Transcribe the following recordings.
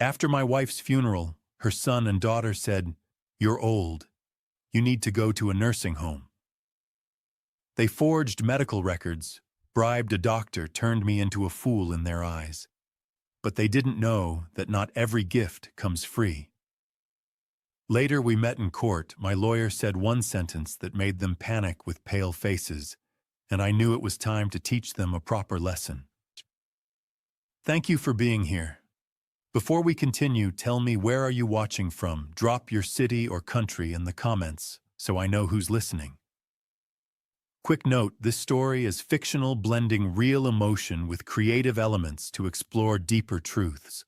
After my wife's funeral, her son and daughter said, "You're old. You need to go to a nursing home." They forged medical records, bribed a doctor, turned me into a fool in their eyes. But they didn't know that not every gift comes free. Later we met in court. My lawyer said one sentence that made them panic with pale faces, and I knew it was time to teach them a proper lesson. Thank you for being here. Before we continue, tell me, where are you watching from? Drop your city or country in the comments so I know who's listening. Quick note, this story is fictional, blending real emotion with creative elements to explore deeper truths.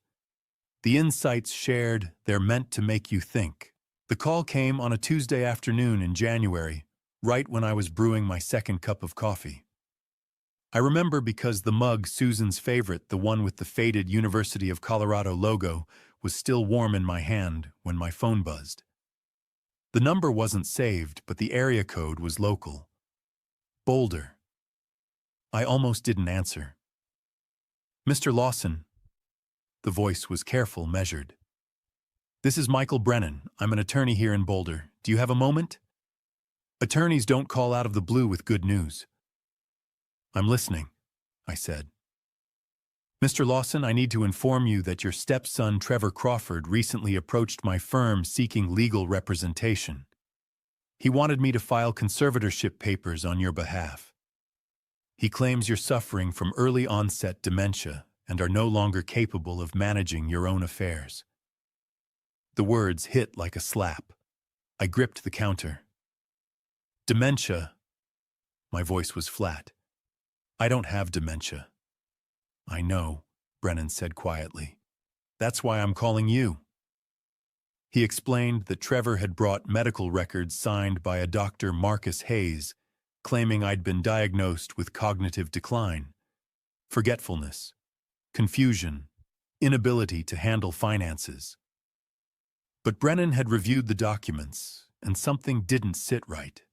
The insights shared, they're meant to make you think. The call came on a Tuesday afternoon in January, right when I was brewing my second cup of coffee. I remember because the mug, Susan's favorite, the one with the faded University of Colorado logo, was still warm in my hand when my phone buzzed. The number wasn't saved, but the area code was local. Boulder. I almost didn't answer. "Mr. Lawson." The voice was careful, measured. "This is Michael Brennan. I'm an attorney here in Boulder. Do you have a moment?" Attorneys don't call out of the blue with good news. "I'm listening," I said. "Mr. Lawson, I need to inform you that your stepson, Trevor Crawford, recently approached my firm seeking legal representation. He wanted me to file conservatorship papers on your behalf. He claims you're suffering from early onset dementia and are no longer capable of managing your own affairs." The words hit like a slap. I gripped the counter. "Dementia?" My voice was flat. "I don't have dementia." "I know," Brennan said quietly. "That's why I'm calling you." He explained that Trevor had brought medical records signed by a Dr. Marcus Hayes, claiming I'd been diagnosed with cognitive decline, forgetfulness, confusion, inability to handle finances. But Brennan had reviewed the documents, and something didn't sit right.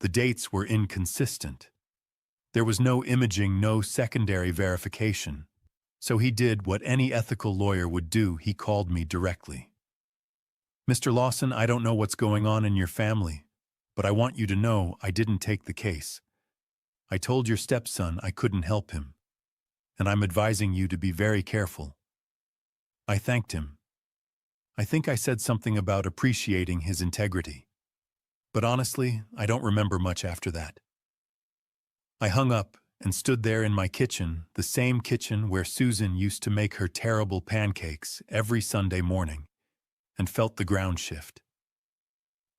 The dates were inconsistent. There was no imaging, no secondary verification. So he did what any ethical lawyer would do. He called me directly. "Mr. Lawson, I don't know what's going on in your family, but I want you to know I didn't take the case. I told your stepson I couldn't help him, and I'm advising you to be very careful." I thanked him. I think I said something about appreciating his integrity. But honestly, I don't remember much after that. I hung up and stood there in my kitchen, the same kitchen where Susan used to make her terrible pancakes every Sunday morning, and felt the ground shift.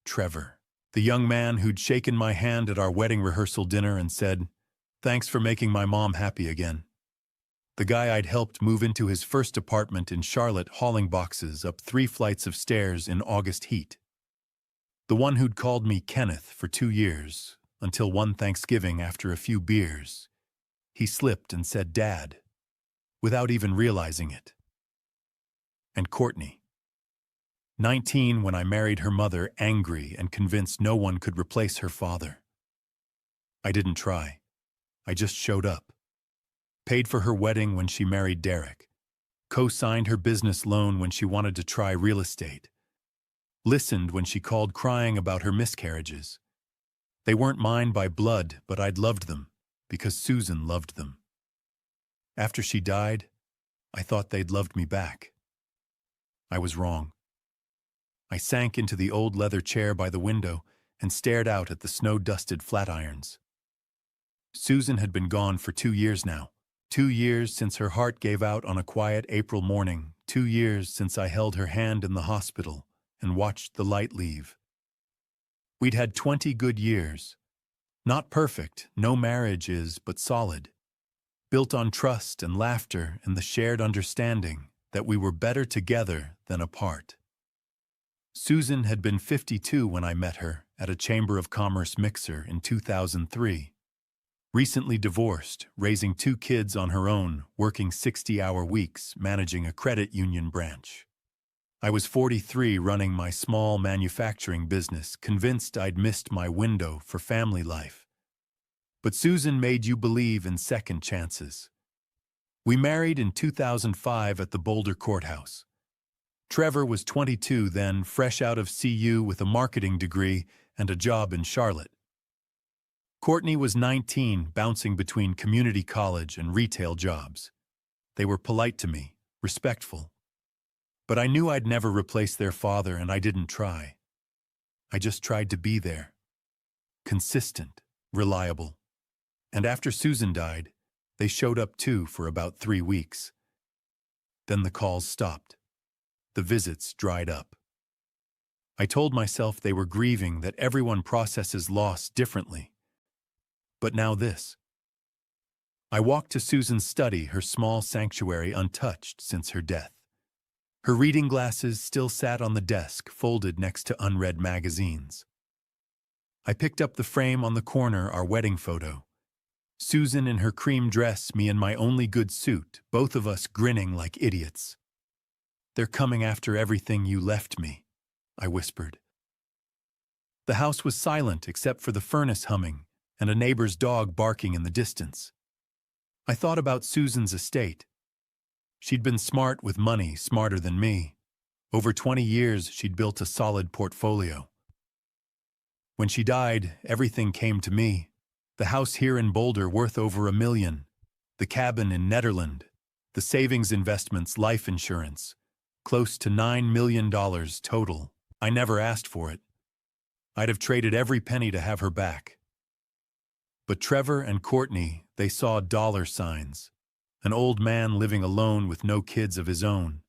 Trevor, the young man who'd shaken my hand at our wedding rehearsal dinner and said, "Thanks for making my mom happy again." The guy I'd helped move into his first apartment in Charlotte, hauling boxes up 3 flights of stairs in August heat. The one who'd called me Kenneth for 2 years, until one Thanksgiving, after a few beers, he slipped and said "Dad," without even realizing it. And Courtney. 19 when I married her mother, angry and convinced no one could replace her father. I didn't try. I just showed up. Paid for her wedding when she married Derek. Co-signed her business loan when she wanted to try real estate. Listened when she called crying about her miscarriages. They weren't mine by blood, but I'd loved them because Susan loved them. After she died, I thought they'd loved me back. I was wrong. I sank into the old leather chair by the window and stared out at the snow-dusted flatirons. Susan had been gone for 2 years now. 2 years since her heart gave out on a quiet April morning. 2 years since I held her hand in the hospital and watched the light leave. We'd had 20 good years. Not perfect, no marriage is, but solid. Built on trust and laughter and the shared understanding that we were better together than apart. Susan had been 52 when I met her at a Chamber of Commerce mixer in 2003. Recently divorced, raising 2 kids on her own, working 60-hour weeks, managing a credit union branch. I was 43, running my small manufacturing business, convinced I'd missed my window for family life. But Susan made you believe in second chances. We married in 2005 at the Boulder Courthouse. Trevor was 22 then, fresh out of CU with a marketing degree and a job in Charlotte. Courtney was 19, bouncing between community college and retail jobs. They were polite to me, respectful. But I knew I'd never replace their father, and I didn't try. I just tried to be there. Consistent, reliable. And after Susan died, they showed up too for about 3 weeks. Then the calls stopped. The visits dried up. I told myself they were grieving, that everyone processes loss differently. But now this. I walked to Susan's study, her small sanctuary untouched since her death. Her reading glasses still sat on the desk, folded next to unread magazines. I picked up the frame on the corner, our wedding photo. Susan in her cream dress, me in my only good suit, both of us grinning like idiots. "They're coming after everything you left me," I whispered. The house was silent except for the furnace humming and a neighbor's dog barking in the distance. I thought about Susan's estate. She'd been smart with money, smarter than me. Over 20 years, she'd built a solid portfolio. When she died, everything came to me. The house here in Boulder worth over $1 million. The cabin in Nederland. The savings investments, life insurance. Close to $9 million total. I never asked for it. I'd have traded every penny to have her back. But Trevor and Courtney, they saw dollar signs. An old man living alone with no kids of his own.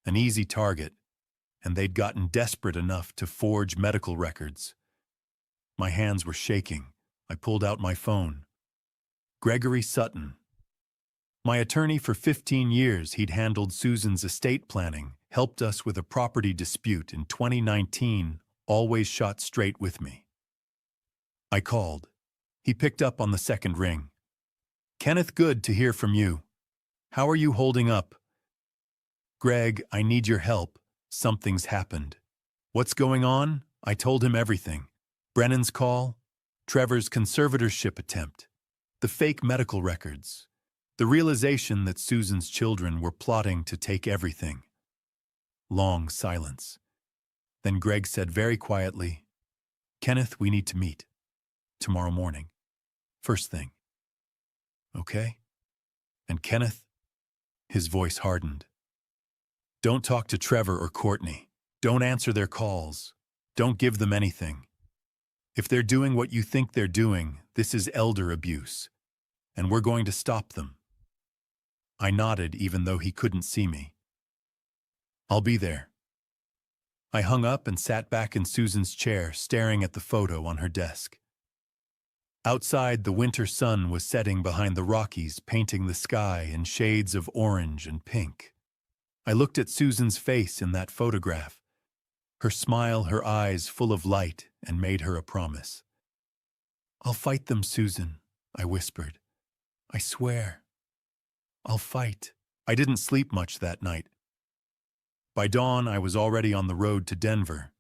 An easy target. And they'd gotten desperate enough to forge medical records. My hands were shaking. I pulled out my phone. Gregory Sutton. My attorney for 15 years, he'd handled Susan's estate planning, helped us with a property dispute in 2019, always shot straight with me. I called. He picked up on the second ring. "Kenneth, good to hear from you. How are you holding up?" "Greg, I need your help. Something's happened." "What's going on?" I told him everything. Brennan's call, Trevor's conservatorship attempt, the fake medical records, the realization that Susan's children were plotting to take everything. Long silence. Then Greg said very quietly, "Kenneth, we need to meet. Tomorrow morning. First thing." "Okay." "And Kenneth," his voice hardened, "don't talk to Trevor or Courtney. Don't answer their calls. Don't give them anything. If they're doing what you think they're doing, this is elder abuse, and we're going to stop them." I nodded even though he couldn't see me. "I'll be there." I hung up and sat back in Susan's chair, staring at the photo on her desk. Outside, the winter sun was setting behind the Rockies, painting the sky in shades of orange and pink. I looked at Susan's face in that photograph, her smile, her eyes full of light, and made her a promise. "I'll fight them, Susan," I whispered. "I swear. I'll fight." I didn't sleep much that night. By dawn, I was already on the road to Denver.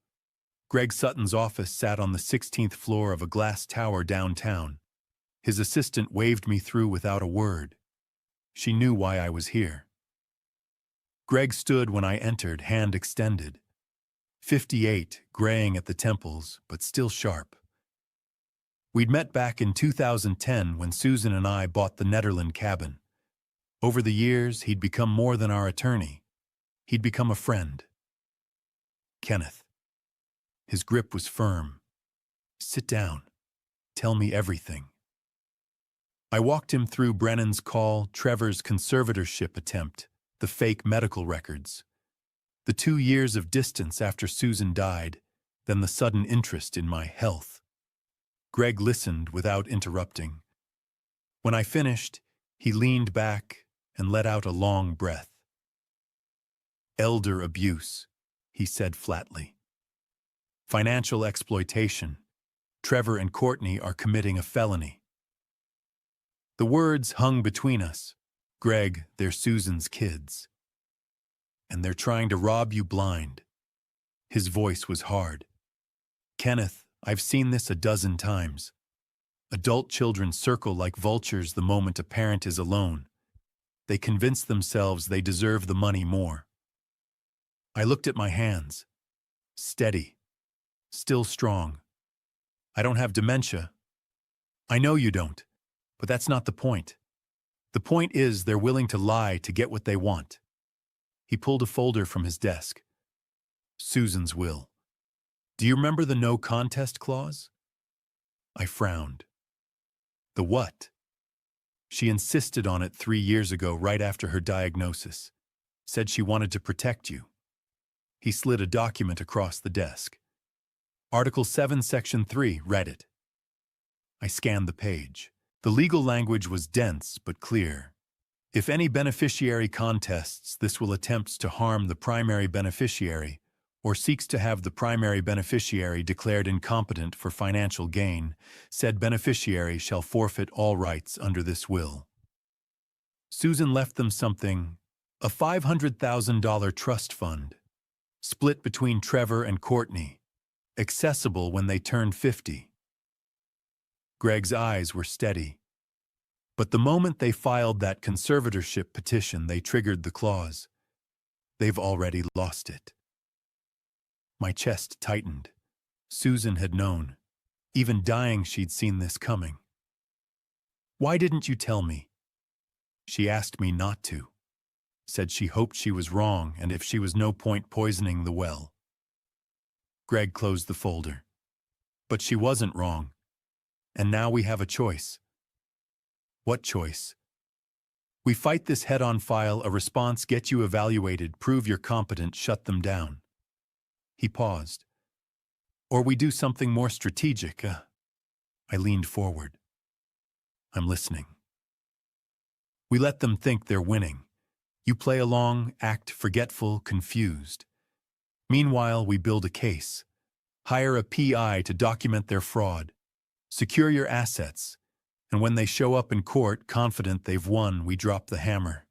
Greg Sutton's office sat on the 16th floor of a glass tower downtown. His assistant waved me through without a word. She knew why I was here. Greg stood when I entered, hand extended. 58, graying at the temples, but still sharp. We'd met back in 2010 when Susan and I bought the Nederland cabin. Over the years, he'd become more than our attorney. He'd become a friend. "Kenneth." His grip was firm. "Sit down. Tell me everything." I walked him through Brennan's call, Trevor's conservatorship attempt, the fake medical records, the 2 years of distance after Susan died, then the sudden interest in my health. Greg listened without interrupting. When I finished, he leaned back and let out a long breath. "Elder abuse," he said flatly. "Financial exploitation. Trevor and Courtney are committing a felony." The words hung between us. "Greg, they're Susan's kids. And they're trying to rob you blind." His voice was hard. "Kenneth, I've seen this a dozen times. Adult children circle like vultures the moment a parent is alone. They convince themselves they deserve the money more. I looked at my hands. Steady. Still strong. I don't have dementia. I know you don't, but that's not the point. The point is they're willing to lie to get what they want. He pulled a folder from his desk. Susan's will. Do you remember the no contest clause? I frowned. The what? She insisted on it 3 years ago, right after her diagnosis. Said she wanted to protect you. He slid a document across the desk. Article 7, Section 3, read it. I scanned the page. The legal language was dense but clear. If any beneficiary contests this will attempts to harm the primary beneficiary or seeks to have the primary beneficiary declared incompetent for financial gain, said beneficiary shall forfeit all rights under this will. Susan left them something, a $500,000 trust fund, split between Trevor and Courtney, accessible when they turned 50. Greg's eyes were steady. But the moment they filed that conservatorship petition, they triggered the clause. They've already lost it. My chest tightened. Susan had known. Even dying, she'd seen this coming. Why didn't you tell me? She asked me not to. Said she hoped she was wrong, and if she was no point poisoning the well. Greg closed the folder. But she wasn't wrong. And now we have a choice. What choice? We fight this head-on, file a response, get you evaluated, prove you're competent, shut them down. He paused. Or we do something more strategic. I leaned forward. I'm listening. We let them think they're winning. You play along, act forgetful, confused. Meanwhile, we build a case. Hire a PI to document their fraud. Secure your assets. And when they show up in court confident they've won, we drop the hammer.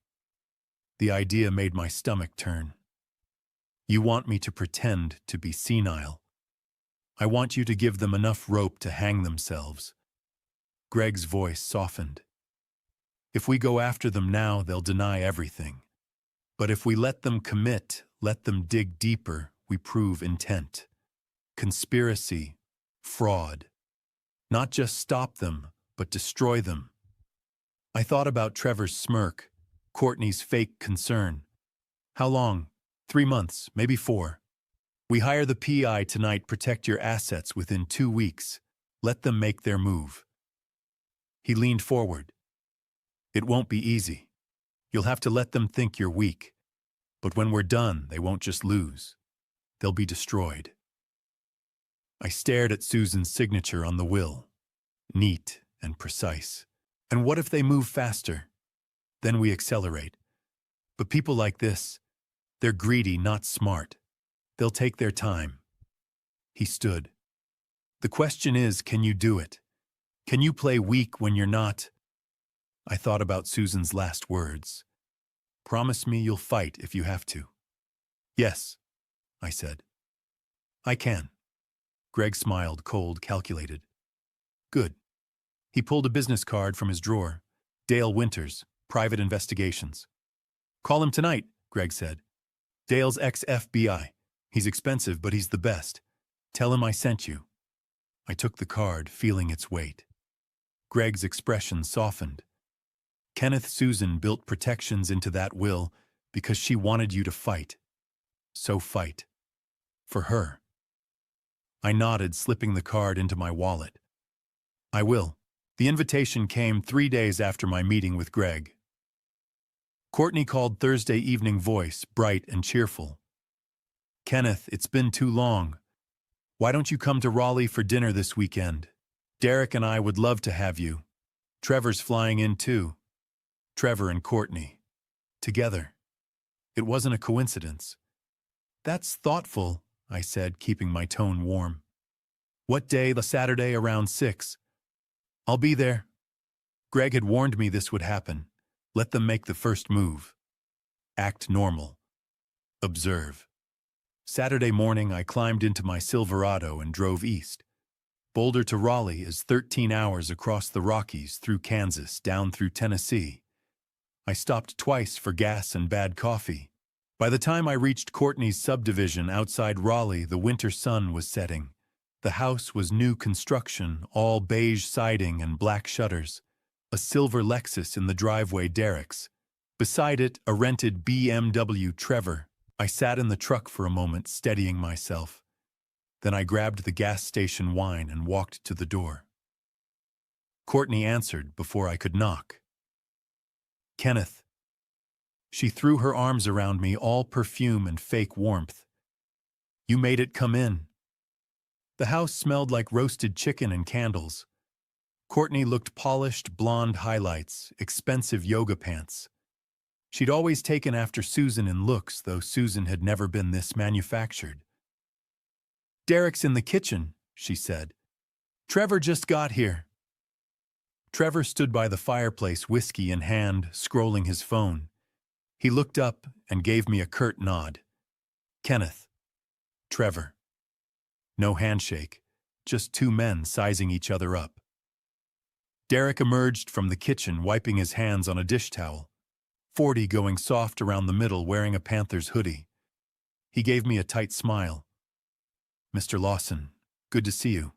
The idea made my stomach turn. You want me to pretend to be senile. I want you to give them enough rope to hang themselves. Greg's voice softened. If we go after them now, they'll deny everything. But if we let them commit, let them dig deeper, we prove intent. Conspiracy, fraud. Not just stop them, but destroy them. I thought about Trevor's smirk, Courtney's fake concern. How long? 3 months, maybe 4. We hire the PI tonight, protect your assets within 2 weeks. Let them make their move. He leaned forward. It won't be easy. You'll have to let them think you're weak. But when we're done, they won't just lose. They'll be destroyed. I stared at Susan's signature on the will. Neat and precise. And what if they move faster? Then we accelerate. But people like this, they're greedy, not smart. They'll take their time. He stood. The question is, can you do it? Can you play weak when you're not? I thought about Susan's last words. Promise me you'll fight if you have to. Yes, I said. I can. Greg smiled, cold, calculated. Good. He pulled a business card from his drawer. Dale Winters, Private Investigations. Call him tonight, Greg said. Dale's ex-FBI. He's expensive, but he's the best. Tell him I sent you. I took the card, feeling its weight. Greg's expression softened. Kenneth, Susan built protections into that will because she wanted you to fight. So fight. For her. I nodded, slipping the card into my wallet. I will. The invitation came 3 days after my meeting with Greg. Courtney called, Thursday evening voice, bright and cheerful. Kenneth, it's been too long. Why don't you come to Raleigh for dinner this weekend? Derek and I would love to have you. Trevor's flying in too. Trevor and Courtney. Together. It wasn't a coincidence. That's thoughtful, I said, keeping my tone warm. What day? The Saturday around 6. I'll be there. Greg had warned me this would happen. Let them make the first move. Act normal. Observe. Saturday morning, I climbed into my Silverado and drove east. Boulder to Raleigh is 13 hours across the Rockies, through Kansas, down through Tennessee. I stopped twice for gas and bad coffee. By the time I reached Courtney's subdivision outside Raleigh, the winter sun was setting. The house was new construction, all beige siding and black shutters. A silver Lexus in the driveway, Derek's. Beside it, a rented BMW Trevor. I sat in the truck for a moment, steadying myself. Then I grabbed the gas station wine and walked to the door. Courtney answered before I could knock. "Kenneth." She threw her arms around me, all perfume and fake warmth. "You made it come in." The house smelled like roasted chicken and candles. Courtney looked polished, blonde highlights, expensive yoga pants. She'd always taken after Susan in looks, though Susan had never been this manufactured. "Derek's in the kitchen," she said. "Trevor just got here." Trevor stood by the fireplace, whiskey in hand, scrolling his phone. He looked up and gave me a curt nod. "Kenneth." "Trevor." No handshake, just two men sizing each other up. Derek emerged from the kitchen, wiping his hands on a dish towel. 40 going soft around the middle, wearing a Panthers hoodie. He gave me a tight smile. "Mr. Lawson, good to see you."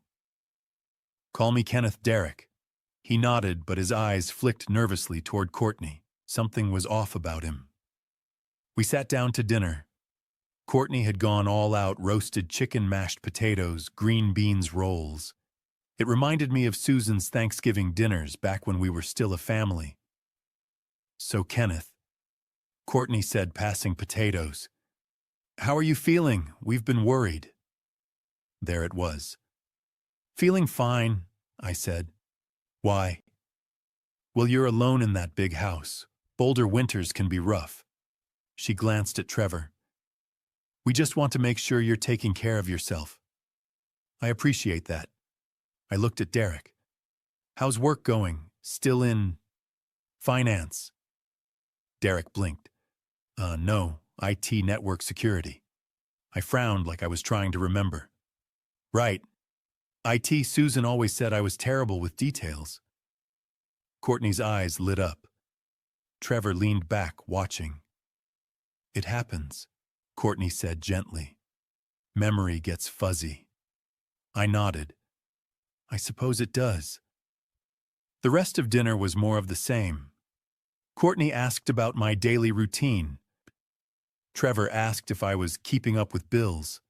"Call me Kenneth, Derek." He nodded, but his eyes flicked nervously toward Courtney. Something was off about him. We sat down to dinner. Courtney had gone all out: roasted chicken, mashed potatoes, green beans rolls. It reminded me of Susan's Thanksgiving dinners back when we were still a family. "So, Kenneth," Courtney said, passing potatoes, "how are you feeling? We've been worried." There it was. "Feeling fine," I said. "Why?" "Well, you're alone in that big house. Boulder winters can be rough." She glanced at Trevor. "We just want to make sure you're taking care of yourself." "I appreciate that." I looked at Derek. "How's work going? Still in finance?" Derek blinked. No, IT, network security." I frowned like I was trying to remember. "Right. IT, Susan always said I was terrible with details." Courtney's eyes lit up. Trevor leaned back, watching. "It happens," Courtney said gently. "Memory gets fuzzy." I nodded. "I suppose it does." The rest of dinner was more of the same. Courtney asked about my daily routine. Trevor asked if I was keeping up with bills.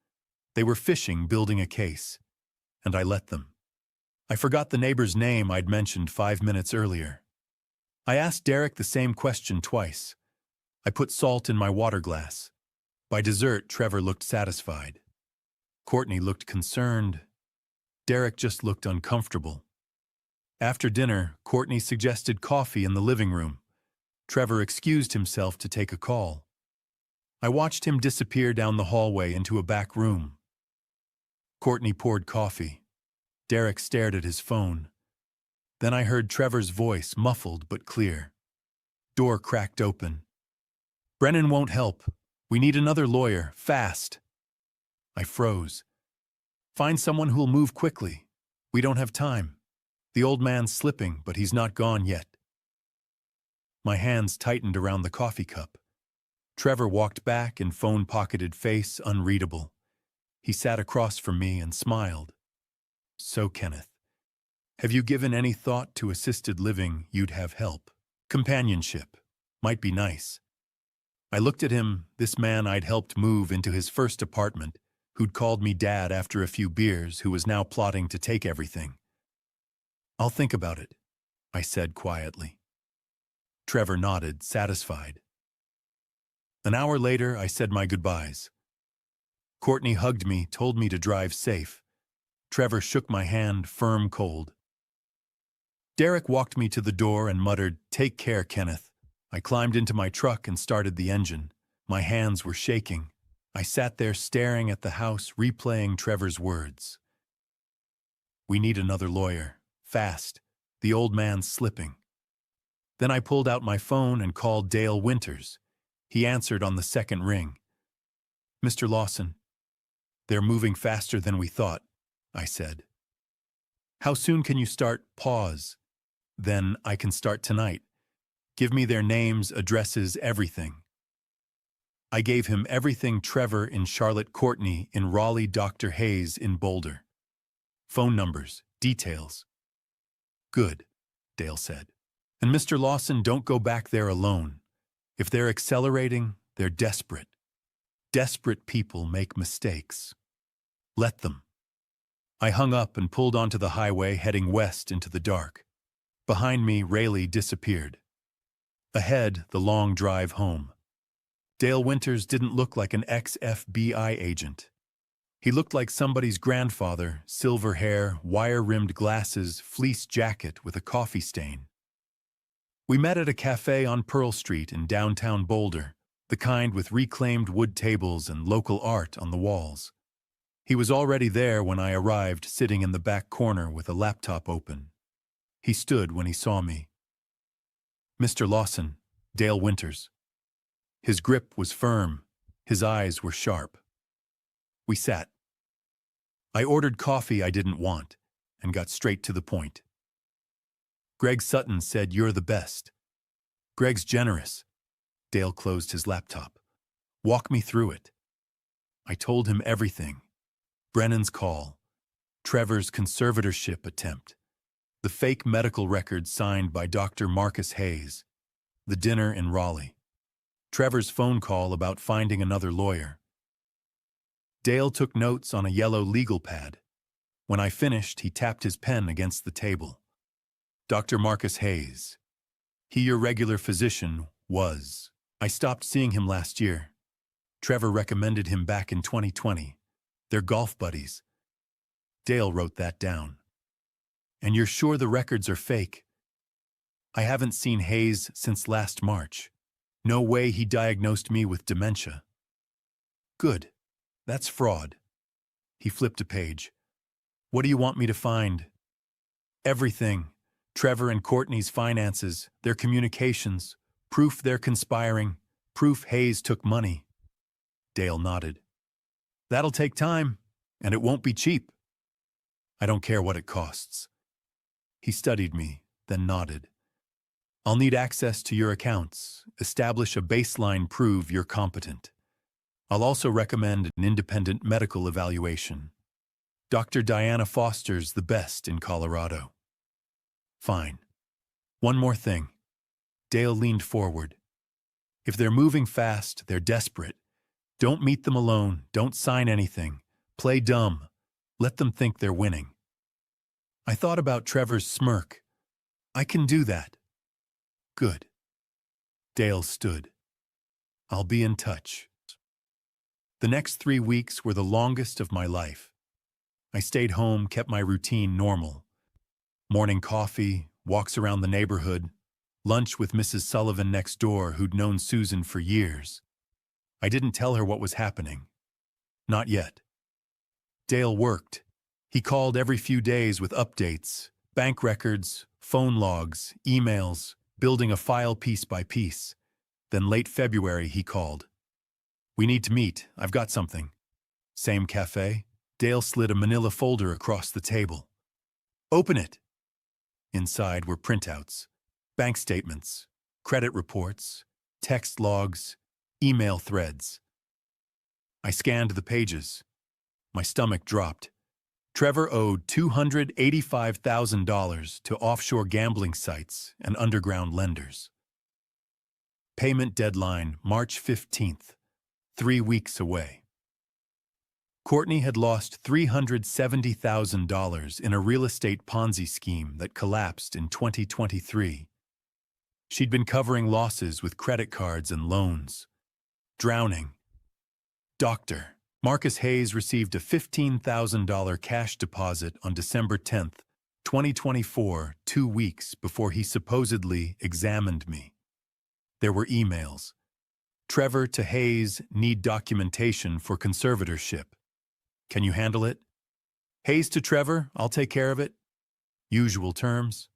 They were fishing, building a case. And I let them. I forgot the neighbor's name I'd mentioned 5 minutes earlier. I asked Derek the same question twice. I put salt in my water glass. By dessert, Trevor looked satisfied. Courtney looked concerned. Derek just looked uncomfortable. After dinner, Courtney suggested coffee in the living room. Trevor excused himself to take a call. I watched him disappear down the hallway into a back room. Courtney poured coffee. Derek stared at his phone. Then I heard Trevor's voice, muffled but clear. Door cracked open. "Brennan won't help. We need another lawyer, fast." I froze. "Find someone who'll move quickly. We don't have time. The old man's slipping, but he's not gone yet." My hands tightened around the coffee cup. Trevor walked back in phone-pocketed face, unreadable. He sat across from me and smiled. "So, Kenneth, have you given any thought to assisted living? You'd have help. Companionship. Might be nice." I looked at him, this man I'd helped move into his first apartment, who'd called me dad after a few beers, who was now plotting to take everything. "I'll think about it," I said quietly. Trevor nodded, satisfied. An hour later, I said my goodbyes. Courtney hugged me, told me to drive safe. Trevor shook my hand, firm, cold. Derek walked me to the door and muttered, "Take care, Kenneth." I climbed into my truck and started the engine. My hands were shaking. I sat there staring at the house, replaying Trevor's words. "We need another lawyer. Fast. The old man's slipping." Then I pulled out my phone and called Dale Winters. He answered on the second ring. "Mr. Lawson." "They're moving faster than we thought," I said. "How soon can you start?" Pause. "Then I can start tonight. Give me their names, addresses, everything. I gave him everything: Trevor in Charlotte, Courtney in Raleigh, Dr. Hayes in Boulder. Phone numbers, details. Good, Dale said. And Mr. Lawson, don't go back there alone. If they're accelerating, they're desperate. Desperate people make mistakes. Let them. I hung up and pulled onto the highway, heading west into the dark. Behind me, Raleigh disappeared. Ahead, the long drive home. Dale Winters didn't look like an ex-FBI agent. He looked like somebody's grandfather: silver hair, wire-rimmed glasses, fleece jacket with a coffee stain. We met at a cafe on Pearl Street in downtown Boulder, the kind with reclaimed wood tables and local art on the walls. He was already there when I arrived, sitting in the back corner with a laptop open. He stood when he saw me. Mr. Lawson, Dale Winters. His grip was firm, his eyes were sharp. We sat. I ordered coffee I didn't want and got straight to the point. Greg Sutton said, "You're the best." Greg's generous. Dale closed his laptop. Walk me through it. I told him everything. Brennan's call, Trevor's conservatorship attempt, the fake medical records signed by Dr. Marcus Hayes, the dinner in Raleigh, Trevor's phone call about finding another lawyer. Dale took notes on a yellow legal pad. When I finished, he tapped his pen against the table. Dr. Marcus Hayes. He your regular physician was. I stopped seeing him last year. Trevor recommended him back in 2020. They're golf buddies. Dale wrote that down. And you're sure the records are fake? I haven't seen Hayes since last March. No way he diagnosed me with dementia. Good. That's fraud. He flipped a page. What do you want me to find? Everything. Trevor and Courtney's finances, their communications, proof they're conspiring, proof Hayes took money. Dale nodded. That'll take time, and it won't be cheap. I don't care what it costs. He studied me, then nodded. I'll need access to your accounts, establish a baseline, prove you're competent. I'll also recommend an independent medical evaluation. Dr. Diana Foster's the best in Colorado. Fine. One more thing. Dale leaned forward. If they're moving fast, they're desperate. Don't meet them alone. Don't sign anything. Play dumb. Let them think they're winning. I thought about Trevor's smirk. I can do that. Good. Dale stood. I'll be in touch. The next 3 weeks were the longest of my life. I stayed home, kept my routine normal. Morning coffee, walks around the neighborhood, lunch with Mrs. Sullivan next door, who'd known Susan for years. I didn't tell her what was happening. Not yet. Dale worked. He called every few days with updates, bank records, phone logs, emails, building a file piece by piece. Then late February he called. We need to meet. I've got something. Same cafe. Dale slid a manila folder across the table. Open it. Inside were printouts, bank statements, credit reports, text logs, email threads. I scanned the pages. My stomach dropped. Trevor owed $285,000 to offshore gambling sites and underground lenders. Payment deadline March 15th, 3 weeks away. Courtney had lost $370,000 in a real estate Ponzi scheme that collapsed in 2023. She'd been covering losses with credit cards and loans. Drowning. Dr. Marcus Hayes received a $15,000 cash deposit on December 10th, 2024, 2 weeks before he supposedly examined me. There were emails. Trevor to Hayes, need documentation for conservatorship. Can you handle it? Hayes to Trevor, I'll take care of it. Usual terms.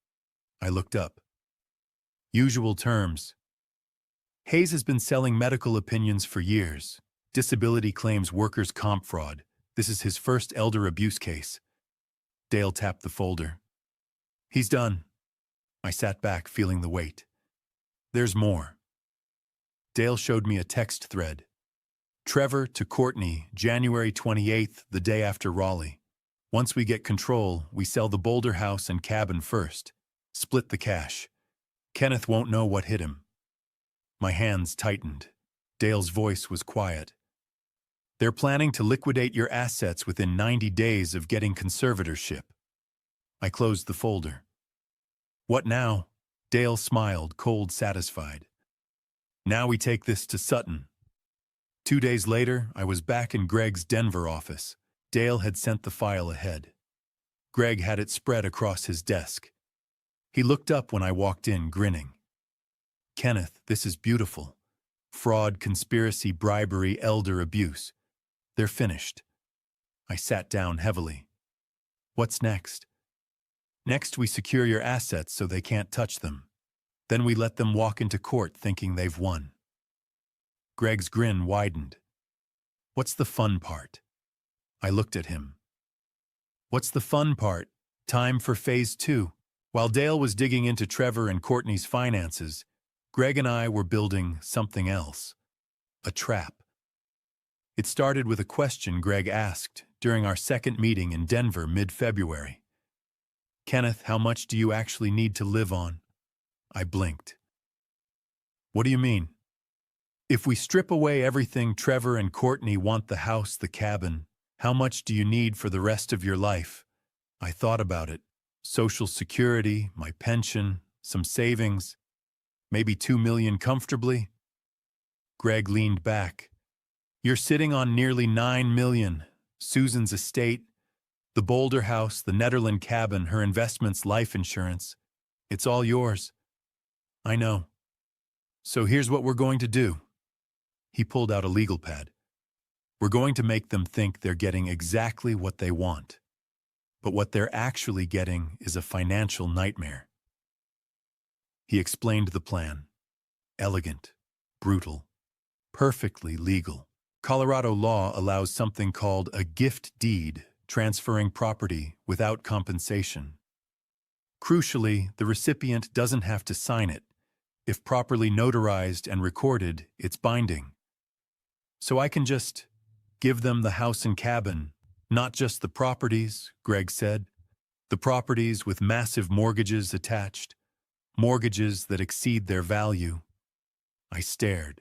I looked up. Usual terms. Hayes has been selling medical opinions for years. Disability claims, workers' comp fraud. This is his first elder abuse case. Dale tapped the folder. He's done. I sat back, feeling the weight. There's more. Dale showed me a text thread. Trevor to Courtney, January 28th, the day after Raleigh. Once we get control, we sell the Boulder house and cabin first. Split the cash. Kenneth won't know what hit him. My hands tightened. Dale's voice was quiet. They're planning to liquidate your assets within 90 days of getting conservatorship. I closed the folder. What now? Dale smiled, cold satisfied. Now we take this to Sutton. 2 days later, I was back in Greg's Denver office. Dale had sent the file ahead. Greg had it spread across his desk. He looked up when I walked in, grinning. Kenneth, this is beautiful. Fraud, conspiracy, bribery, elder abuse. They're finished. I sat down heavily. What's next? Next, we secure your assets so they can't touch them. Then we let them walk into court thinking they've won. Greg's grin widened. What's the fun part? I looked at him. What's the fun part? Time for phase 2. While Dale was digging into Trevor and Courtney's finances, Greg and I were building something else. A trap. It started with a question Greg asked during our second meeting in Denver mid-February. Kenneth, how much do you actually need to live on? I blinked. What do you mean? If we strip away everything Trevor and Courtney want, the house, the cabin, how much do you need for the rest of your life? I thought about it. Social Security, my pension, some savings, maybe $2 million comfortably. Greg leaned back. You're sitting on nearly $9 million. Susan's estate, the Boulder house, the Netherland cabin, her investments, life insurance. It's all yours. I know. So here's what we're going to do. He pulled out a legal pad. We're going to make them think they're getting exactly what they want. But what they're actually getting is a financial nightmare. He explained the plan. Elegant, brutal, perfectly legal. Colorado law allows something called a gift deed, transferring property without compensation. Crucially, the recipient doesn't have to sign it. If properly notarized and recorded, it's binding. So I can just give them the house and cabin, not just the properties, Greg said. The properties with massive mortgages attached, mortgages that exceed their value. I stared.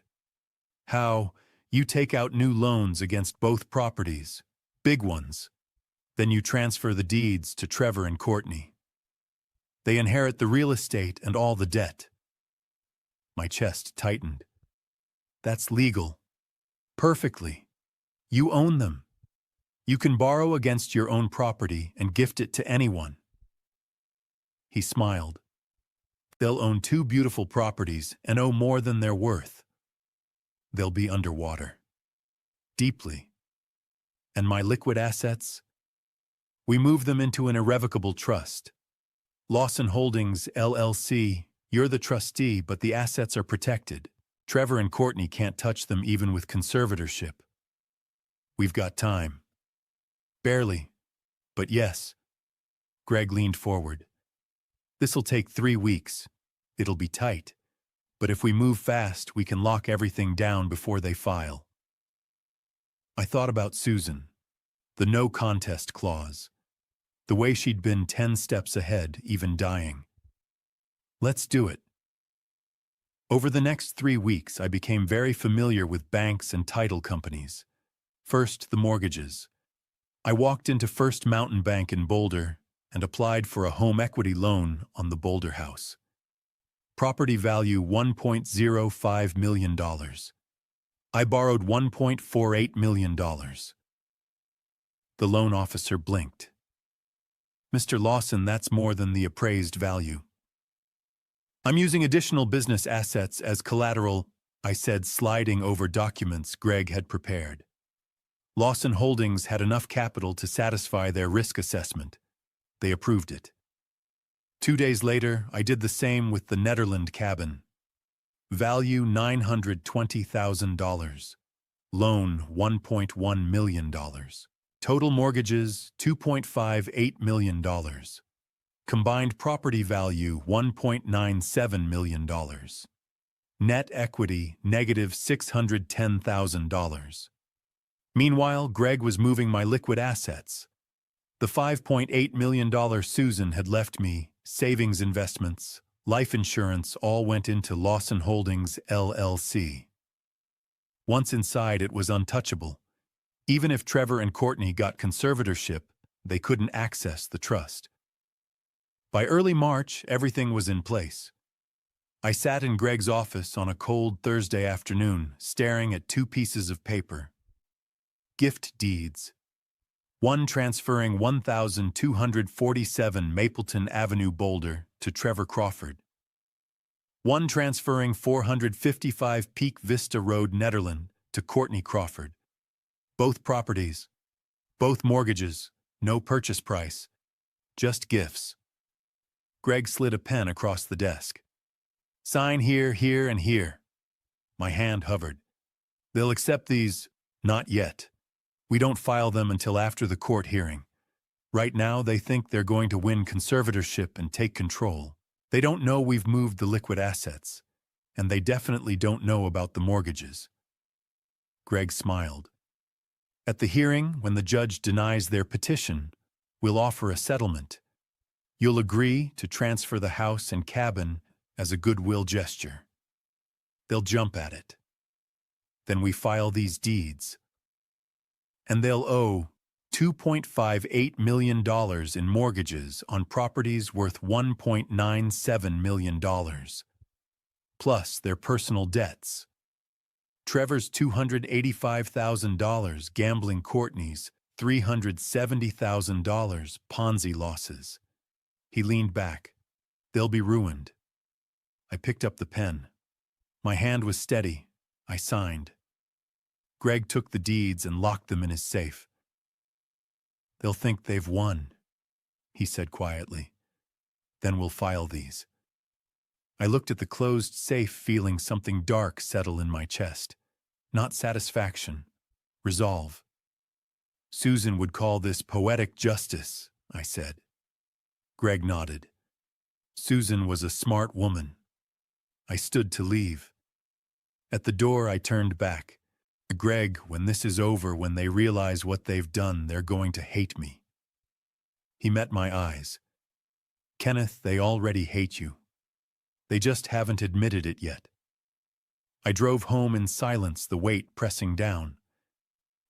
How? You take out new loans against both properties, big ones. Then you transfer the deeds to Trevor and Courtney. They inherit the real estate and all the debt. My chest tightened. That's legal. Perfectly. You own them. You can borrow against your own property and gift it to anyone. He smiled. They'll own 2 beautiful properties and owe more than they're worth. They'll be underwater. Deeply. And my liquid assets? We move them into an irrevocable trust. Lawson Holdings, LLC, you're the trustee, but the assets are protected. Trevor and Courtney can't touch them even with conservatorship. We've got time. Barely. But yes. Greg leaned forward. This'll take 3 weeks. It'll be tight. But if we move fast, we can lock everything down before they file. I thought about Susan. The no contest clause. The way she'd been 10 steps ahead, even dying. Let's do it. Over the next 3 weeks, I became very familiar with banks and title companies. First, the mortgages. I walked into First Mountain Bank in Boulder and applied for a home equity loan on the Boulder house. Property value $1.05 million. I borrowed $1.48 million. The loan officer blinked. Mr. Lawson, that's more than the appraised value. I'm using additional business assets as collateral, I said, sliding over documents Greg had prepared. Lawson Holdings had enough capital to satisfy their risk assessment. They approved it. 2 days later, I did the same with the Netherland cabin. Value $920,000. Loan $1.1 million. Total mortgages $2.58 million. Combined property value $1.97 million. Net equity, negative $610,000. Meanwhile, Greg was moving my liquid assets. The $5.8 million Susan had left me, savings investments, life insurance all went into Lawson Holdings, LLC. Once inside, it was untouchable. Even if Trevor and Courtney got conservatorship, they couldn't access the trust. By early March, everything was in place. I sat in Greg's office on a cold Thursday afternoon, staring at two pieces of paper. Gift deeds. One transferring 1,247 Mapleton Avenue, Boulder, to Trevor Crawford. One transferring 455 Peak Vista Road, Nederland, to Courtney Crawford. Both properties. Both mortgages. No purchase price. Just gifts. Greg slid a pen across the desk. Sign here, here, and here. My hand hovered. They'll accept these. Not yet. We don't file them until after the court hearing. Right now, they think they're going to win conservatorship and take control. They don't know we've moved the liquid assets, and they definitely don't know about the mortgages. Greg smiled. At the hearing, when the judge denies their petition, we'll offer a settlement. You'll agree to transfer the house and cabin as a goodwill gesture. They'll jump at it. Then we file these deeds. And they'll owe $2.58 million in mortgages on properties worth $1.97 million, plus their personal debts. Trevor's $285,000 gambling, Courtney's $370,000 Ponzi losses. He leaned back. They'll be ruined. I picked up the pen. My hand was steady. I signed. Greg took the deeds and locked them in his safe. They'll think they've won, he said quietly. Then we'll file these. I looked at the closed safe, feeling something dark settle in my chest. Not satisfaction, resolve. Susan would call this poetic justice, I said. Greg nodded. Susan was a smart woman. I stood to leave. At the door, I turned back. Greg, when this is over, when they realize what they've done, they're going to hate me. He met my eyes. Kenneth, they already hate you. They just haven't admitted it yet. I drove home in silence, the weight pressing down.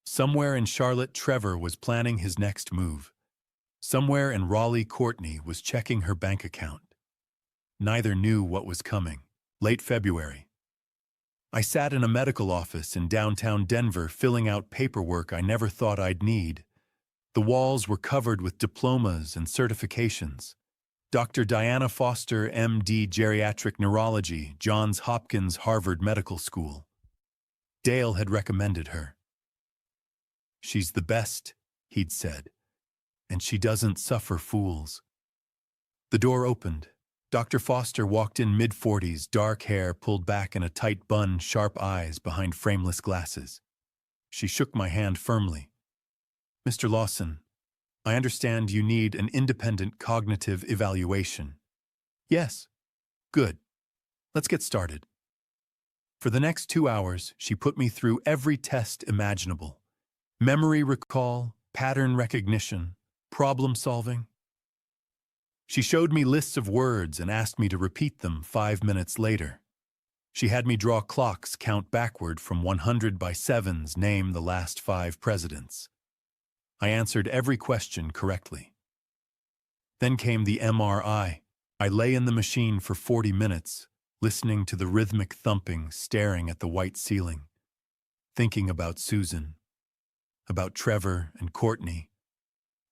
Somewhere in Charlotte, Trevor was planning his next move. Somewhere in Raleigh, Courtney was checking her bank account. Neither knew what was coming. Late February. I sat in a medical office in downtown Denver filling out paperwork I never thought I'd need. The walls were covered with diplomas and certifications. Dr. Diana Foster, M.D. Geriatric Neurology, Johns Hopkins, Harvard Medical School. Dale had recommended her. She's the best, he'd said, and she doesn't suffer fools. The door opened. Dr. Foster walked in mid-40s, dark hair pulled back in a tight bun, sharp eyes behind frameless glasses. She shook my hand firmly. Mr. Lawson, I understand you need an independent cognitive evaluation. Yes. Good. Let's get started. For the next 2 hours, she put me through every test imaginable. Memory recall, pattern recognition, problem solving. She showed me lists of words and asked me to repeat them 5 minutes later. She had me draw clocks, count backward from 100 by sevens, name the last 5 presidents. I answered every question correctly. Then came the MRI. I lay in the machine for 40 minutes, listening to the rhythmic thumping, staring at the white ceiling, thinking about Susan, about Trevor and Courtney,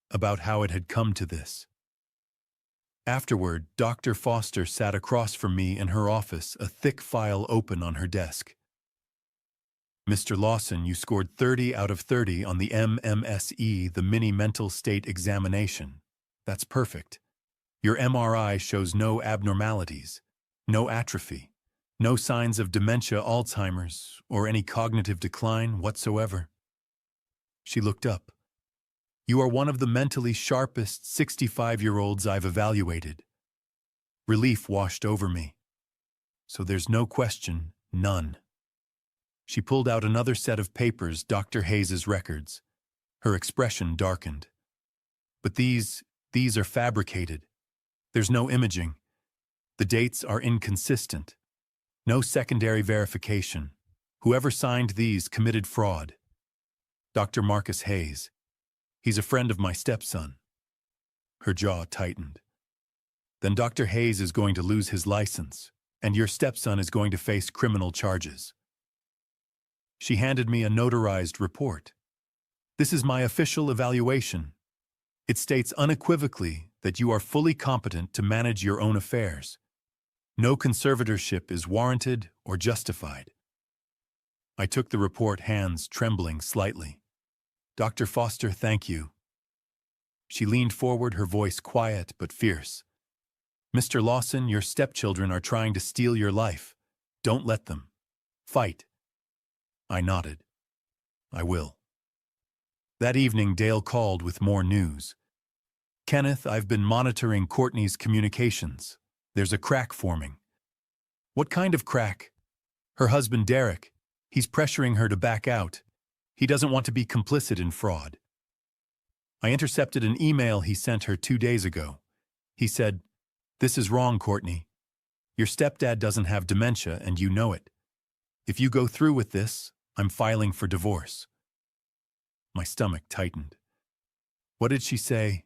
about how it had come to this. Afterward, Dr. Foster sat across from me in her office, a thick file open on her desk. Mr. Lawson, you scored 30 out of 30 on the MMSE, the Mini Mental State Examination. That's perfect. Your MRI shows no abnormalities, no atrophy, no signs of dementia, Alzheimer's, or any cognitive decline whatsoever. She looked up. You are one of the mentally sharpest 65-year-olds I've evaluated. Relief washed over me. So there's no question, none. She pulled out another set of papers, Dr. Hayes's records. Her expression darkened. But these are fabricated. There's no imaging. The dates are inconsistent. No secondary verification. Whoever signed these committed fraud. Dr. Marcus Hayes. He's a friend of my stepson. Her jaw tightened. Then Dr. Hayes is going to lose his license, and your stepson is going to face criminal charges. She handed me a notarized report. This is my official evaluation. It states unequivocally that you are fully competent to manage your own affairs. No conservatorship is warranted or justified. I took the report, hands trembling slightly. Dr. Foster, thank you. She leaned forward, her voice quiet but fierce. Mr. Lawson, your stepchildren are trying to steal your life. Don't let them. Fight. I nodded. I will. That evening, Dale called with more news. Kenneth, I've been monitoring Courtney's communications. There's a crack forming. What kind of crack? Her husband, Derek. He's pressuring her to back out. He doesn't want to be complicit in fraud. I intercepted an email he sent her 2 days ago. He said, "This is wrong, Courtney. Your stepdad doesn't have dementia and you know it. If you go through with this, I'm filing for divorce." My stomach tightened. What did she say?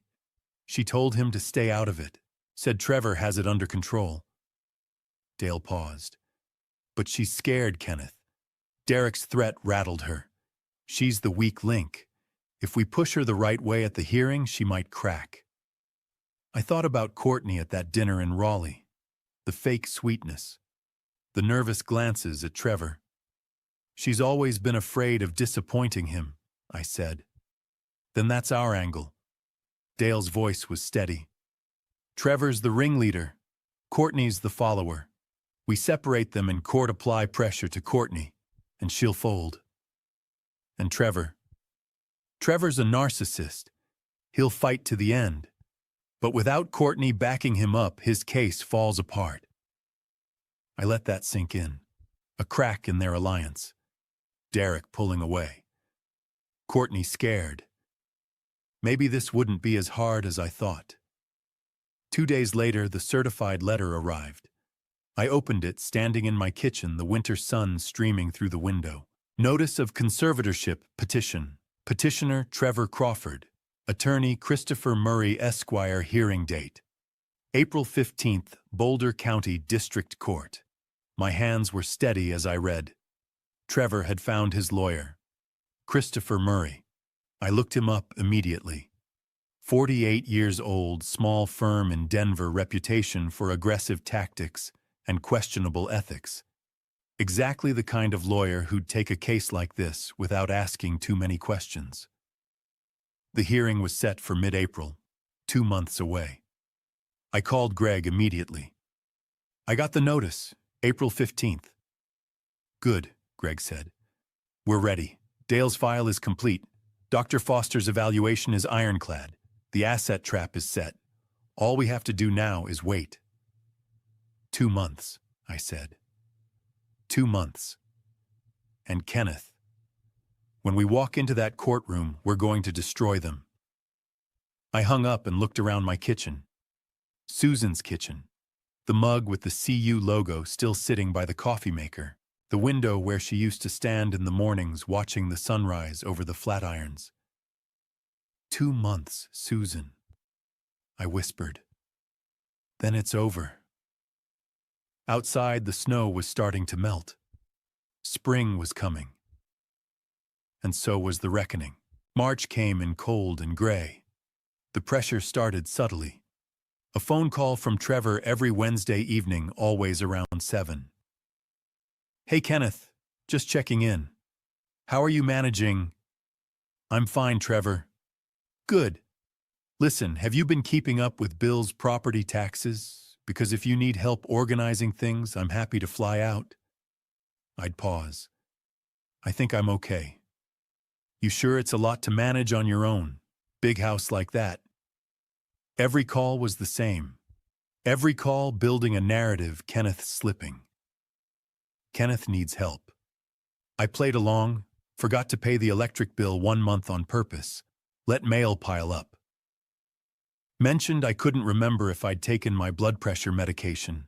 She told him to stay out of it. Said Trevor has it under control. Dale paused. But she's scared, Kenneth. Derek's threat rattled her. She's the weak link. If we push her the right way at the hearing, she might crack. I thought about Courtney at that dinner in Raleigh. The fake sweetness. The nervous glances at Trevor. She's always been afraid of disappointing him, I said. Then that's our angle. Dale's voice was steady. Trevor's the ringleader. Courtney's the follower. We separate them and court apply pressure to Courtney, and she'll fold. And Trevor. Trevor's a narcissist. He'll fight to the end. But without Courtney backing him up, his case falls apart. I let that sink in. A crack in their alliance. Derek pulling away. Courtney scared. Maybe this wouldn't be as hard as I thought. 2 days later, the certified letter arrived. I opened it, standing in my kitchen, the winter sun streaming through the window. Notice of conservatorship petition. Petitioner Trevor Crawford. Attorney Christopher Murray Esquire. Hearing date April 15th, Boulder County District Court. My hands were steady as I read. Trevor had found his lawyer. Christopher Murray. I looked him up immediately. 48 years old, small firm in Denver, reputation for aggressive tactics and questionable ethics. Exactly the kind of lawyer who'd take a case like this without asking too many questions. The hearing was set for mid-April, 2 months away. I called Greg immediately. I got the notice, April 15th. Good, Greg said. We're ready. Dale's file is complete. Dr. Foster's evaluation is ironclad. The asset trap is set. All we have to do now is wait. 2 months, I said. 2 months. And Kenneth. When we walk into that courtroom, we're going to destroy them. I hung up and looked around my kitchen. Susan's kitchen. The mug with the CU logo still sitting by the coffee maker. The window where she used to stand in the mornings watching the sunrise over the Flatirons. 2 months, Susan, I whispered. Then it's over. Outside, the snow was starting to melt. Spring was coming. And so was the reckoning. March came in cold and gray. The pressure started subtly. A phone call from Trevor every Wednesday evening, always around 7. Hey, Kenneth, just checking in. How are you managing? I'm fine, Trevor. Good. Listen, have you been keeping up with Bill's property taxes? Because if you need help organizing things, I'm happy to fly out. I'd pause. I think I'm okay. You sure it's a lot to manage on your own? Big house like that. Every call was the same. Every call building a narrative, Kenneth slipping. Kenneth needs help. I played along, forgot to pay the electric bill 1 month on purpose, let mail pile up. Mentioned I couldn't remember if I'd taken my blood pressure medication.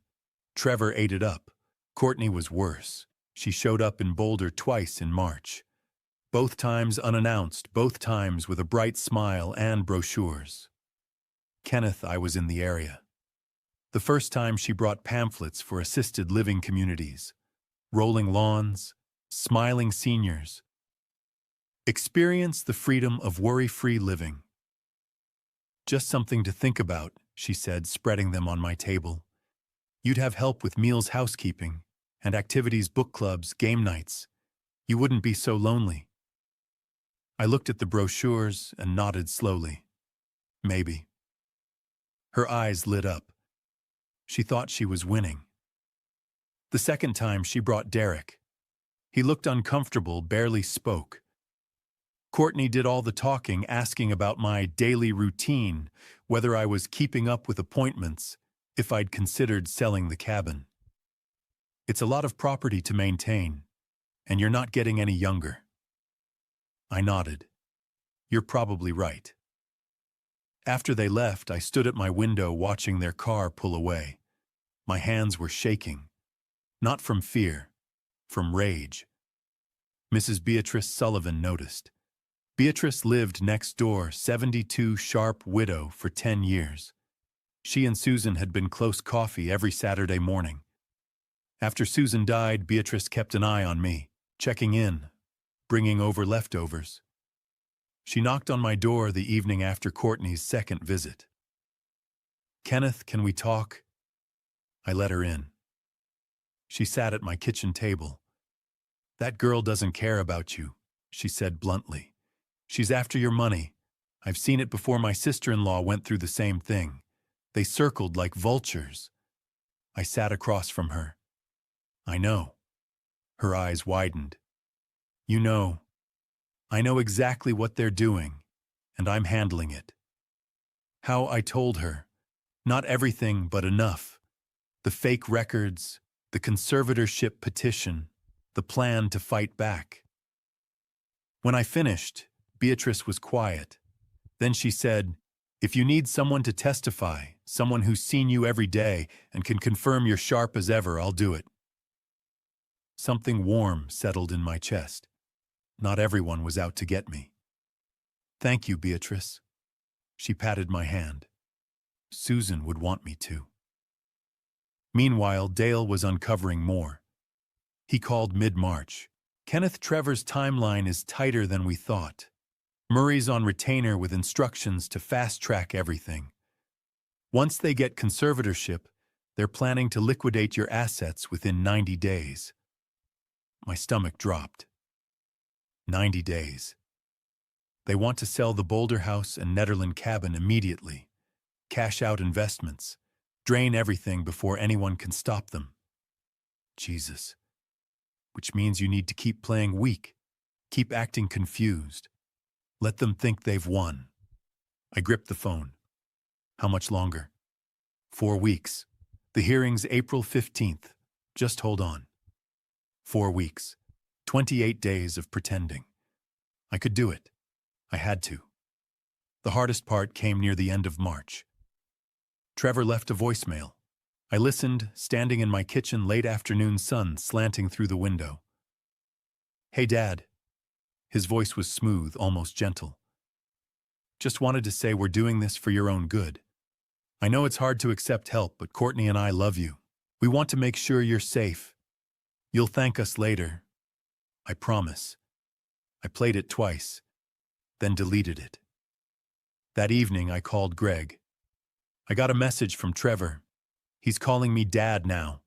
Trevor ate it up. Courtney was worse. She showed up in Boulder twice in March. Both times unannounced, both times with a bright smile and brochures. Kenneth, I was in the area. The first time she brought pamphlets for assisted living communities. Rolling lawns, smiling seniors. Experience the freedom of worry-free living. Just something to think about, she said, spreading them on my table. You'd have help with meals, housekeeping, and activities, book clubs, game nights. You wouldn't be so lonely. I looked at the brochures and nodded slowly. Maybe. Her eyes lit up. She thought she was winning. The second time she brought Derek. He looked uncomfortable, barely spoke. Courtney did all the talking, asking about my daily routine, whether I was keeping up with appointments, if I'd considered selling the cabin. It's a lot of property to maintain, and you're not getting any younger. I nodded. You're probably right. After they left, I stood at my window watching their car pull away. My hands were shaking. Not from fear, from rage. Mrs. Beatrice Sullivan noticed. Beatrice lived next door, 72, sharp widow, for 10 years. She and Susan had been close coffee every Saturday morning. After Susan died, Beatrice kept an eye on me, checking in, bringing over leftovers. She knocked on my door the evening after Courtney's second visit. Kenneth, can we talk? I let her in. She sat at my kitchen table. That girl doesn't care about you, she said bluntly. She's after your money. I've seen it before. My sister-in-law went through the same thing. They circled like vultures. I sat across from her. I know. Her eyes widened. You know. I know exactly what they're doing, and I'm handling it. How, I told her. Not everything, but enough. The fake records, the conservatorship petition, the plan to fight back. When I finished, Beatrice was quiet. Then she said, if you need someone to testify, someone who's seen you every day and can confirm you're sharp as ever, I'll do it. Something warm settled in my chest. Not everyone was out to get me. Thank you, Beatrice. She patted my hand. Susan would want me to. Meanwhile, Dale was uncovering more. He called mid-March. Kenneth Trevor's timeline is tighter than we thought. Murray's on retainer with instructions to fast-track everything. Once they get conservatorship, they're planning to liquidate your assets within 90 days. My stomach dropped. 90 days. They want to sell the Boulder house and Nederland cabin immediately, cash out investments, drain everything before anyone can stop them. Jesus. Which means you need to keep playing weak, keep acting confused. Let them think they've won. I gripped the phone. How much longer? 4 weeks. The hearing's April 15th. Just hold on. 4 weeks. 28 days of pretending. I could do it. I had to. The hardest part came near the end of March. Trevor left a voicemail. I listened, standing in my kitchen, late afternoon sun slanting through the window. Hey, Dad. His voice was smooth, almost gentle. Just wanted to say we're doing this for your own good. I know it's hard to accept help, but Courtney and I love you. We want to make sure you're safe. You'll thank us later. I promise. I played it twice, then deleted it. That evening, I called Greg. I got a message from Trevor. He's calling me Dad now,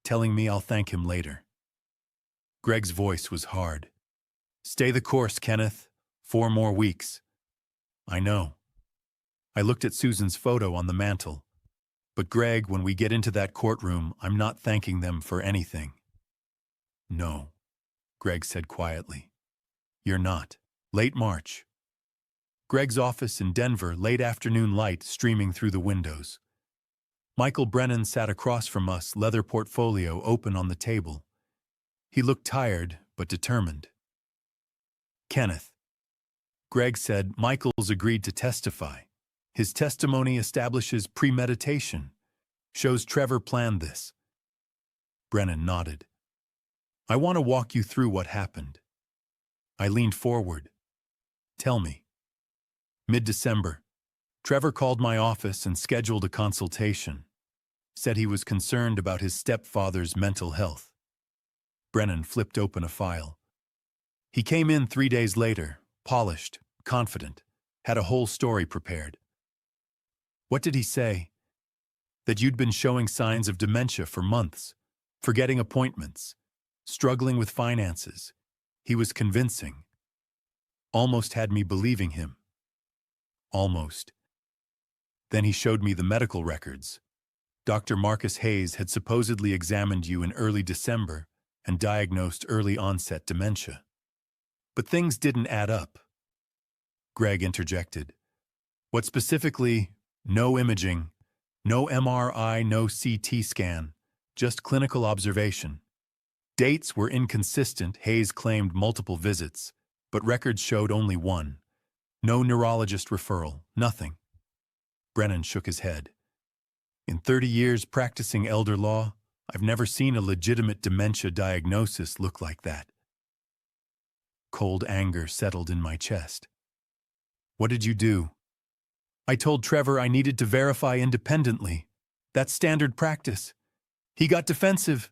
telling me I'll thank him later. Greg's voice was hard. Stay the course, Kenneth. 4 more weeks. I know. I looked at Susan's photo on the mantel. But Greg, when we get into that courtroom, I'm not thanking them for anything. No, Greg said quietly. You're not. Late March. Greg's office in Denver, late afternoon light streaming through the windows. Michael Brennan sat across from us, leather portfolio open on the table. He looked tired, but determined. Kenneth. Greg said Michaels agreed to testify. His testimony establishes premeditation, shows Trevor planned this. Brennan nodded. I want to walk you through what happened. I leaned forward. Tell me. Mid-December, Trevor called my office and scheduled a consultation. Said he was concerned about his stepfather's mental health. Brennan flipped open a file. He came in 3 days later, polished, confident, had a whole story prepared. What did he say? That you'd been showing signs of dementia for months, forgetting appointments, struggling with finances. He was convincing. Almost had me believing him. Almost. Then he showed me the medical records. Dr. Marcus Hayes had supposedly examined you in early December and diagnosed early-onset dementia. But things didn't add up. Greg interjected. What specifically? No imaging, no MRI, no CT scan, just clinical observation. Dates were inconsistent. Hayes claimed multiple visits, but records showed only one. No neurologist referral, nothing. Brennan shook his head. In 30 years practicing elder law, I've never seen a legitimate dementia diagnosis look like that. Cold anger settled in my chest. What did you do? I told Trevor I needed to verify independently. That's standard practice. He got defensive.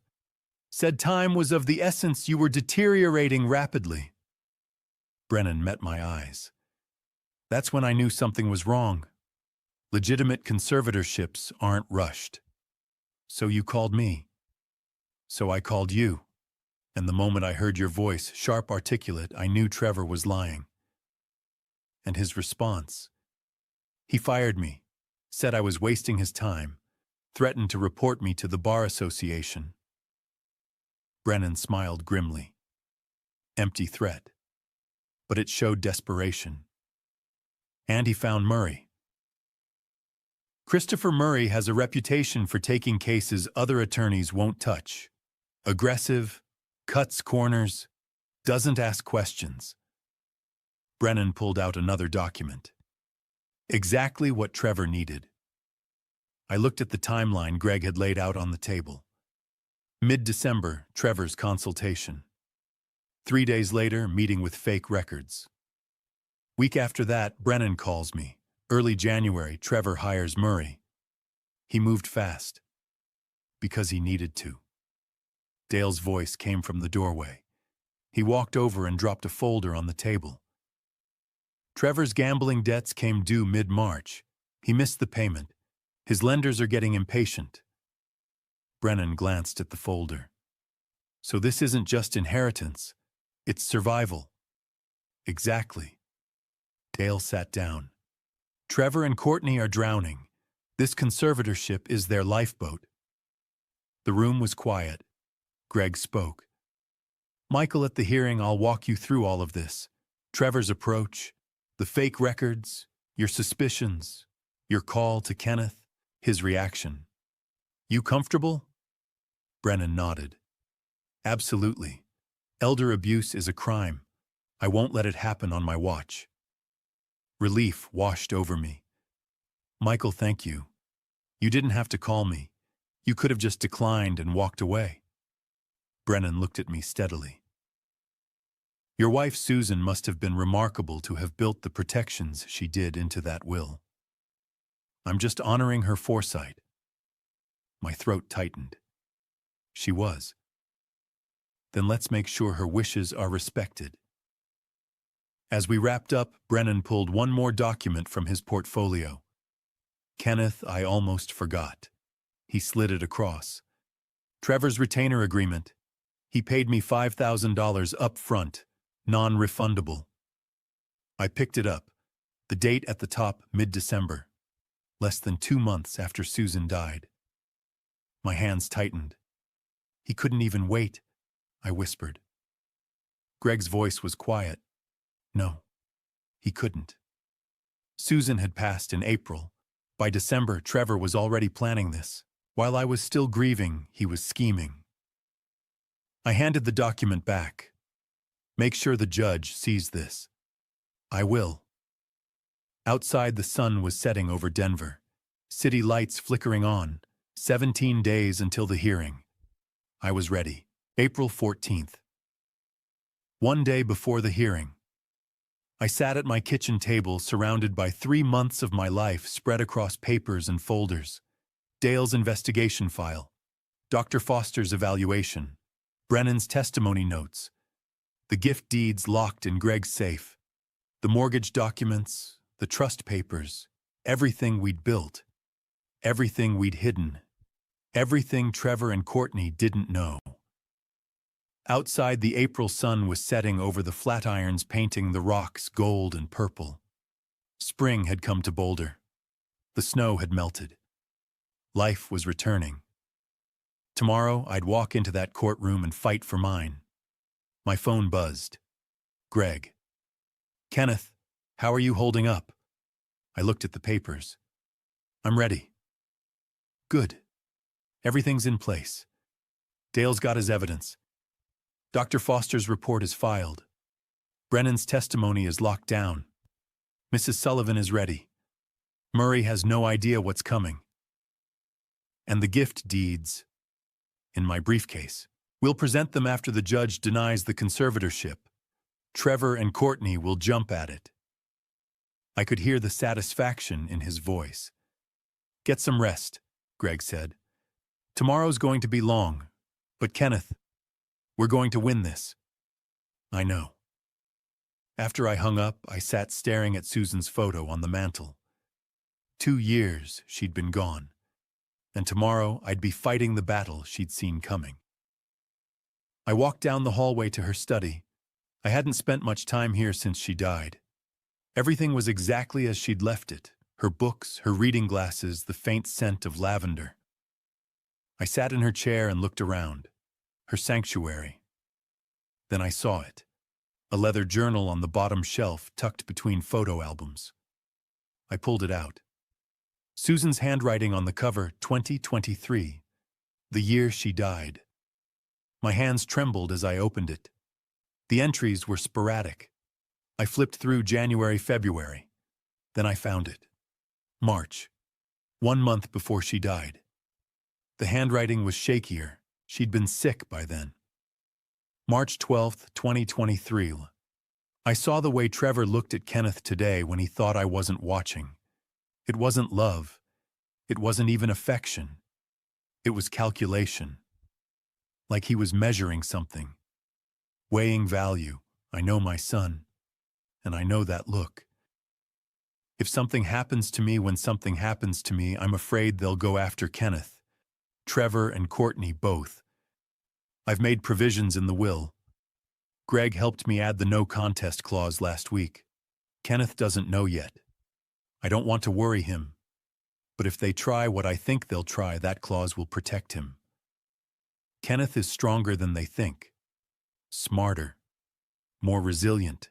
Said time was of the essence, you were deteriorating rapidly. Brennan met my eyes. That's when I knew something was wrong. Legitimate conservatorships aren't rushed. So you called me. So I called you. And the moment I heard your voice, sharp, articulate, I knew Trevor was lying. And his response. He fired me, said I was wasting his time, threatened to report me to the Bar Association. Brennan smiled grimly. Empty threat. But it showed desperation. And he found Murray. Christopher Murray has a reputation for taking cases other attorneys won't touch. Aggressive, cuts corners, doesn't ask questions. Brennan pulled out another document. Exactly what Trevor needed. I looked at the timeline Greg had laid out on the table. Mid-December, Trevor's consultation. 3 days later, meeting with fake records. Week after that, Brennan calls me. Early January, Trevor hires Murray. He moved fast. Because he needed to. Dale's voice came from the doorway. He walked over and dropped a folder on the table. Trevor's gambling debts came due mid-March. He missed the payment. His lenders are getting impatient. Brennan glanced at the folder. So this isn't just inheritance. It's survival. Exactly. Dale sat down. Trevor and Courtney are drowning. This conservatorship is their lifeboat. The room was quiet. Greg spoke. Michael, at the hearing, I'll walk you through all of this. Trevor's approach, the fake records, your suspicions, your call to Kenneth, his reaction. You comfortable? Brennan nodded. Absolutely. Elder abuse is a crime. I won't let it happen on my watch. Relief washed over me. Michael, thank you. You didn't have to call me. You could have just declined and walked away. Brennan looked at me steadily. Your wife, Susan, must have been remarkable to have built the protections she did into that will. I'm just honoring her foresight. My throat tightened. She was. Then let's make sure her wishes are respected. As we wrapped up, Brennan pulled one more document from his portfolio. Kenneth, I almost forgot. He slid it across. Trevor's retainer agreement. He paid me $5,000 up front, non-refundable. I picked it up. The date at the top, mid-December. Less than 2 months after Susan died. My hands tightened. He couldn't even wait, I whispered. Greg's voice was quiet. No, he couldn't. Susan had passed in April. By December, Trevor was already planning this. While I was still grieving, he was scheming. I handed the document back. Make sure the judge sees this. I will. Outside, the sun was setting over Denver. City lights flickering on. 17 days until the hearing. I was ready. April 14th. One day before the hearing. I sat at my kitchen table surrounded by 3 months of my life spread across papers and folders. Dale's investigation file. Dr. Foster's evaluation. Brennan's testimony notes. The gift deeds locked in Greg's safe. The mortgage documents, the trust papers, everything we'd built. Everything we'd hidden. Everything Trevor and Courtney didn't know. Outside, the April sun was setting over the Flatirons, painting the rocks gold and purple. Spring had come to Boulder. The snow had melted. Life was returning. Tomorrow, I'd walk into that courtroom and fight for mine. My phone buzzed. Greg. Kenneth, how are you holding up? I looked at the papers. I'm ready. Good. Everything's in place. Dale's got his evidence. Dr. Foster's report is filed. Brennan's testimony is locked down. Mrs. Sullivan is ready. Murray has no idea what's coming. And the gift deeds, in my briefcase. We'll present them after the judge denies the conservatorship. Trevor and Courtney will jump at it. I could hear the satisfaction in his voice. Get some rest, Greg said. Tomorrow's going to be long, but Kenneth, we're going to win this. I know. After I hung up, I sat staring at Susan's photo on the mantel. 2 years she'd been gone, and tomorrow I'd be fighting the battle she'd seen coming. I walked down the hallway to her study. I hadn't spent much time here since she died. Everything was exactly as she'd left it. Her books, her reading glasses, the faint scent of lavender. I sat in her chair and looked around. Her sanctuary. Then I saw it. A leather journal on the bottom shelf tucked between photo albums. I pulled it out. Susan's handwriting on the cover, 2023. The year she died. My hands trembled as I opened it. The entries were sporadic. I flipped through January, February. Then I found it. March. 1 month before she died. The handwriting was shakier. She'd been sick by then. March 12th, 2023. I saw the way Trevor looked at Kenneth today when he thought I wasn't watching. It wasn't love. It wasn't even affection. It was calculation. Like he was measuring something. Weighing value. I know my son. And I know that look. If something happens to me when something happens to me, I'm afraid they'll go after Kenneth. Trevor and Courtney both. I've made provisions in the will. Greg helped me add the no contest clause last week. Kenneth doesn't know yet. I don't want to worry him. But if they try what I think they'll try, that clause will protect him. Kenneth is stronger than they think. Smarter. More resilient.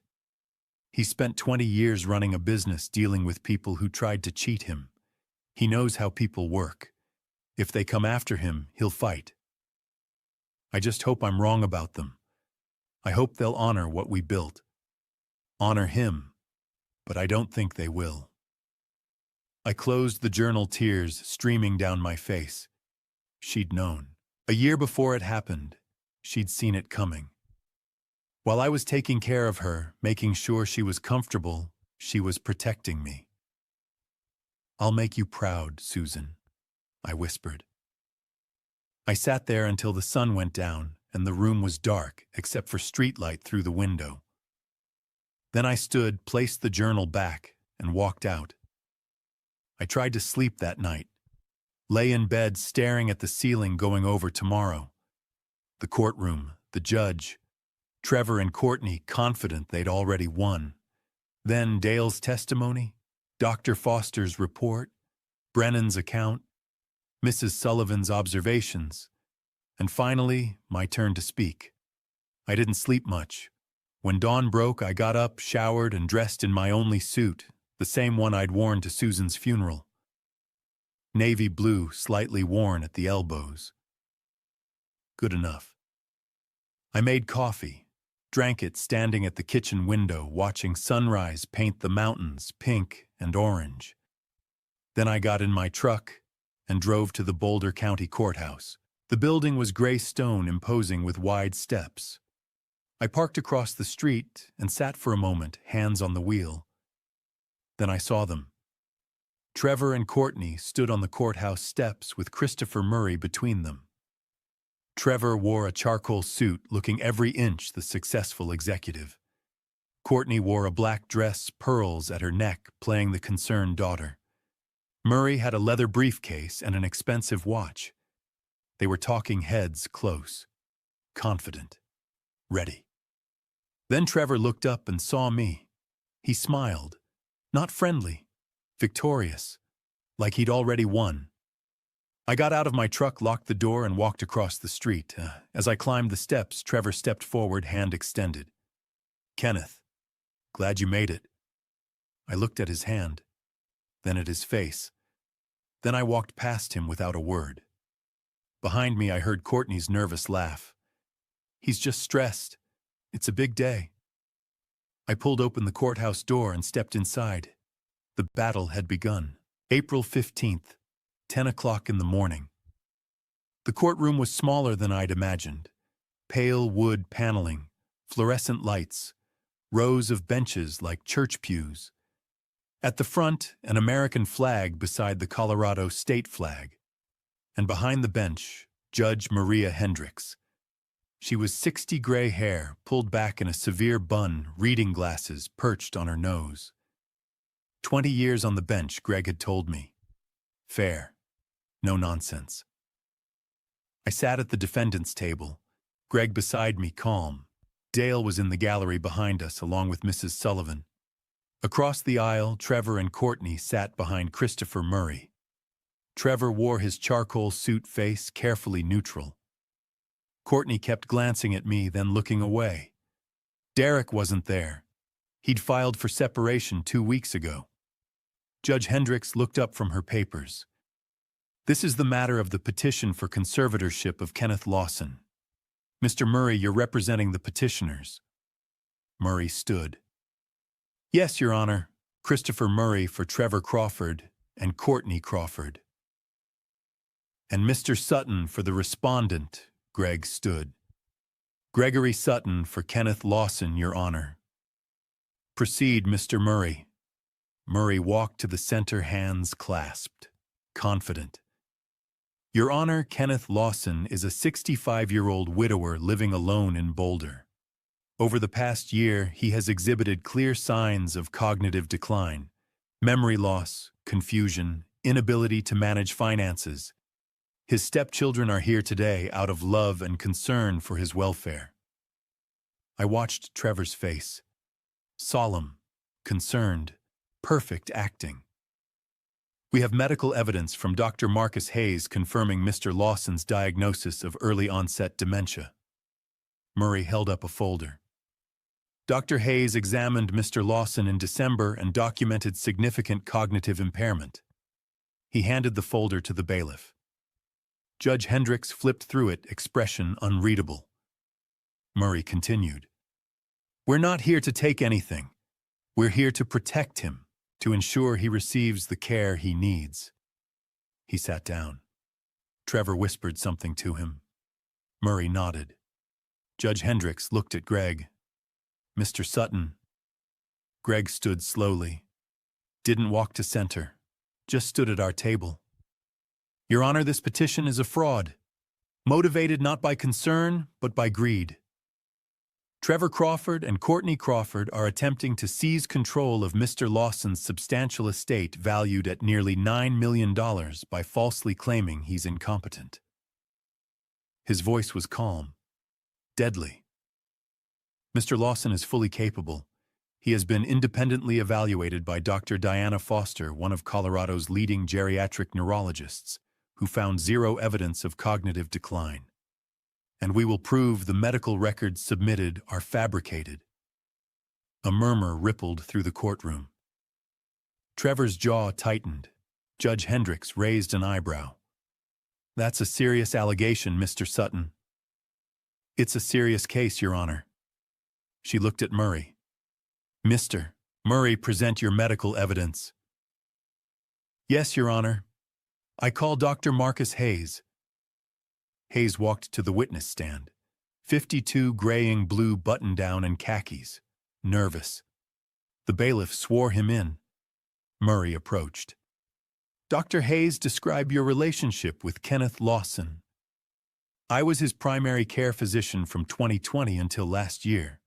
He spent 20 years running a business dealing with people who tried to cheat him. He knows how people work. If they come after him, he'll fight. I just hope I'm wrong about them. I hope they'll honor what we built. Honor him, but I don't think they will. I closed the journal, tears streaming down my face. She'd known. A year before it happened, she'd seen it coming. While I was taking care of her, making sure she was comfortable, she was protecting me. I'll make you proud, Susan, I whispered. I sat there until the sun went down and the room was dark except for streetlight through the window. Then I stood, placed the journal back, and walked out. I tried to sleep that night. Lay in bed staring at the ceiling, going over tomorrow. The courtroom, the judge, Trevor and Courtney confident they'd already won. Then Dale's testimony, Dr. Foster's report, Brennan's account, Mrs. Sullivan's observations, and finally, my turn to speak. I didn't sleep much. When dawn broke, I got up, showered, and dressed in my only suit, the same one I'd worn to Susan's funeral. Navy blue, slightly worn at the elbows. Good enough. I made coffee, drank it standing at the kitchen window, watching sunrise paint the mountains pink and orange. Then I got in my truck and drove to the Boulder County Courthouse. The building was gray stone, imposing with wide steps. I parked across the street and sat for a moment, hands on the wheel. Then I saw them. Trevor and Courtney stood on the courthouse steps with Christopher Murray between them. Trevor wore a charcoal suit, looking every inch the successful executive. Courtney wore a black dress, pearls at her neck, playing the concerned daughter. Murray had a leather briefcase and an expensive watch. They were talking heads close, confident, ready. Then Trevor looked up and saw me. He smiled, not friendly, victorious, like he'd already won. I got out of my truck, locked the door, and walked across the street. As I climbed the steps, Trevor stepped forward, hand extended. "Kenneth, glad you made it." I looked at his hand, then at his face. Then I walked past him without a word. Behind me, I heard Courtney's nervous laugh. "He's just stressed. It's a big day." I pulled open the courthouse door and stepped inside. The battle had begun. April 15th, 10 o'clock in the morning. The courtroom was smaller than I'd imagined. Pale wood paneling, fluorescent lights, rows of benches like church pews. At the front, an American flag beside the Colorado state flag. And behind the bench, Judge Maria Hendricks. She was 60, gray hair, pulled back in a severe bun, reading glasses perched on her nose. 20 years on the bench, Greg had told me. Fair. No nonsense. I sat at the defendant's table, Greg beside me, calm. Dale was in the gallery behind us, along with Mrs. Sullivan. Across the aisle, Trevor and Courtney sat behind Christopher Murray. Trevor wore his charcoal suit, face carefully neutral. Courtney kept glancing at me, then looking away. Derek wasn't there. He'd filed for separation 2 weeks ago. Judge Hendricks looked up from her papers. "This is the matter of the petition for conservatorship of Kenneth Lawson. Mr. Murray, you're representing the petitioners." Murray stood. "Yes, Your Honor. Christopher Murray for Trevor Crawford and Courtney Crawford." "And Mr. Sutton for the respondent," Greg stood. "Gregory Sutton for Kenneth Lawson, Your Honor." "Proceed, Mr. Murray." Murray walked to the center, hands clasped, confident. "Your Honor, Kenneth Lawson is a 65-year-old widower living alone in Boulder. Over the past year, he has exhibited clear signs of cognitive decline, memory loss, confusion, inability to manage finances. His stepchildren are here today out of love and concern for his welfare." I watched Trevor's face. Solemn, concerned, perfect acting. "We have medical evidence from Dr. Marcus Hayes confirming Mr. Lawson's diagnosis of early-onset dementia." Murray held up a folder. "Dr. Hayes examined Mr. Lawson in December and documented significant cognitive impairment." He handed the folder to the bailiff. Judge Hendricks flipped through it, expression unreadable. Murray continued. "We're not here to take anything. We're here to protect him, to ensure he receives the care he needs." He sat down. Trevor whispered something to him. Murray nodded. Judge Hendricks looked at Greg. "Mr. Sutton." Greg stood slowly. Didn't walk to center. Just stood at our table. "Your Honor, this petition is a fraud, motivated not by concern, but by greed. Trevor Crawford and Courtney Crawford are attempting to seize control of Mr. Lawson's substantial estate valued at nearly $9 million by falsely claiming he's incompetent." His voice was calm, deadly. "Mr. Lawson is fully capable. He has been independently evaluated by Dr. Diana Foster, one of Colorado's leading geriatric neurologists, who found zero evidence of cognitive decline. And we will prove the medical records submitted are fabricated." A murmur rippled through the courtroom. Trevor's jaw tightened. Judge Hendricks raised an eyebrow. "That's a serious allegation, Mr. Sutton." It's a serious case, Your Honor. She looked at Murray. Mr. Murray, present your medical evidence. Yes, Your Honor. I call Dr. Marcus Hayes. Hayes walked to the witness stand. 52, graying blue button-down and khakis. Nervous. The bailiff swore him in. Murray approached. Dr. Hayes, describe your relationship with Kenneth Lawson. I was his primary care physician from 2020 until last year.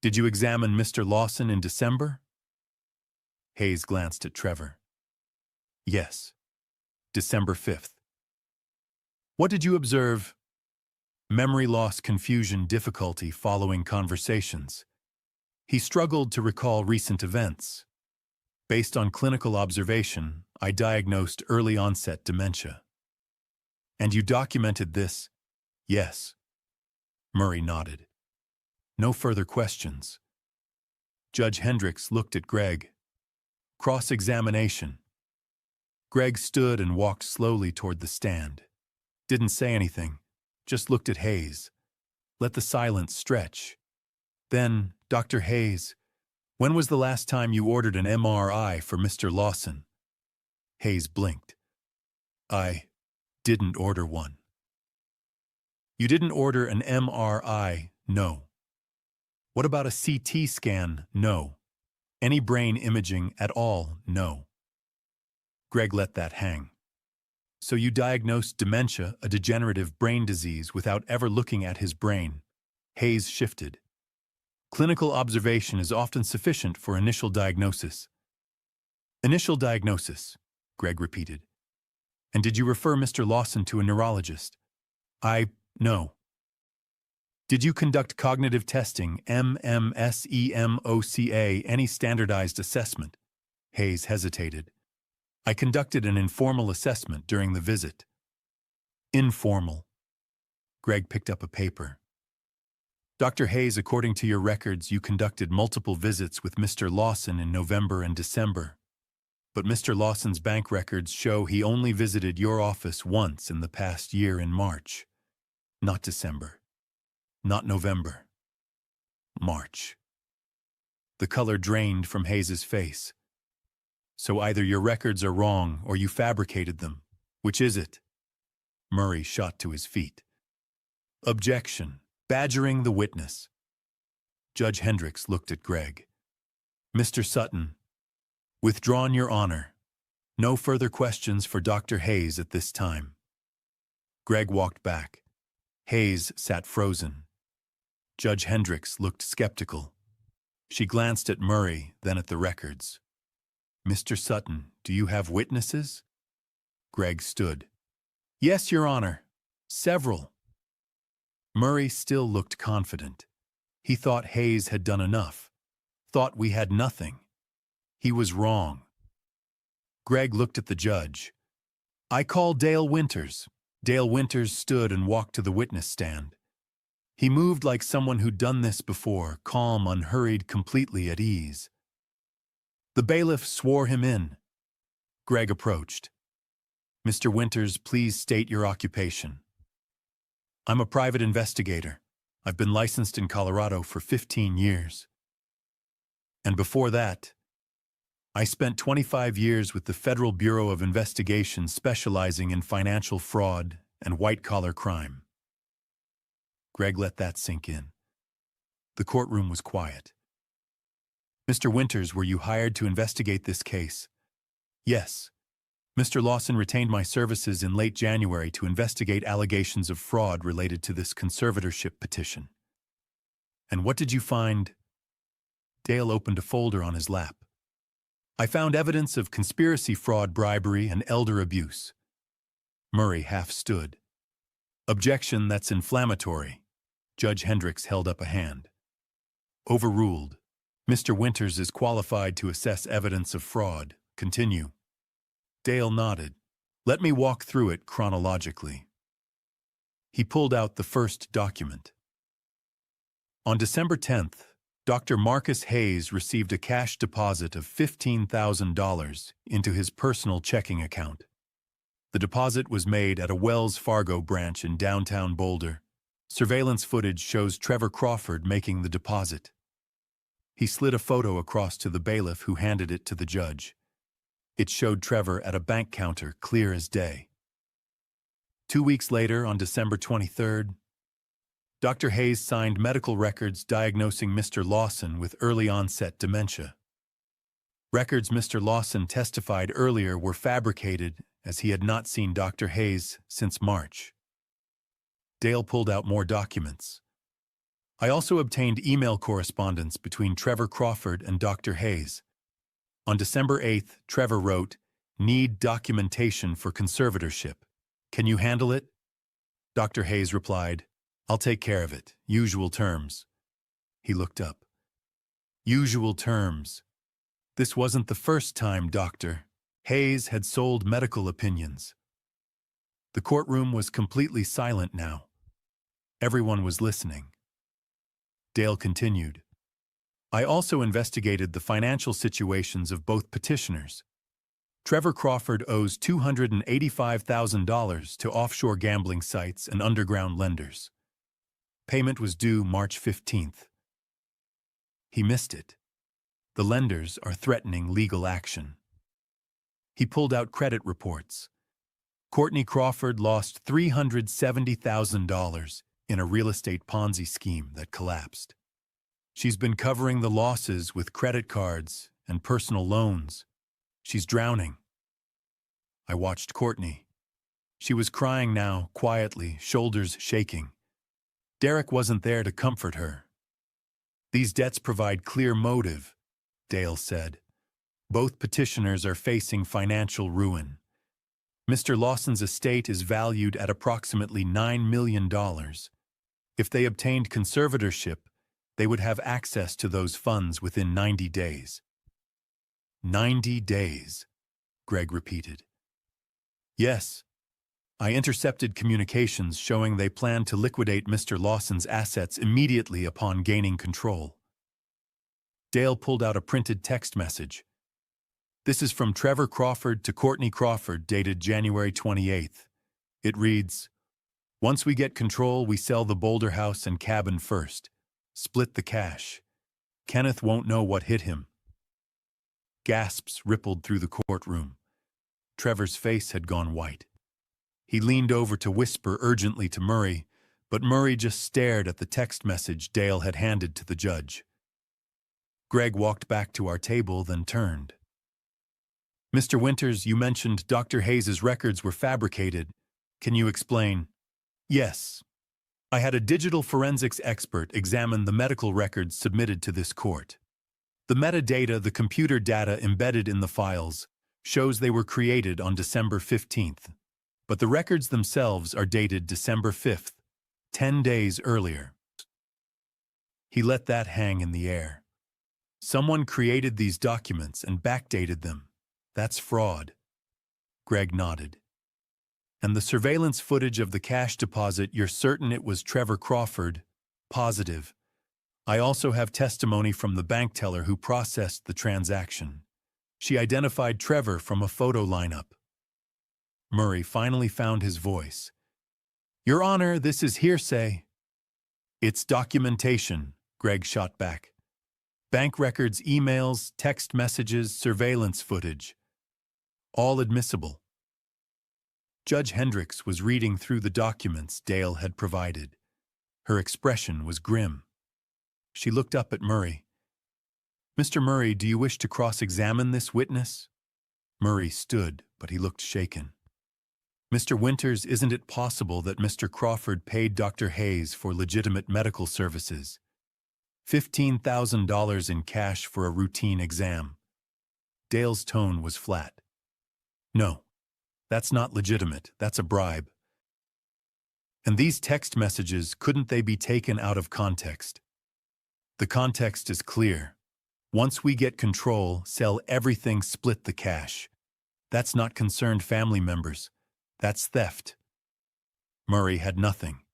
Did you examine Mr. Lawson in December? Hayes glanced at Trevor. Yes. December 5th. What did you observe? Memory loss, confusion, difficulty following conversations. He struggled to recall recent events. Based on clinical observation, I diagnosed early-onset dementia. And you documented this? Yes. Murray nodded. No further questions. Judge Hendricks looked at Greg. Cross-examination. Greg stood and walked slowly toward the stand. Didn't say anything, just looked at Hayes. Let the silence stretch. Then, Dr. Hayes, when was the last time you ordered an MRI for Mr. Lawson? Hayes blinked. I didn't order one. You didn't order an MRI? No. What about a CT scan? No. Any brain imaging at all? No. Greg let that hang. So you diagnosed dementia, a degenerative brain disease, without ever looking at his brain. Hayes shifted. Clinical observation is often sufficient for initial diagnosis. Initial diagnosis, Greg repeated. And did you refer Mr. Lawson to a neurologist? No. Did you conduct cognitive testing, MMSEMOCA, any standardized assessment? Hayes hesitated. I conducted an informal assessment during the visit. Informal. Greg picked up a paper. Dr. Hayes, according to your records, you conducted multiple visits with Mr. Lawson in November and December. But Mr. Lawson's bank records show he only visited your office once in the past year in March. Not December. Not November. March. The color drained from Hayes's face. So either your records are wrong or you fabricated them. Which is it? Murray shot to his feet. Objection. Badgering the witness. Judge Hendricks looked at Greg. Mr. Sutton. Withdrawn, Your Honor. No further questions for Dr. Hayes at this time. Greg walked back. Hayes sat frozen. Judge Hendricks looked skeptical. She glanced at Murray, then at the records. Mr. Sutton, do you have witnesses? Greg stood. Yes, Your Honor. Several. Murray still looked confident. He thought Hayes had done enough. Thought we had nothing. He was wrong. Greg looked at the judge. I call Dale Winters. Dale Winters stood and walked to the witness stand. He moved like someone who'd done this before, calm, unhurried, completely at ease. The bailiff swore him in. Greg approached. Mr. Winters, please state your occupation. I'm a private investigator. I've been licensed in Colorado for 15 years. And before that, I spent 25 years with the Federal Bureau of Investigation specializing in financial fraud and white-collar crime. Greg let that sink in. The courtroom was quiet. Mr. Winters, were you hired to investigate this case? Yes. Mr. Lawson retained my services in late January to investigate allegations of fraud related to this conservatorship petition. And what did you find? Dale opened a folder on his lap. I found evidence of conspiracy, fraud, bribery, and elder abuse. Murray half stood. Objection, that's inflammatory. Judge Hendricks held up a hand. Overruled. Mr. Winters is qualified to assess evidence of fraud. Continue. Dale nodded. Let me walk through it chronologically. He pulled out the first document. On December 10th, Dr. Marcus Hayes received a cash deposit of $15,000 into his personal checking account. The deposit was made at a Wells Fargo branch in downtown Boulder. Surveillance footage shows Trevor Crawford making the deposit. He slid a photo across to the bailiff who handed it to the judge. It showed Trevor at a bank counter, clear as day. 2 weeks later, on December 23rd, Dr. Hayes signed medical records diagnosing Mr. Lawson with early-onset dementia. Records Mr. Lawson testified earlier were fabricated, as he had not seen Dr. Hayes since March. Dale pulled out more documents. I also obtained email correspondence between Trevor Crawford and Dr. Hayes. On December 8th, Trevor wrote, "Need documentation for conservatorship. Can you handle it?" Dr. Hayes replied, "I'll take care of it. Usual terms." He looked up. Usual terms. This wasn't the first time Dr. Hayes had sold medical opinions. The courtroom was completely silent now. Everyone was listening. Dale continued, "I also investigated the financial situations of both petitioners. Trevor Crawford owes $285,000 to offshore gambling sites and underground lenders. Payment was due March 15th. He missed it. The lenders are threatening legal action." He pulled out credit reports. Courtney Crawford lost $370,000 in a real estate Ponzi scheme that collapsed. She's been covering the losses with credit cards and personal loans. She's drowning. I watched Courtney. She was crying now, quietly, shoulders shaking. Derek wasn't there to comfort her. "These debts provide clear motive," Dale said. "Both petitioners are facing financial ruin. Mr. Lawson's estate is valued at approximately $9 million. If they obtained conservatorship, they would have access to those funds within 90 days. 90 days, Greg repeated. Yes. I intercepted communications showing they planned to liquidate Mr. Lawson's assets immediately upon gaining control. Dale pulled out a printed text message. This is from Trevor Crawford to Courtney Crawford, dated January 28th. It reads, "Once we get control, we sell the Boulder house and cabin first. Split the cash. Kenneth won't know what hit him." Gasps rippled through the courtroom. Trevor's face had gone white. He leaned over to whisper urgently to Murray, but Murray just stared at the text message Dale had handed to the judge. Greg walked back to our table, then turned. "Mr. Winters, you mentioned Dr. Hayes's records were fabricated. Can you explain?" "Yes. I had a digital forensics expert examine the medical records submitted to this court. The metadata, the computer data embedded in the files, shows they were created on December 15th, but the records themselves are dated December 5th, 10 days earlier." He let that hang in the air. "Someone created these documents and backdated them. That's fraud." Greg nodded. "And the surveillance footage of the cash deposit, you're certain it was Trevor Crawford?" "Positive. I also have testimony from the bank teller who processed the transaction. She identified Trevor from a photo lineup." Murray finally found his voice. "Your Honor, this is hearsay." "It's documentation," Greg shot back. "Bank records, emails, text messages, surveillance footage. All admissible." Judge Hendricks was reading through the documents Dale had provided. Her expression was grim. She looked up at Murray. "Mr. Murray, do you wish to cross-examine this witness?" Murray stood, but he looked shaken. "Mr. Winters, isn't it possible that Mr. Crawford paid Dr. Hayes for legitimate medical services? $15,000 in cash for a routine exam." Dale's tone was flat. "No, that's not legitimate. That's a bribe. And these text messages, couldn't they be taken out of context? The context is clear. Once we get control, sell everything, split the cash. That's not concerned family members. That's theft." Murray had nothing.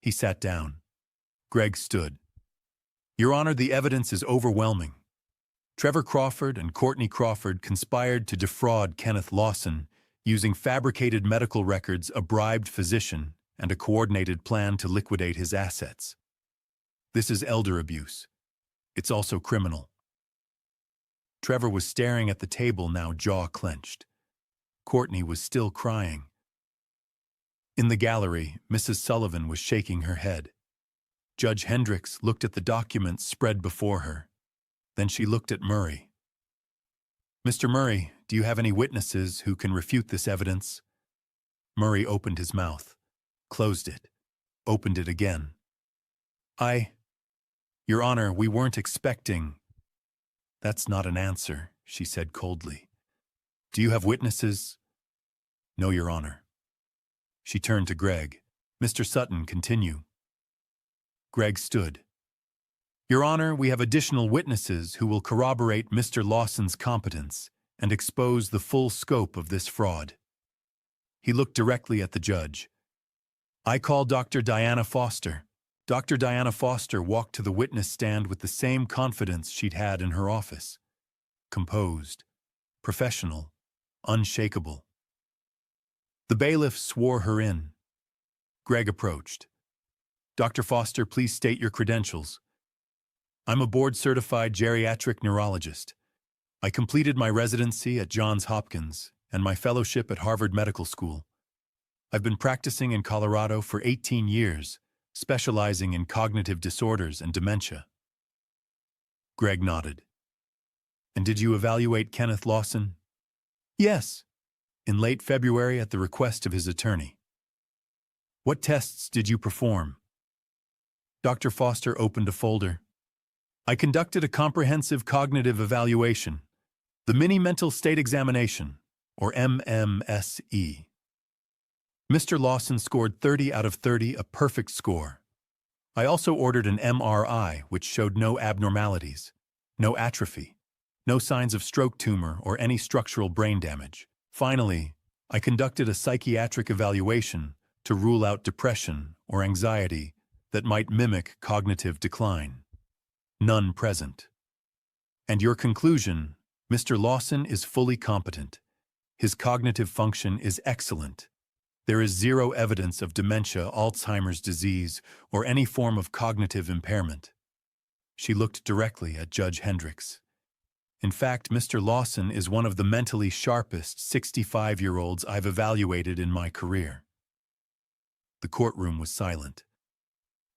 He sat down. Greg stood. "Your Honor, the evidence is overwhelming. Trevor Crawford and Courtney Crawford conspired to defraud Kenneth Lawson using fabricated medical records, a bribed physician, and a coordinated plan to liquidate his assets. This is elder abuse. It's also criminal. Trevor was staring at the table, now jaw clenched. Courtney was still crying. In the gallery, Mrs. Sullivan was shaking her head. Judge Hendricks looked at the documents spread before her. Then she looked at Murray. "Mr. Murray, do you have any witnesses who can refute this evidence?" Murray opened his mouth, closed it, opened it again. Your Honor, we weren't expecting." "That's not an answer," she said coldly. "Do you have witnesses?" "No, Your Honor." She turned to Greg. "Mr. Sutton, continue." Greg stood. "Your Honor, we have additional witnesses who will corroborate Mr. Lawson's competence and expose the full scope of this fraud." He looked directly at the judge. "I call Dr. Diana Foster." Dr. Diana Foster walked to the witness stand with the same confidence she'd had in her office. Composed, professional, unshakable. The bailiff swore her in. Greg approached. "Dr. Foster, please state your credentials." "I'm a board-certified geriatric neurologist. I completed my residency at Johns Hopkins and my fellowship at Harvard Medical School. I've been practicing in Colorado for 18 years, specializing in cognitive disorders and dementia." Greg nodded. "And did you evaluate Kenneth Lawson?" "Yes, in late February at the request of his attorney." "What tests did you perform?" Dr. Foster opened a folder. "I conducted a comprehensive cognitive evaluation, the Mini Mental State Examination, or MMSE. Mr. Lawson scored 30 out of 30, a perfect score. I also ordered an MRI, which showed no abnormalities, no atrophy, no signs of stroke tumor or any structural brain damage. Finally, I conducted a psychiatric evaluation to rule out depression or anxiety that might mimic cognitive decline. None present. And your conclusion, Mr. Lawson is fully competent. His cognitive function is excellent. There is zero evidence of dementia, Alzheimer's disease, or any form of cognitive impairment." She looked directly at Judge Hendricks. "In fact, Mr. Lawson is one of the mentally sharpest 65-year-olds I've evaluated in my career." The courtroom was silent.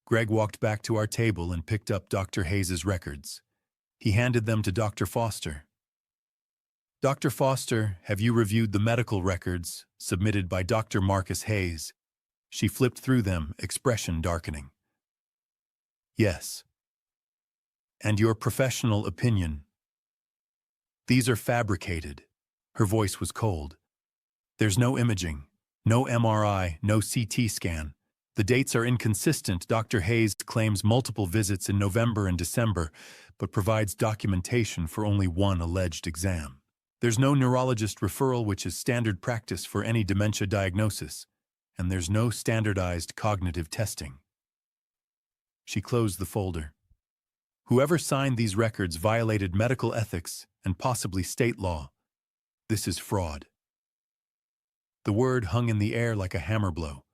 Greg walked back to our table and picked up Dr. Hayes's records. He handed them to Dr. Foster. "Dr. Foster, have you reviewed the medical records submitted by Dr. Marcus Hayes?" She flipped through them, expression darkening. "Yes." "And your professional opinion?" "These are fabricated." Her voice was cold. "There's no imaging, no MRI, no CT scan. The dates are inconsistent. Dr. Hayes claims multiple visits in November and December, but provides documentation for only one alleged exam. There's no neurologist referral, which is standard practice for any dementia diagnosis, and there's no standardized cognitive testing." She closed the folder. "Whoever signed these records violated medical ethics and possibly state law. This is fraud." The word hung in the air like a hammer blow.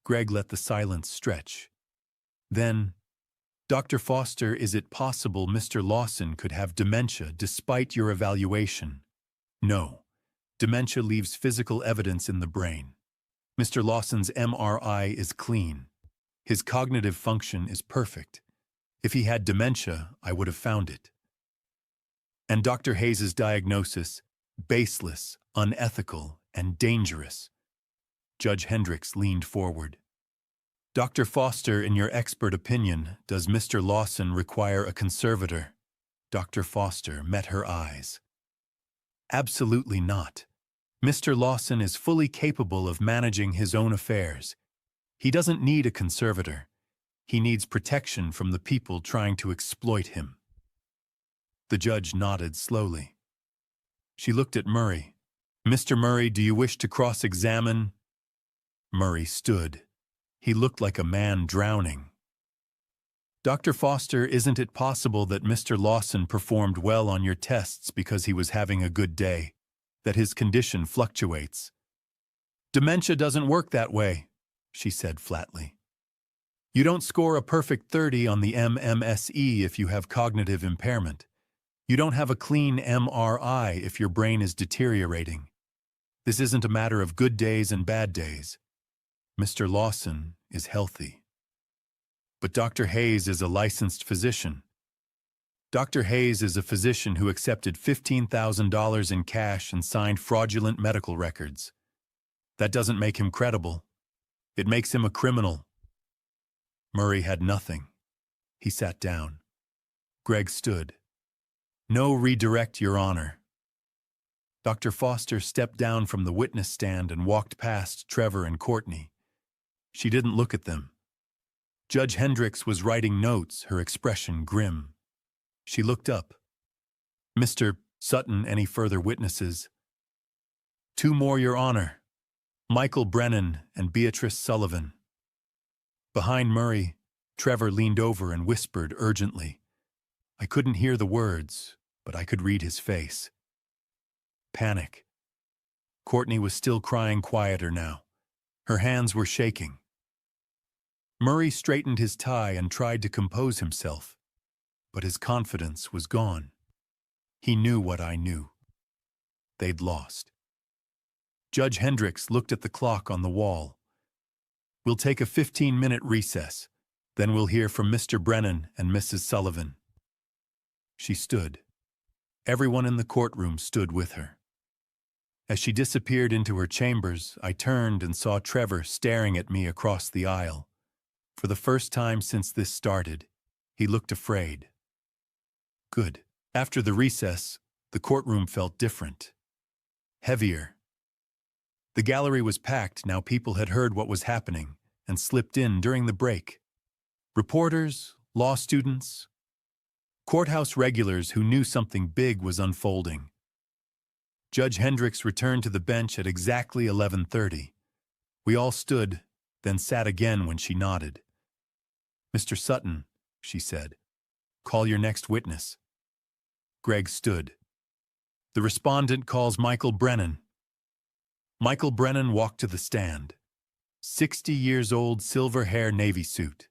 Greg let the silence stretch. Then, "Dr. Foster, is it possible Mr. Lawson could have dementia despite your evaluation?" "No. Dementia leaves physical evidence in the brain. Mr. Lawson's MRI is clean. His cognitive function is perfect. If he had dementia, I would have found it." "And Dr. Hayes's diagnosis, baseless, unethical, and dangerous." Judge Hendricks leaned forward. "Dr. Foster, in your expert opinion, does Mr. Lawson require a conservator?" Dr. Foster met her eyes. "Absolutely not. Mr. Lawson is fully capable of managing his own affairs. He doesn't need a conservator. He needs protection from the people trying to exploit him." The judge nodded slowly. She looked at Murray. "Mr. Murray, do you wish to cross-examine?" Murray stood. He looked like a man drowning. "Dr. Foster, isn't it possible that Mr. Lawson performed well on your tests because he was having a good day, that his condition fluctuates?" "Dementia doesn't work that way." she said flatly. You don't score a perfect 30 on the MMSE if you have cognitive impairment. You don't have a clean MRI if your brain is deteriorating. This isn't a matter of good days and bad days. Mr. Lawson is healthy. But Dr. Hayes is a licensed physician. Dr. Hayes is a physician who accepted $15,000 in cash and signed fraudulent medical records. That doesn't make him credible. It makes him a criminal. Murray had nothing. He sat down. Greg stood. No redirect, Your Honor. Dr. Foster stepped down from the witness stand and walked past Trevor and Courtney. She didn't look at them. Judge Hendricks was writing notes, her expression grim. She looked up. Mr. Sutton, any further witnesses? 2 more, Your Honor. Michael Brennan and Beatrice Sullivan. Behind Murray, Trevor leaned over and whispered urgently. I couldn't hear the words, but I could read his face. Panic. Courtney was still crying quieter now. Her hands were shaking. Murray straightened his tie and tried to compose himself, but his confidence was gone. He knew what I knew. They'd lost. Judge Hendricks looked at the clock on the wall. We'll take a 15-minute recess, then we'll hear from Mr. Brennan and Mrs. Sullivan. She stood. Everyone in the courtroom stood with her. As she disappeared into her chambers, I turned and saw Trevor staring at me across the aisle. For the first time since this started, he looked afraid. Good. After the recess, the courtroom felt different. Heavier. The gallery was packed now. People had heard what was happening and slipped in during the break. Reporters, law students, courthouse regulars who knew something big was unfolding. Judge Hendricks returned to the bench at exactly 11:30. We all stood, then sat again when she nodded. Mr. Sutton, she said, call your next witness. Greg stood. The respondent calls Michael Brennan. Michael Brennan walked to the stand. 60 years old, silver hair, navy suit.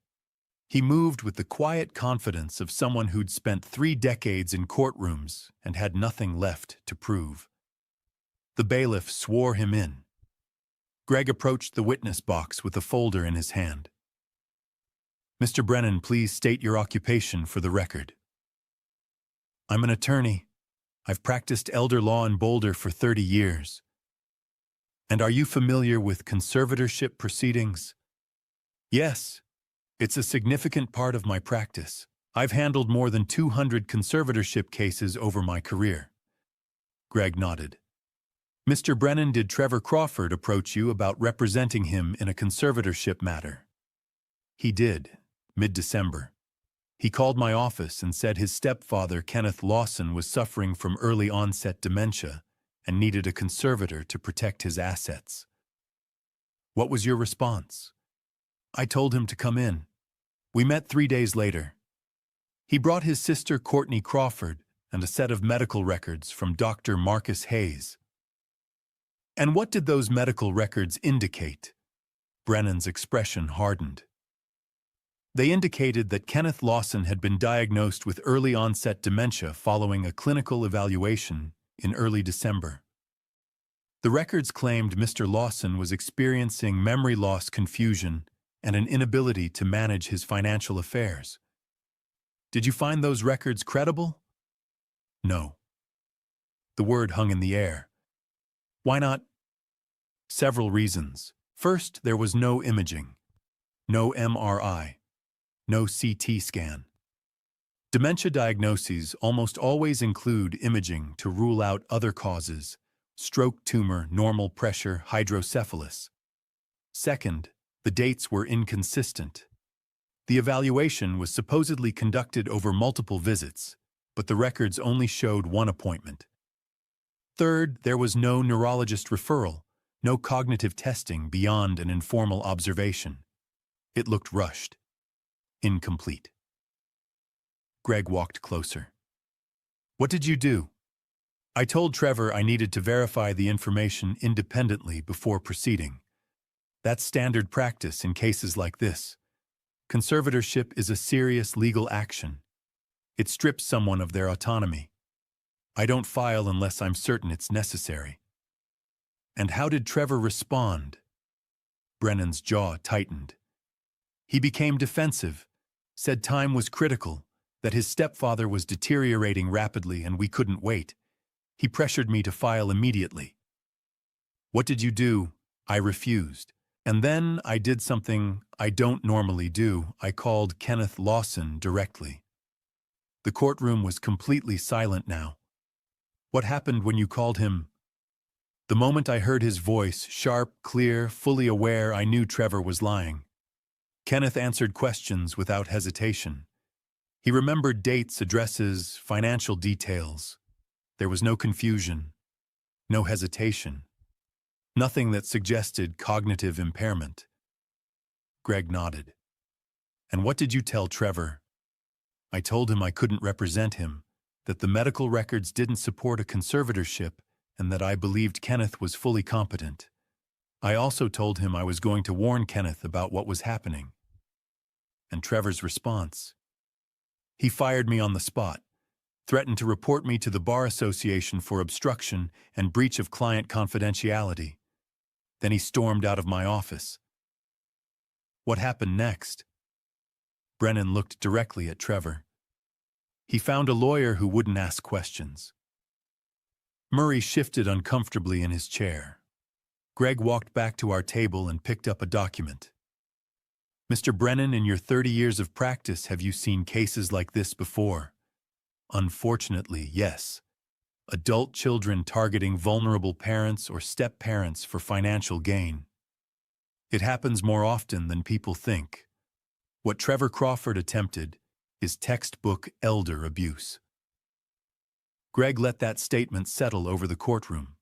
He moved with the quiet confidence of someone who'd spent 3 decades in courtrooms and had nothing left to prove. The bailiff swore him in. Greg approached the witness box with a folder in his hand. Mr. Brennan, please state your occupation for the record. I'm an attorney. I've practiced elder law in Boulder for 30 years. And are you familiar with conservatorship proceedings? Yes. It's a significant part of my practice. I've handled more than 200 conservatorship cases over my career. Greg nodded. Mr. Brennan, did Trevor Crawford approach you about representing him in a conservatorship matter? He did, mid-December. He called my office and said his stepfather, Kenneth Lawson, was suffering from early-onset dementia and needed a conservator to protect his assets. What was your response? I told him to come in. We met 3 days later. He brought his sister Courtney Crawford and a set of medical records from Dr. Marcus Hayes. And what did those medical records indicate? Brennan's expression hardened. They indicated that Kenneth Lawson had been diagnosed with early-onset dementia following a clinical evaluation in early December. The records claimed Mr. Lawson was experiencing memory loss, confusion, and an inability to manage his financial affairs. Did you find those records credible? No. The word hung in the air. Why not? Several reasons. First, there was no imaging, no MRI, no CT scan. Dementia diagnoses almost always include imaging to rule out other causes: stroke, tumor, normal pressure, hydrocephalus. Second, the dates were inconsistent. The evaluation was supposedly conducted over multiple visits, but the records only showed one appointment. Third, there was no neurologist referral, no cognitive testing beyond an informal observation. It looked rushed, incomplete. Greg walked closer. What did you do? I told Trevor I needed to verify the information independently before proceeding. That's standard practice in cases like this. Conservatorship is a serious legal action. It strips someone of their autonomy. I don't file unless I'm certain it's necessary. And how did Trevor respond? Brennan's jaw tightened. He became defensive, said time was critical, that his stepfather was deteriorating rapidly and we couldn't wait. He pressured me to file immediately. What did you do? I refused. And then I did something I don't normally do. I called Kenneth Lawson directly. The courtroom was completely silent now. What happened when you called him? The moment I heard his voice, sharp, clear, fully aware, I knew Trevor was lying. Kenneth answered questions without hesitation. He remembered dates, addresses, financial details. There was no confusion, no hesitation, nothing that suggested cognitive impairment. Greg nodded. And what did you tell Trevor? I told him I couldn't represent him, that the medical records didn't support a conservatorship, and that I believed Kenneth was fully competent. I also told him I was going to warn Kenneth about what was happening. And Trevor's response? He fired me on the spot, threatened to report me to the Bar Association for obstruction and breach of client confidentiality. Then he stormed out of my office. What happened next? Brennan looked directly at Trevor. He found a lawyer who wouldn't ask questions. Murray shifted uncomfortably in his chair. Greg walked back to our table and picked up a document. Mr. Brennan, in your 30 years of practice, have you seen cases like this before? Unfortunately, yes. Adult children targeting vulnerable parents or step-parents for financial gain. It happens more often than people think. What Trevor Crawford attempted is textbook elder abuse. Greg let that statement settle over the courtroom.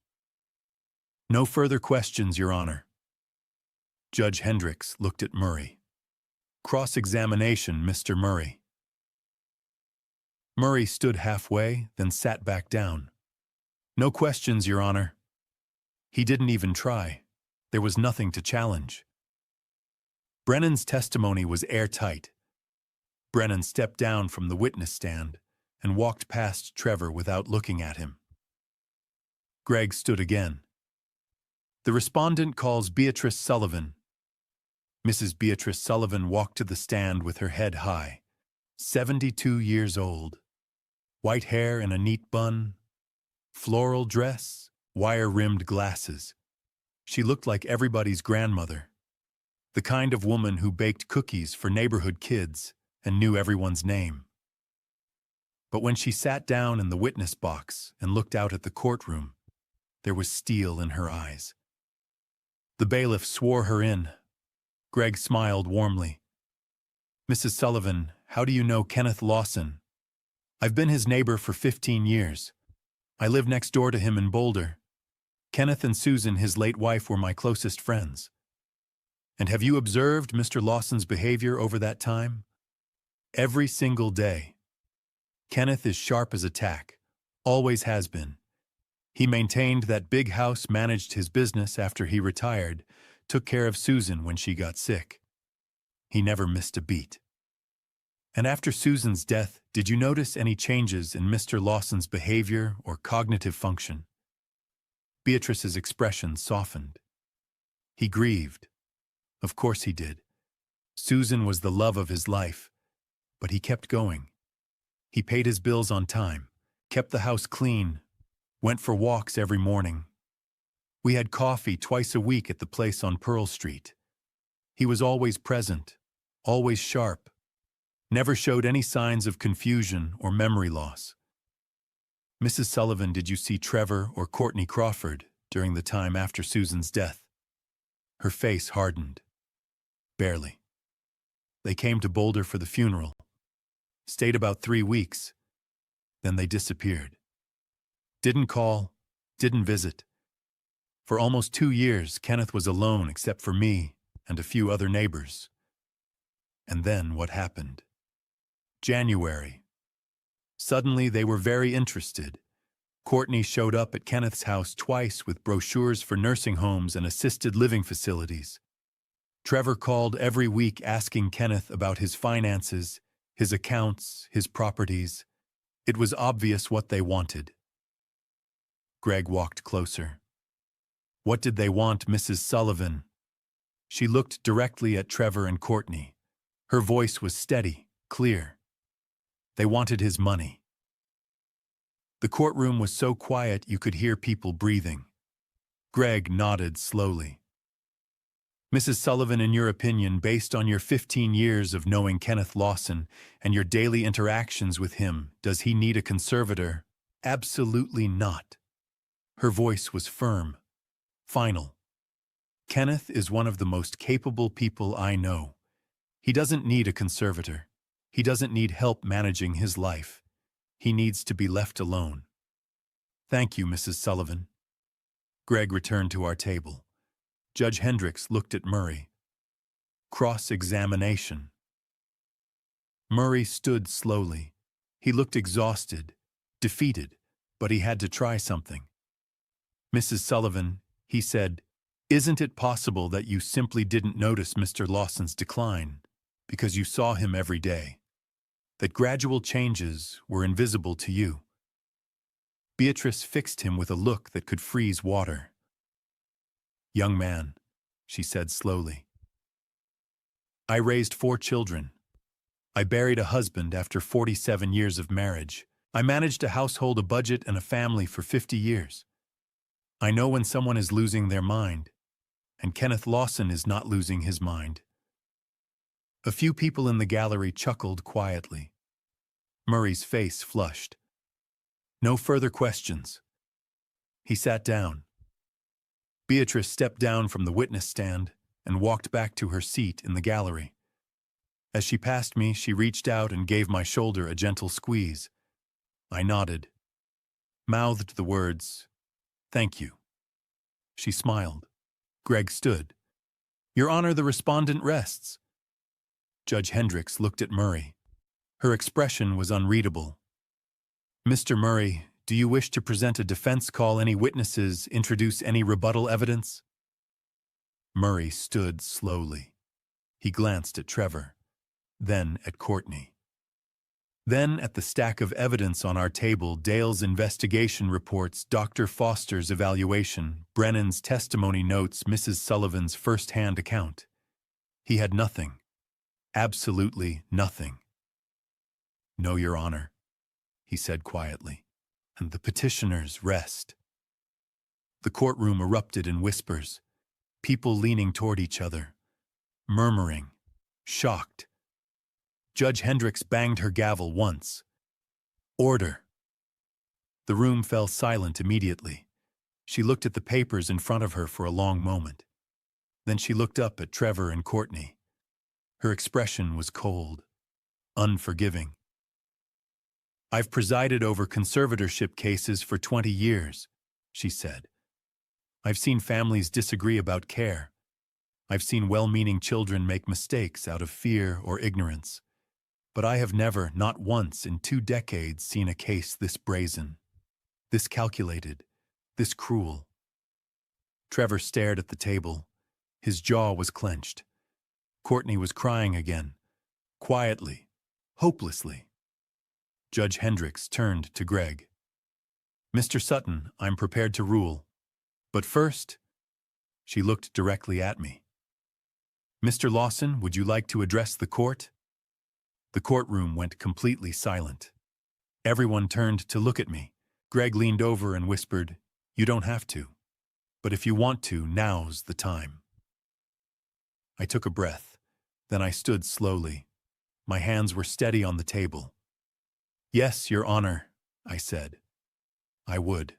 No further questions, Your Honor. Judge Hendricks looked at Murray. Cross-examination, Mr. Murray. Murray stood halfway, then sat back down. No questions, Your Honor. He didn't even try. There was nothing to challenge. Brennan's testimony was airtight. Brennan stepped down from the witness stand and walked past Trevor without looking at him. Greg stood again. The respondent calls Beatrice Sullivan. Mrs. Beatrice Sullivan walked to the stand with her head high. 72 years old. White hair in a neat bun. Floral dress, wire-rimmed glasses. She looked like everybody's grandmother. The kind of woman who baked cookies for neighborhood kids and knew everyone's name. But when she sat down in the witness box and looked out at the courtroom, there was steel in her eyes. The bailiff swore her in. Greg smiled warmly. Mrs. Sullivan, how do you know Kenneth Lawson? I've been his neighbor for 15 years. I live next door to him in Boulder. Kenneth and Susan, his late wife, were my closest friends. And have you observed Mr. Lawson's behavior over that time? Every single day. Kenneth is sharp as a tack, always has been. He maintained that big house, managed his business after he retired, took care of Susan when she got sick. He never missed a beat. And after Susan's death, did you notice any changes in Mr. Lawson's behavior or cognitive function? Beatrice's expression softened. He grieved. Of course he did. Susan was the love of his life, but he kept going. He paid his bills on time, kept the house clean, went for walks every morning. We had coffee twice a week at the place on Pearl Street. He was always present, always sharp, never showed any signs of confusion or memory loss. Mrs. Sullivan, did you see Trevor or Courtney Crawford during the time after Susan's death? Her face hardened. Barely. They came to Boulder for the funeral. Stayed about 3 weeks. Then they disappeared. Didn't call, didn't visit. For almost 2 years, Kenneth was alone except for me and a few other neighbors. And then what happened? January. Suddenly they were very interested. Courtney showed up at Kenneth's house twice with brochures for nursing homes and assisted living facilities. Trevor called every week asking Kenneth about his finances, his accounts, his properties. It was obvious what they wanted. Greg walked closer. What did they want, Mrs. Sullivan? She looked directly at Trevor and Courtney. Her voice was steady, clear. They wanted his money. The courtroom was so quiet you could hear people breathing. Greg nodded slowly. Mrs. Sullivan, in your opinion, based on your 15 years of knowing Kenneth Lawson and your daily interactions with him, does he need a conservator? Absolutely not. Her voice was firm, final. Kenneth is one of the most capable people I know. He doesn't need a conservator. He doesn't need help managing his life. He needs to be left alone. Thank you, Mrs. Sullivan. Greg returned to our table. Judge Hendricks looked at Murray. Cross-examination. Murray stood slowly. He looked exhausted, defeated, but he had to try something. Mrs. Sullivan, he said, isn't it possible that you simply didn't notice Mr. Lawson's decline because you saw him every day? That gradual changes were invisible to you? Beatrice fixed him with a look that could freeze water. Young man, she said slowly. I raised 4 children. I buried a husband after 47 years of marriage. I managed a household, a budget, and a family for 50 years. I know when someone is losing their mind, and Kenneth Lawson is not losing his mind. A few people in the gallery chuckled quietly. Murray's face flushed. No further questions. He sat down. Beatrice stepped down from the witness stand and walked back to her seat in the gallery. As she passed me, she reached out and gave my shoulder a gentle squeeze. I nodded, mouthed the words, "Thank you." She smiled. Greg stood. Your Honor, the respondent rests. Judge Hendricks looked at Murray. Her expression was unreadable. Mr. Murray, do you wish to present a defense, call any witnesses, introduce any rebuttal evidence? Murray stood slowly. He glanced at Trevor, then at Courtney. Then at the stack of evidence on our table, Dale's investigation reports, Dr. Foster's evaluation, Brennan's testimony notes, Mrs. Sullivan's first-hand account. He had nothing. Absolutely nothing. No, Your Honor, he said quietly, and the petitioners rest. The courtroom erupted in whispers, people leaning toward each other, murmuring, shocked. Judge Hendricks banged her gavel once. Order. The room fell silent immediately. She looked at the papers in front of her for a long moment. Then she looked up at Trevor and Courtney. Her expression was cold, unforgiving. I've presided over conservatorship cases for 20 years, she said. I've seen families disagree about care. I've seen well-meaning children make mistakes out of fear or ignorance. But I have never, not once in 2 decades, seen a case this brazen, this calculated, this cruel. Trevor stared at the table. His jaw was clenched. Courtney was crying again, quietly, hopelessly. Judge Hendricks turned to Greg. Mr. Sutton, I'm prepared to rule. But first, she looked directly at me. Mr. Lawson, would you like to address the court? The courtroom went completely silent. Everyone turned to look at me. Greg leaned over and whispered, You don't have to. But if you want to, now's the time. I took a breath. Then I stood slowly. My hands were steady on the table. Yes, Your Honor, I said. I would.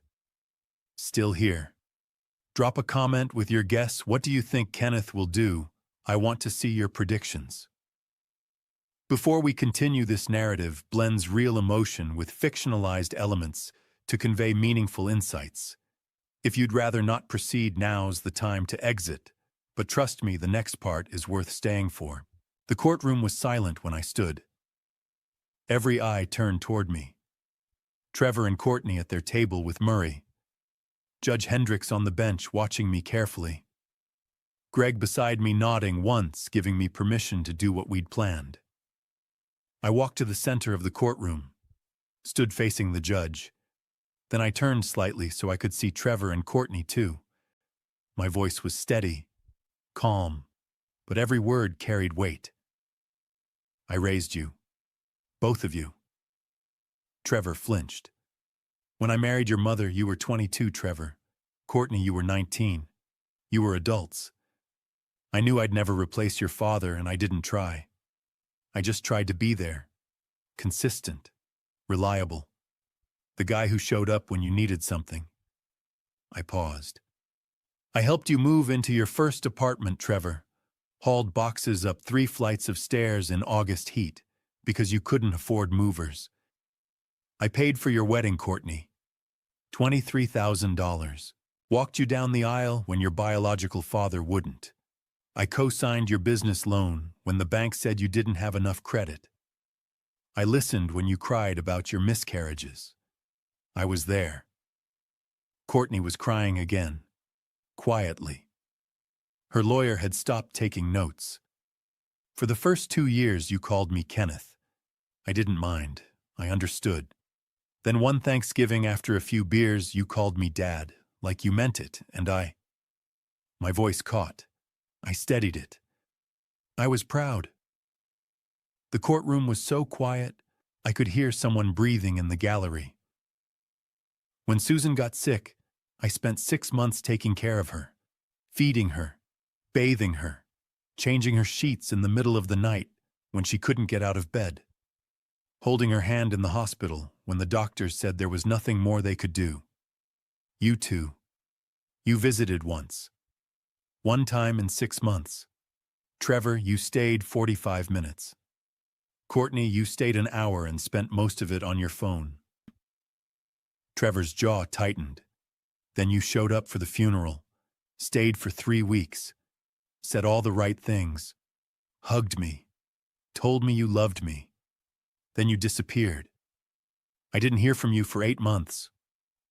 Still here. Drop a comment with your guess. What do you think Kenneth will do? I want to see your predictions. Before we continue, this narrative blends real emotion with fictionalized elements to convey meaningful insights. If you'd rather not proceed, now's the time to exit. But trust me, the next part is worth staying for. The courtroom was silent when I stood. Every eye turned toward me. Trevor and Courtney at their table with Murray. Judge Hendricks on the bench watching me carefully. Greg beside me nodding once, giving me permission to do what we'd planned. I walked to the center of the courtroom, stood facing the judge. Then I turned slightly so I could see Trevor and Courtney too. My voice was steady, calm, but every word carried weight. I raised you. Both of you. Trevor flinched. When I married your mother, you were 22, Trevor. Courtney, you were 19. You were adults. I knew I'd never replace your father, and I didn't try. I just tried to be there. Consistent. Reliable. The guy who showed up when you needed something. I paused. I helped you move into your first apartment, Trevor. Hauled boxes up 3 flights of stairs in August heat because you couldn't afford movers. I paid for your wedding, Courtney. $23,000. Walked you down the aisle when your biological father wouldn't. I co-signed your business loan when the bank said you didn't have enough credit. I listened when you cried about your miscarriages. I was there. Courtney was crying again, quietly. Her lawyer had stopped taking notes. For the first 2 years, you called me Kenneth. I didn't mind. I understood. Then one Thanksgiving, after a few beers, you called me Dad, like you meant it, and My voice caught. I steadied it. I was proud. The courtroom was so quiet, I could hear someone breathing in the gallery. When Susan got sick, I spent 6 months taking care of her, feeding her, bathing her, changing her sheets in the middle of the night when she couldn't get out of bed, holding her hand in the hospital when the doctors said there was nothing more they could do. You two. You visited once. One time in 6 months. Trevor, you stayed 45 minutes. Courtney, you stayed an hour and spent most of it on your phone. Trevor's jaw tightened. Then you showed up for the funeral, stayed for 3 weeks, said all the right things, hugged me, told me you loved me. Then you disappeared. I didn't hear from you for 8 months.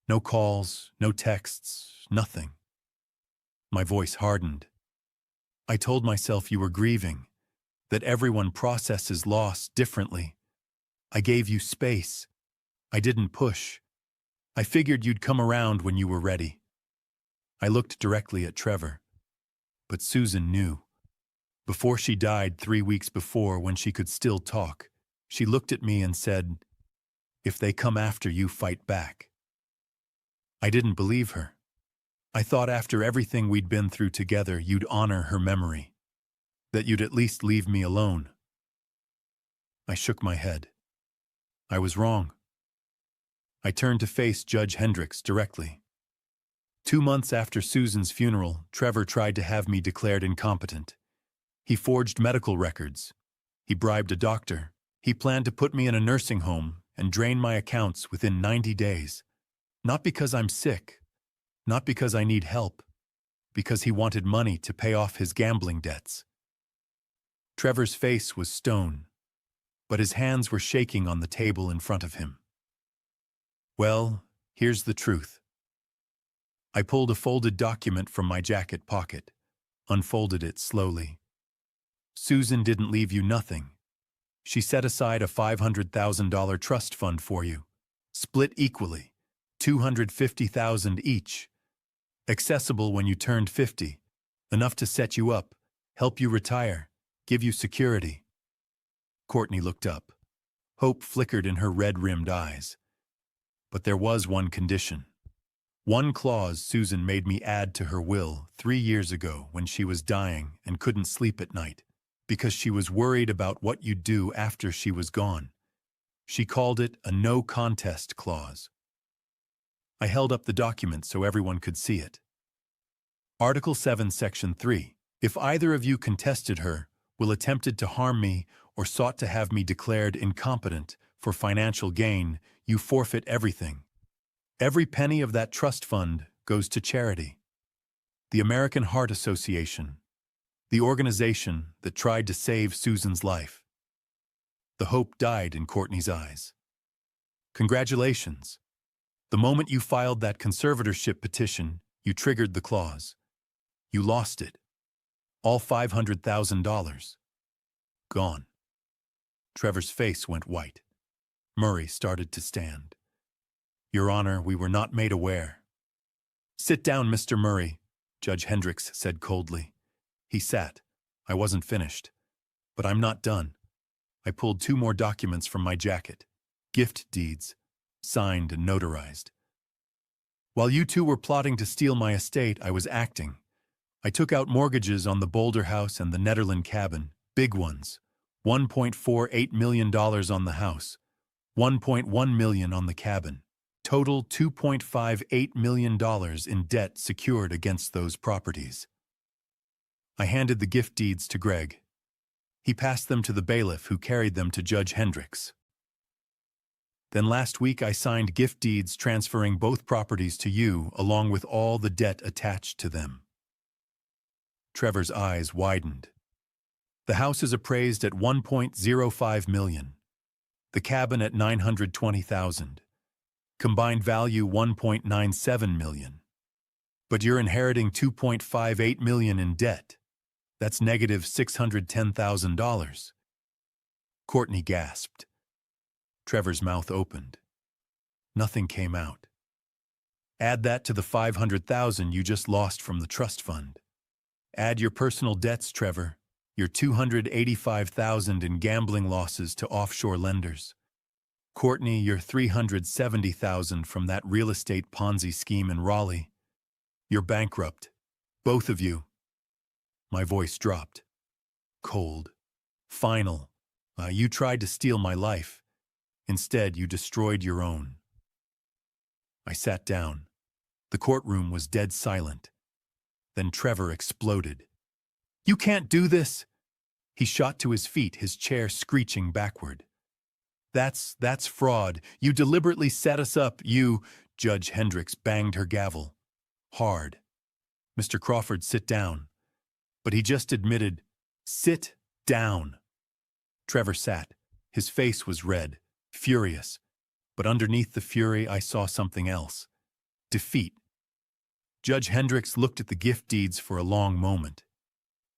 No calls, no texts, nothing. My voice hardened. I told myself you were grieving, that everyone processes loss differently. I gave you space. I didn't push. I figured you'd come around when you were ready. I looked directly at Trevor. But Susan knew. Before she died 3 weeks before, when she could still talk, she looked at me and said, "If they come after you, fight back." I didn't believe her. I thought after everything we'd been through together, you'd honor her memory, that you'd at least leave me alone. I shook my head. I was wrong. I turned to face Judge Hendricks directly. 2 months after Susan's funeral, Trevor tried to have me declared incompetent. He forged medical records. He bribed a doctor. He planned to put me in a nursing home and drain my accounts within 90 days. Not because I'm sick, not because I need help, because he wanted money to pay off his gambling debts. Trevor's face was stone, but his hands were shaking on the table in front of him. Well, here's the truth. I pulled a folded document from my jacket pocket, unfolded it slowly. Susan didn't leave you nothing. She set aside a $500,000 trust fund for you, split equally, $250,000 each. Accessible when you turned 50, enough to set you up, help you retire, give you security. Courtney looked up. Hope flickered in her red-rimmed eyes. But there was one condition. One clause Susan made me add to her will 3 years ago when she was dying and couldn't sleep at night, because she was worried about what you'd do after she was gone. She called it a no-contest clause. I held up the document so everyone could see it. Article 7, Section 3. If either of you contested her, will attempted to harm me, or sought to have me declared incompetent for financial gain, you forfeit everything. Every penny of that trust fund goes to charity. The American Heart Association, the organization that tried to save Susan's life. The hope died in Courtney's eyes. Congratulations. The moment you filed that conservatorship petition, you triggered the clause. You lost it. All $500,000. Gone. Trevor's face went white. Murray started to stand. Your Honor, we were not made aware. Sit down, Mr. Murray, Judge Hendricks said coldly. He sat. I wasn't finished. But I'm not done. I pulled 2 more documents from my jacket. Gift deeds, signed and notarized. While you 2 were plotting to steal my estate, I was acting. I took out mortgages on the Boulder House and the Netherland cabin, big ones. $1.48 million on the house, $1.1 million on the cabin. Total $2.58 million in debt secured against those properties. I handed the gift deeds to Greg. He passed them to the bailiff who carried them to Judge Hendricks. Then last week I signed gift deeds transferring both properties to you along with all the debt attached to them. Trevor's eyes widened. The house is appraised at $1.05 million. The cabin at $920,000. Combined value $1.97 million. But you're inheriting $2.58 million in debt. That's negative $610,000. Courtney gasped. Trevor's mouth opened. Nothing came out. Add that to the $500,000 you just lost from the trust fund. Add your personal debts, Trevor, your $285,000 in gambling losses to offshore lenders. Courtney, your $370,000 from that real estate Ponzi scheme in Raleigh. You're bankrupt. Both of you. My voice dropped. Cold. Final. You tried to steal my life. Instead, you destroyed your own. I sat down. The courtroom was dead silent. Then Trevor exploded. You can't do this! He shot to his feet, his chair screeching backward. That's fraud. You deliberately set us up. Judge Hendricks banged her gavel. Hard. Mr. Crawford, sit down. But he just admitted, sit down. Trevor sat. His face was red, furious. But underneath the fury, I saw something else. Defeat. Judge Hendricks looked at the gift deeds for a long moment.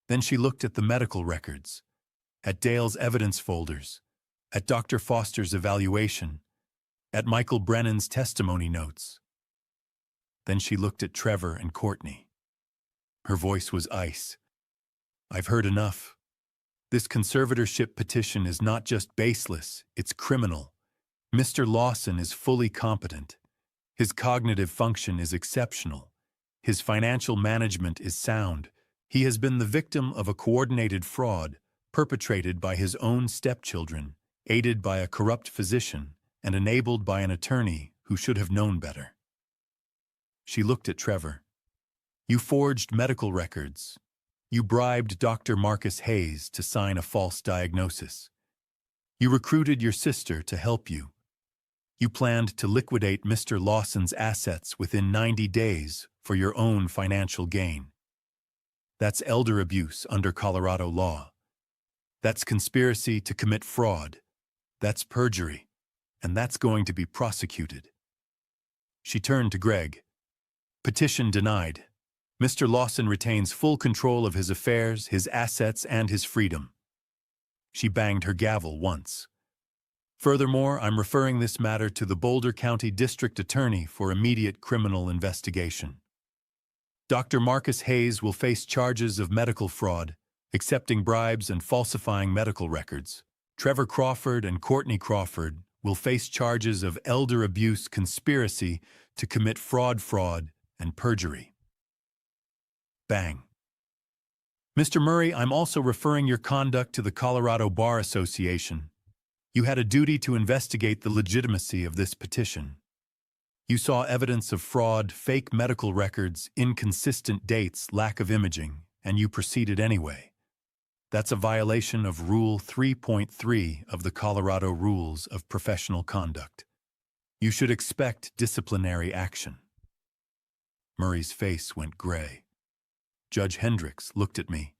Then she looked at the medical records, at Dale's evidence folders, at Dr. Foster's evaluation, at Michael Brennan's testimony notes. Then she looked at Trevor and Courtney. Her voice was ice. I've heard enough. This conservatorship petition is not just baseless, it's criminal. Mr. Lawson is fully competent. His cognitive function is exceptional. His financial management is sound. He has been the victim of a coordinated fraud perpetrated by his own stepchildren, aided by a corrupt physician, and enabled by an attorney who should have known better. She looked at Trevor. You forged medical records. You bribed Dr. Marcus Hayes to sign a false diagnosis. You recruited your sister to help you. You planned to liquidate Mr. Lawson's assets within 90 days for your own financial gain. That's elder abuse under Colorado law. That's conspiracy to commit fraud. That's perjury. And that's going to be prosecuted. She turned to Greg. Petition denied. Mr. Lawson retains full control of his affairs, his assets, and his freedom. She banged her gavel once. Furthermore, I'm referring this matter to the Boulder County District Attorney for immediate criminal investigation. Dr. Marcus Hayes will face charges of medical fraud, accepting bribes and falsifying medical records. Trevor Crawford and Courtney Crawford will face charges of elder abuse, conspiracy to commit fraud, and perjury. Bang. Mr. Murray, I'm also referring your conduct to the Colorado Bar Association. You had a duty to investigate the legitimacy of this petition. You saw evidence of fraud, fake medical records, inconsistent dates, lack of imaging, and you proceeded anyway. That's a violation of Rule 3.3 of the Colorado Rules of Professional Conduct. You should expect disciplinary action. Murray's face went gray. Judge Hendricks looked at me.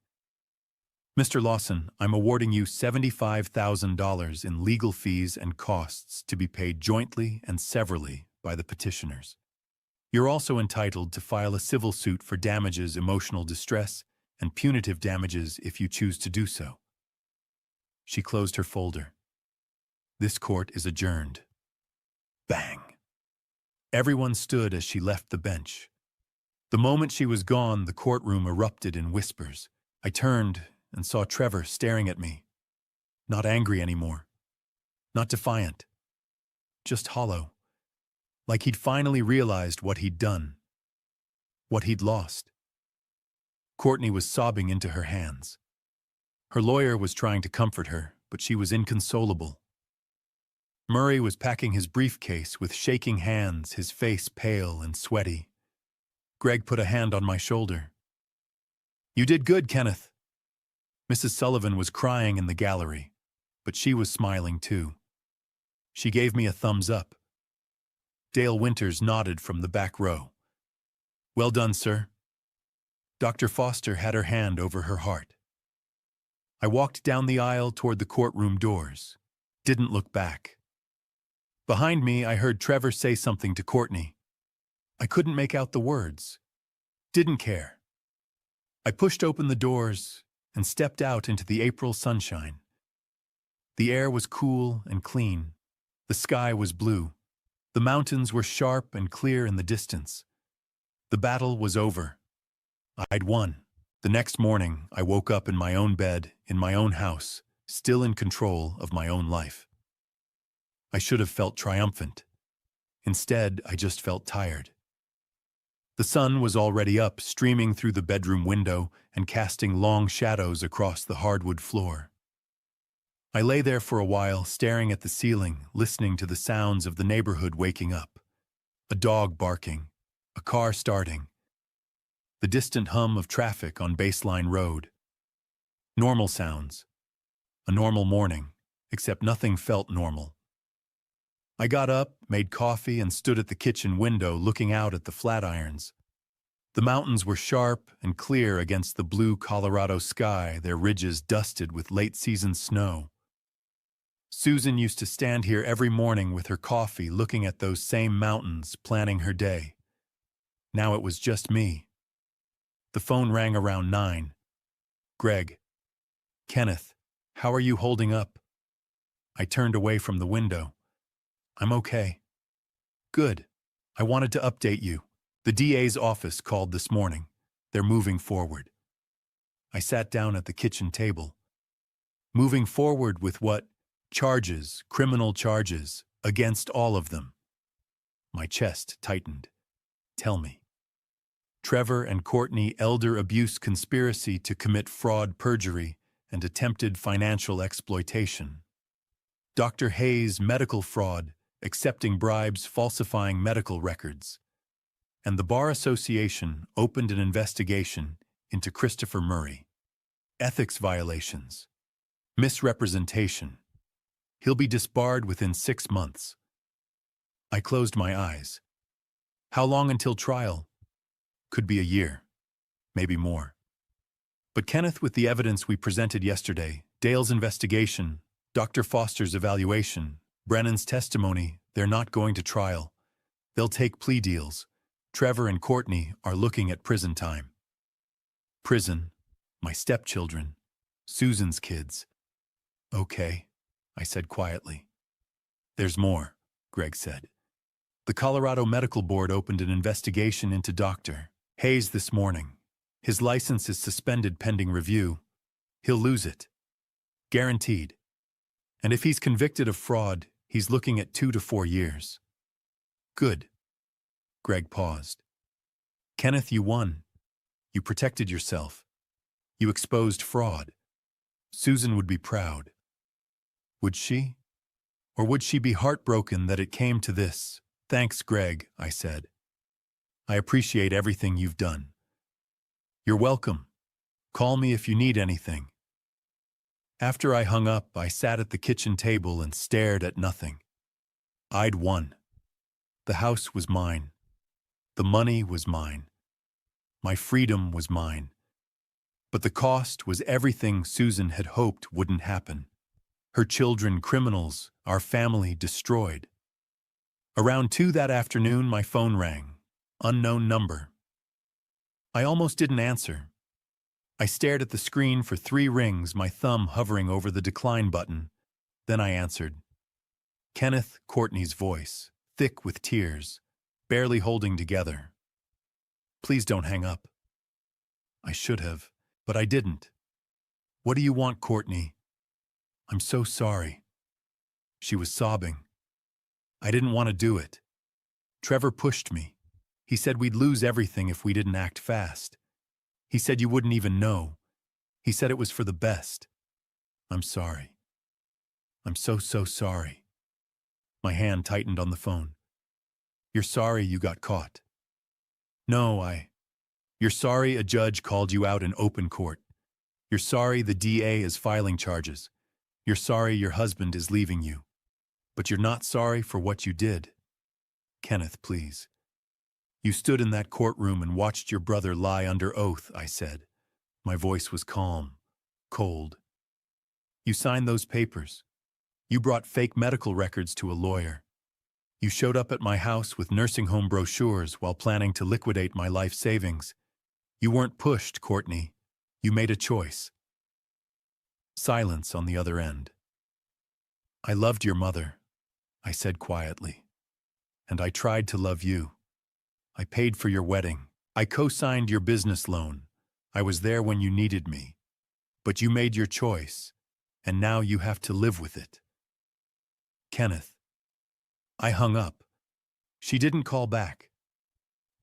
Mr. Lawson, I'm awarding you $75,000 in legal fees and costs to be paid jointly and severally by the petitioners. You're also entitled to file a civil suit for damages, emotional distress, and punitive damages if you choose to do so. She closed her folder. This court is adjourned. Bang! Everyone stood as she left the bench. The moment she was gone, the courtroom erupted in whispers. I turned and saw Trevor staring at me. Not angry anymore. Not defiant. Just hollow. Like he'd finally realized what he'd done. What he'd lost. Courtney was sobbing into her hands. Her lawyer was trying to comfort her, but she was inconsolable. Murray was packing his briefcase with shaking hands, his face pale and sweaty. Greg put a hand on my shoulder. "You did good, Kenneth." Mrs. Sullivan was crying in the gallery, but she was smiling too. She gave me a thumbs up. Dale Winters nodded from the back row. "Well done, sir." Dr. Foster had her hand over her heart. I walked down the aisle toward the courtroom doors. Didn't look back. Behind me, I heard Trevor say something to Courtney. I couldn't make out the words. Didn't care. I pushed open the doors and stepped out into the April sunshine. The air was cool and clean. The sky was blue. The mountains were sharp and clear in the distance. The battle was over. I'd won. The next morning, I woke up in my own bed, in my own house, still in control of my own life. I should have felt triumphant. Instead, I just felt tired. The sun was already up, streaming through the bedroom window and casting long shadows across the hardwood floor. I lay there for a while, staring at the ceiling, listening to the sounds of the neighborhood waking up. A dog barking, a car starting, the distant hum of traffic on Baseline Road. Normal sounds. A normal morning, except nothing felt normal. I got up, made coffee, and stood at the kitchen window looking out at the Flatirons. The mountains were sharp and clear against the blue Colorado sky, their ridges dusted with late-season snow. Susan used to stand here every morning with her coffee looking at those same mountains, planning her day. Now it was just me. The phone rang around 9. "Greg." "Kenneth, how are you holding up?" I turned away from the window. "I'm okay." "Good. I wanted to update you. The DA's office called this morning. They're moving forward." I sat down at the kitchen table. Moving forward with what? Charges, criminal charges, against all of them. My chest tightened. "Tell me." "Trevor and Courtney elder abuse conspiracy to commit fraud, perjury, and attempted financial exploitation. Dr. Hayes medical fraud, accepting bribes, falsifying medical records. And the Bar Association opened an investigation into Christopher Murray. Ethics violations. Misrepresentation. He'll be disbarred within 6 months." I closed my eyes. How long until trial? Could be a year. Maybe more. But Kenneth, with the evidence we presented yesterday, Dale's investigation, Dr. Foster's evaluation, Brennan's testimony, they're not going to trial. They'll take plea deals. Trevor and Courtney are looking at prison time. Prison, my stepchildren, Susan's kids. "Okay," I said quietly. "There's more," Greg said. "The Colorado Medical Board opened an investigation into Dr. Hayes this morning. His license is suspended pending review. He'll lose it. Guaranteed. And if he's convicted of fraud, he's looking at 2 to 4 years." "Good." Greg paused. "Kenneth, you won. You protected yourself. You exposed fraud. Susan would be proud. Would she? Or would she be heartbroken that it came to this?" "Thanks, Greg," I said. "I appreciate everything you've done." "You're welcome. Call me if you need anything." After I hung up, I sat at the kitchen table and stared at nothing. I'd won. The house was mine. The money was mine. My freedom was mine. But the cost was everything Susan had hoped wouldn't happen. Her children criminals, our family destroyed. Around 2 that afternoon, my phone rang. Unknown number. I almost didn't answer. I stared at the screen for 3 rings, my thumb hovering over the decline button. Then I answered. Kenneth Courtney's voice, thick with tears, barely holding together. Please don't hang up. I should have, but I didn't. What do you want, Courtney? I'm so sorry. She was sobbing. I didn't want to do it. Trevor pushed me. He said we'd lose everything if we didn't act fast. He said you wouldn't even know. He said it was for the best. I'm sorry. I'm so sorry. My hand tightened on the phone. You're sorry you got caught. No, You're sorry a judge called you out in open court. You're sorry the DA is filing charges. You're sorry your husband is leaving you. But you're not sorry for what you did. Kenneth, please. You stood in that courtroom and watched your brother lie under oath, I said. My voice was calm, cold. You signed those papers. You brought fake medical records to a lawyer. You showed up at my house with nursing home brochures while planning to liquidate my life savings. You weren't pushed, Courtney. You made a choice. Silence on the other end. I loved your mother, I said quietly. And I tried to love you. I paid for your wedding. I co-signed your business loan. I was there when you needed me. But you made your choice, and now you have to live with it. Kenneth. I hung up. She didn't call back.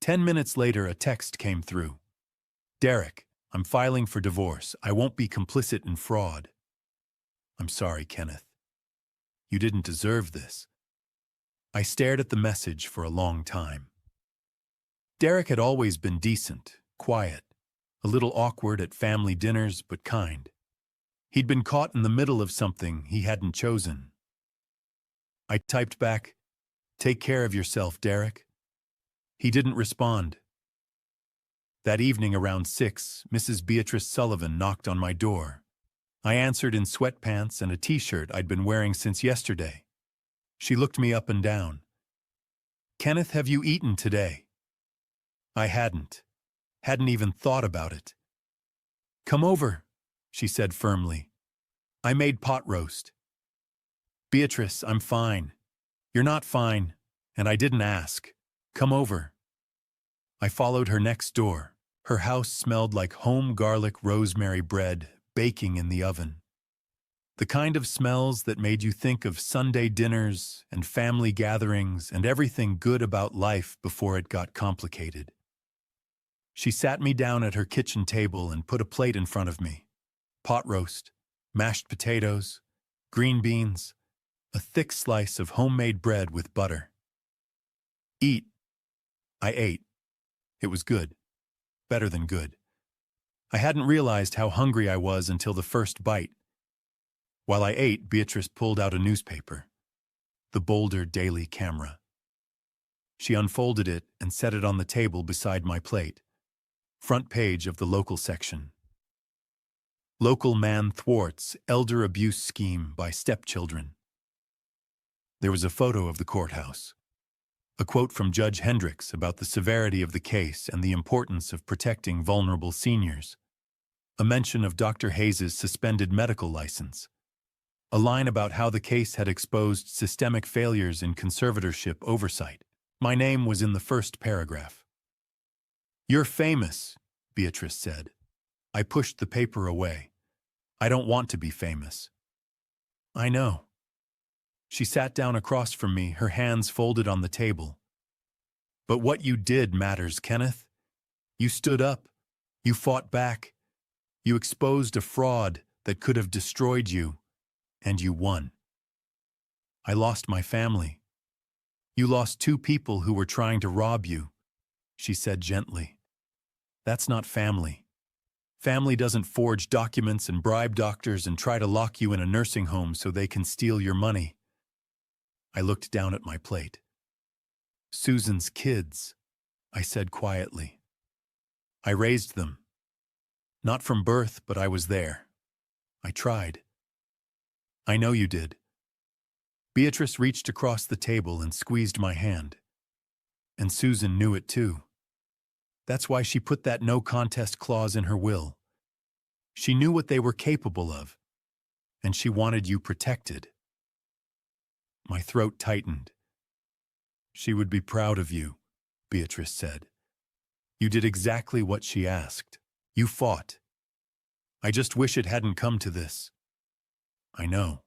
10 minutes later, a text came through. Derek, I'm filing for divorce. I won't be complicit in fraud. I'm sorry, Kenneth. You didn't deserve this. I stared at the message for a long time. Derek had always been decent, quiet, a little awkward at family dinners, but kind. He'd been caught in the middle of something he hadn't chosen. I typed back, "Take care of yourself, Derek." He didn't respond. That evening around 6, Mrs. Beatrice Sullivan knocked on my door. I answered in sweatpants and a t-shirt I'd been wearing since yesterday. She looked me up and down. Kenneth, have you eaten today? I hadn't even thought about it. Come over, she said firmly. I made pot roast. Beatrice, I'm fine. You're not fine, and I didn't ask. Come over. I followed her next door. Her house smelled like home garlic rosemary bread baking in the oven. The kind of smells that made you think of Sunday dinners and family gatherings and everything good about life before it got complicated. She sat me down at her kitchen table and put a plate in front of me. Pot roast, mashed potatoes, green beans, a thick slice of homemade bread with butter. Eat. I ate. It was good. Better than good. I hadn't realized how hungry I was until the first bite. While I ate, Beatrice pulled out a newspaper, the Boulder Daily Camera. She unfolded it and set it on the table beside my plate. Front page of the local section. Local man thwarts elder abuse scheme by stepchildren. There was a photo of the courthouse. A quote from Judge Hendricks about the severity of the case and the importance of protecting vulnerable seniors. A mention of Dr. Hayes' suspended medical license. A line about how the case had exposed systemic failures in conservatorship oversight. My name was in the first paragraph. You're famous, Beatrice said. I pushed the paper away. I don't want to be famous. I know. She sat down across from me, her hands folded on the table. But what you did matters, Kenneth. You stood up. You fought back. You exposed a fraud that could have destroyed you, and you won. I lost my family. You lost 2 people who were trying to rob you, she said gently. That's not family. Family doesn't forge documents and bribe doctors and try to lock you in a nursing home so they can steal your money. I looked down at my plate. Susan's kids, I said quietly. I raised them. Not from birth, but I was there. I tried. I know you did. Beatrice reached across the table and squeezed my hand. And Susan knew it too. That's why she put that no contest clause in her will. She knew what they were capable of, and she wanted you protected. My throat tightened. She would be proud of you, Beatrice said. You did exactly what she asked. You fought. I just wish it hadn't come to this. I know.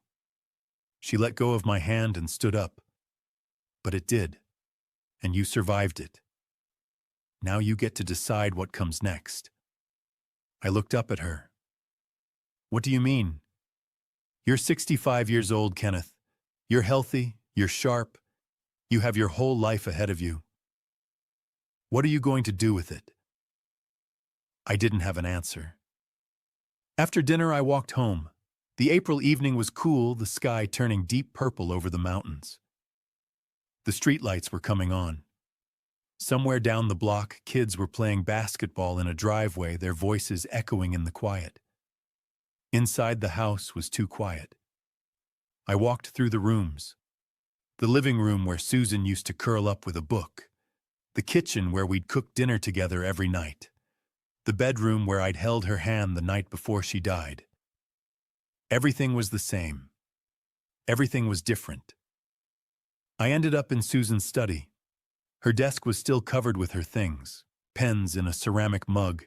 She let go of my hand and stood up. But it did, and you survived it. Now you get to decide what comes next. I looked up at her. What do you mean? You're 65 years old, Kenneth. You're healthy, you're sharp. You have your whole life ahead of you. What are you going to do with it? I didn't have an answer. After dinner, I walked home. The April evening was cool, the sky turning deep purple over the mountains. The streetlights were coming on. Somewhere down the block, kids were playing basketball in a driveway, their voices echoing in the quiet. Inside the house was too quiet. I walked through the rooms. The living room where Susan used to curl up with a book. The kitchen where we'd cook dinner together every night. The bedroom where I'd held her hand the night before she died. Everything was the same. Everything was different. I ended up in Susan's study. Her desk was still covered with her things, pens in a ceramic mug,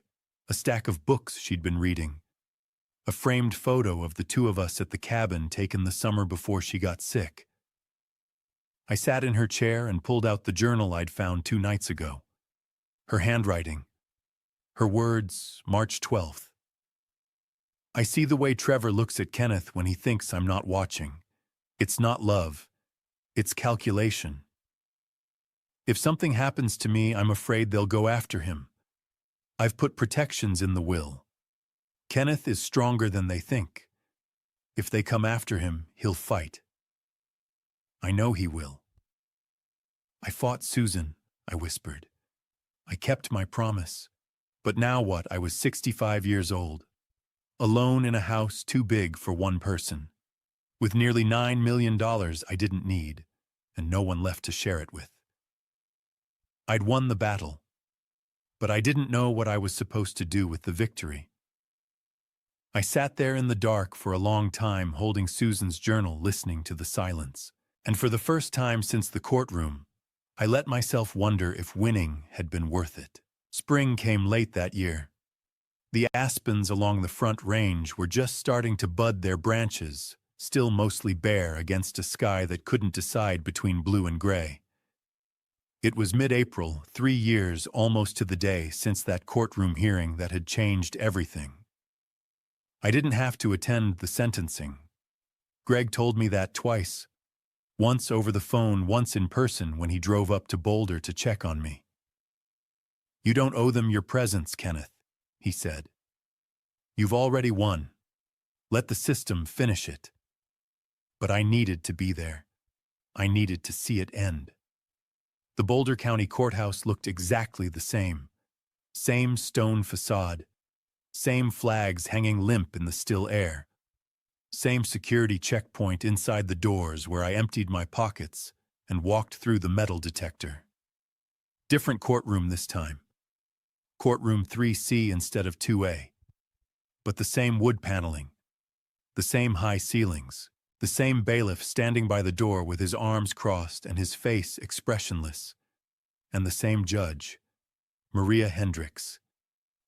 a stack of books she'd been reading, a framed photo of the two of us at the cabin taken the summer before she got sick. I sat in her chair and pulled out the journal I'd found 2 nights ago. Her handwriting. Her words, March 12th. I see the way Trevor looks at Kenneth when he thinks I'm not watching. It's not love. It's calculation. If something happens to me, I'm afraid they'll go after him. I've put protections in the will. Kenneth is stronger than they think. If they come after him, he'll fight. I know he will. I fought Susan, I whispered. I kept my promise. But now what? I was 65 years old. Alone in a house too big for one person. With nearly $9 million I didn't need, and no one left to share it with. I'd won the battle, but I didn't know what I was supposed to do with the victory. I sat there in the dark for a long time holding Susan's journal, listening to the silence. And for the first time since the courtroom, I let myself wonder if winning had been worth it. Spring came late that year. The aspens along the Front Range were just starting to bud their branches, still mostly bare against a sky that couldn't decide between blue and gray. It was mid-April, 3 years almost to the day since that courtroom hearing that had changed everything. I didn't have to attend the sentencing. Greg told me that twice. Once over the phone, once in person when he drove up to Boulder to check on me. You don't owe them your presence, Kenneth, he said. You've already won. Let the system finish it. But I needed to be there. I needed to see it end. The Boulder County Courthouse looked exactly the same. Same stone facade. Same flags hanging limp in the still air. Same security checkpoint inside the doors where I emptied my pockets and walked through the metal detector. Different courtroom this time. Courtroom 3C instead of 2A. But the same wood paneling. The same high ceilings. The same bailiff standing by the door with his arms crossed and his face expressionless. And the same judge, Maria Hendricks,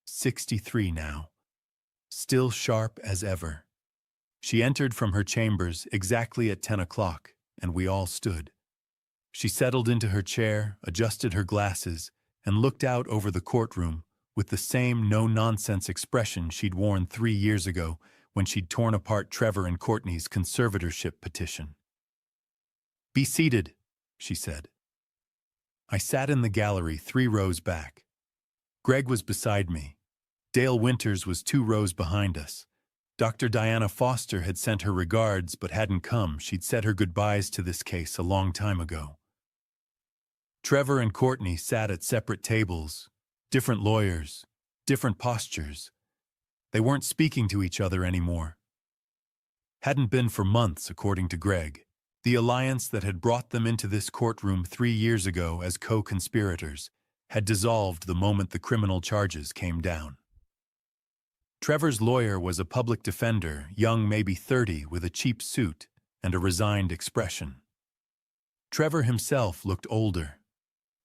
63 now, still sharp as ever. She entered from her chambers exactly at 10 o'clock, and we all stood. She settled into her chair, adjusted her glasses, and looked out over the courtroom with the same no-nonsense expression she'd worn 3 years ago when she'd torn apart Trevor and Courtney's conservatorship petition. "Be seated," she said. I sat in the gallery 3 rows back. Greg was beside me. Dale Winters was 2 rows behind us. Dr. Diana Foster had sent her regards but hadn't come. She'd said her goodbyes to this case a long time ago. Trevor and Courtney sat at separate tables, different lawyers, different postures. They weren't speaking to each other anymore. Hadn't been for months, according to Greg. The alliance that had brought them into this courtroom 3 years ago as co-conspirators had dissolved the moment the criminal charges came down. Trevor's lawyer was a public defender, young, maybe 30, with a cheap suit and a resigned expression. Trevor himself looked older,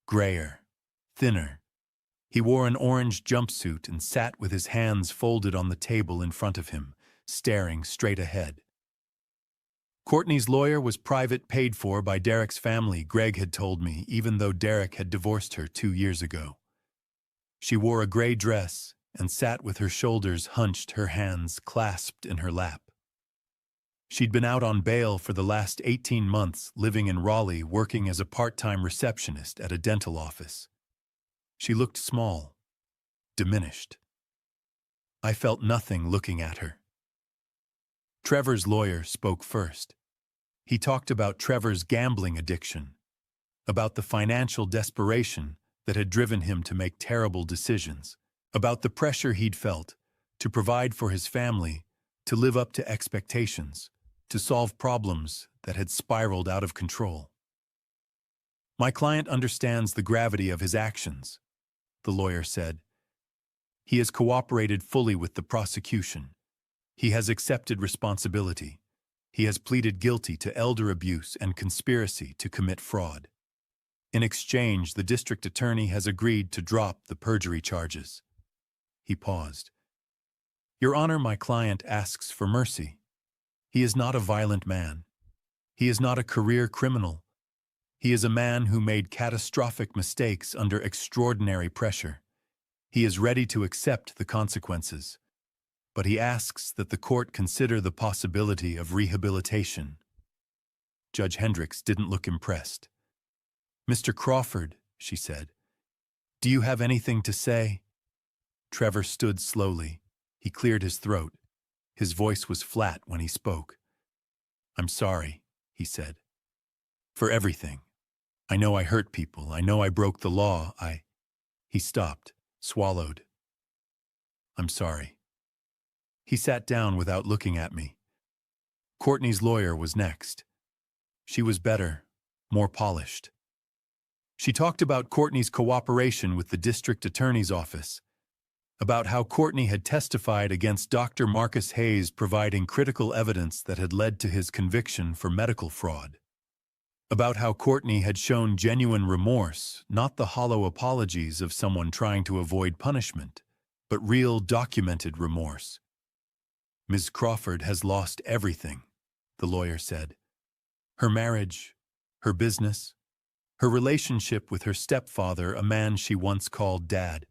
grayer, thinner. He wore an orange jumpsuit and sat with his hands folded on the table in front of him, staring straight ahead. Courtney's lawyer was private, paid for by Derek's family, Greg had told me, even though Derek had divorced her 2 years ago. She wore a gray dress and sat with her shoulders hunched, her hands clasped in her lap. She'd been out on bail for the last 18 months, living in Raleigh, working as a part-time receptionist at a dental office. She looked small, diminished. I felt nothing looking at her. Trevor's lawyer spoke first. He talked about Trevor's gambling addiction, about the financial desperation that had driven him to make terrible decisions, about the pressure he'd felt to provide for his family, to live up to expectations, to solve problems that had spiraled out of control. My client understands the gravity of his actions, the lawyer said. He has cooperated fully with the prosecution. He has accepted responsibility. He has pleaded guilty to elder abuse and conspiracy to commit fraud. In exchange, the district attorney has agreed to drop the perjury charges. He paused. Your Honor, my client asks for mercy. He is not a violent man. He is not a career criminal. He is a man who made catastrophic mistakes under extraordinary pressure. He is ready to accept the consequences, but he asks that the court consider the possibility of rehabilitation. Judge Hendricks didn't look impressed. Mr. Crawford, she said, do you have anything to say? Trevor stood slowly. He cleared his throat. His voice was flat when he spoke. I'm sorry, he said. For everything. I know I hurt people. I know I broke the law. He stopped, swallowed. I'm sorry. He sat down without looking at me. Courtney's lawyer was next. She was better, more polished. She talked about Courtney's cooperation with the district attorney's office, about how Courtney had testified against Dr. Marcus Hayes, providing critical evidence that had led to his conviction for medical fraud, about how Courtney had shown genuine remorse, not the hollow apologies of someone trying to avoid punishment, but real documented remorse. Ms. Crawford has lost everything, the lawyer said. Her marriage, her business, her relationship with her stepfather, a man she once called Dad.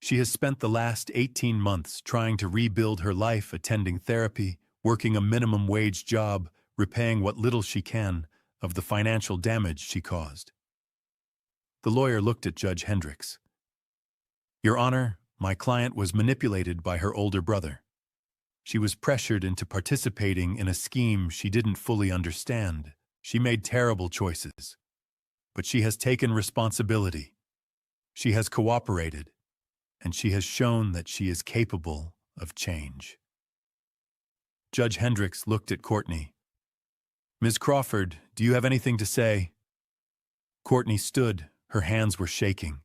She has spent the last 18 months trying to rebuild her life, attending therapy, working a minimum wage job, repaying what little she can of the financial damage she caused. The lawyer looked at Judge Hendricks. Your Honor, my client was manipulated by her older brother. She was pressured into participating in a scheme she didn't fully understand. She made terrible choices. But she has taken responsibility. She has cooperated. And she has shown that she is capable of change. Judge Hendricks looked at Courtney. Ms. Crawford, do you have anything to say? Courtney stood, her hands were shaking.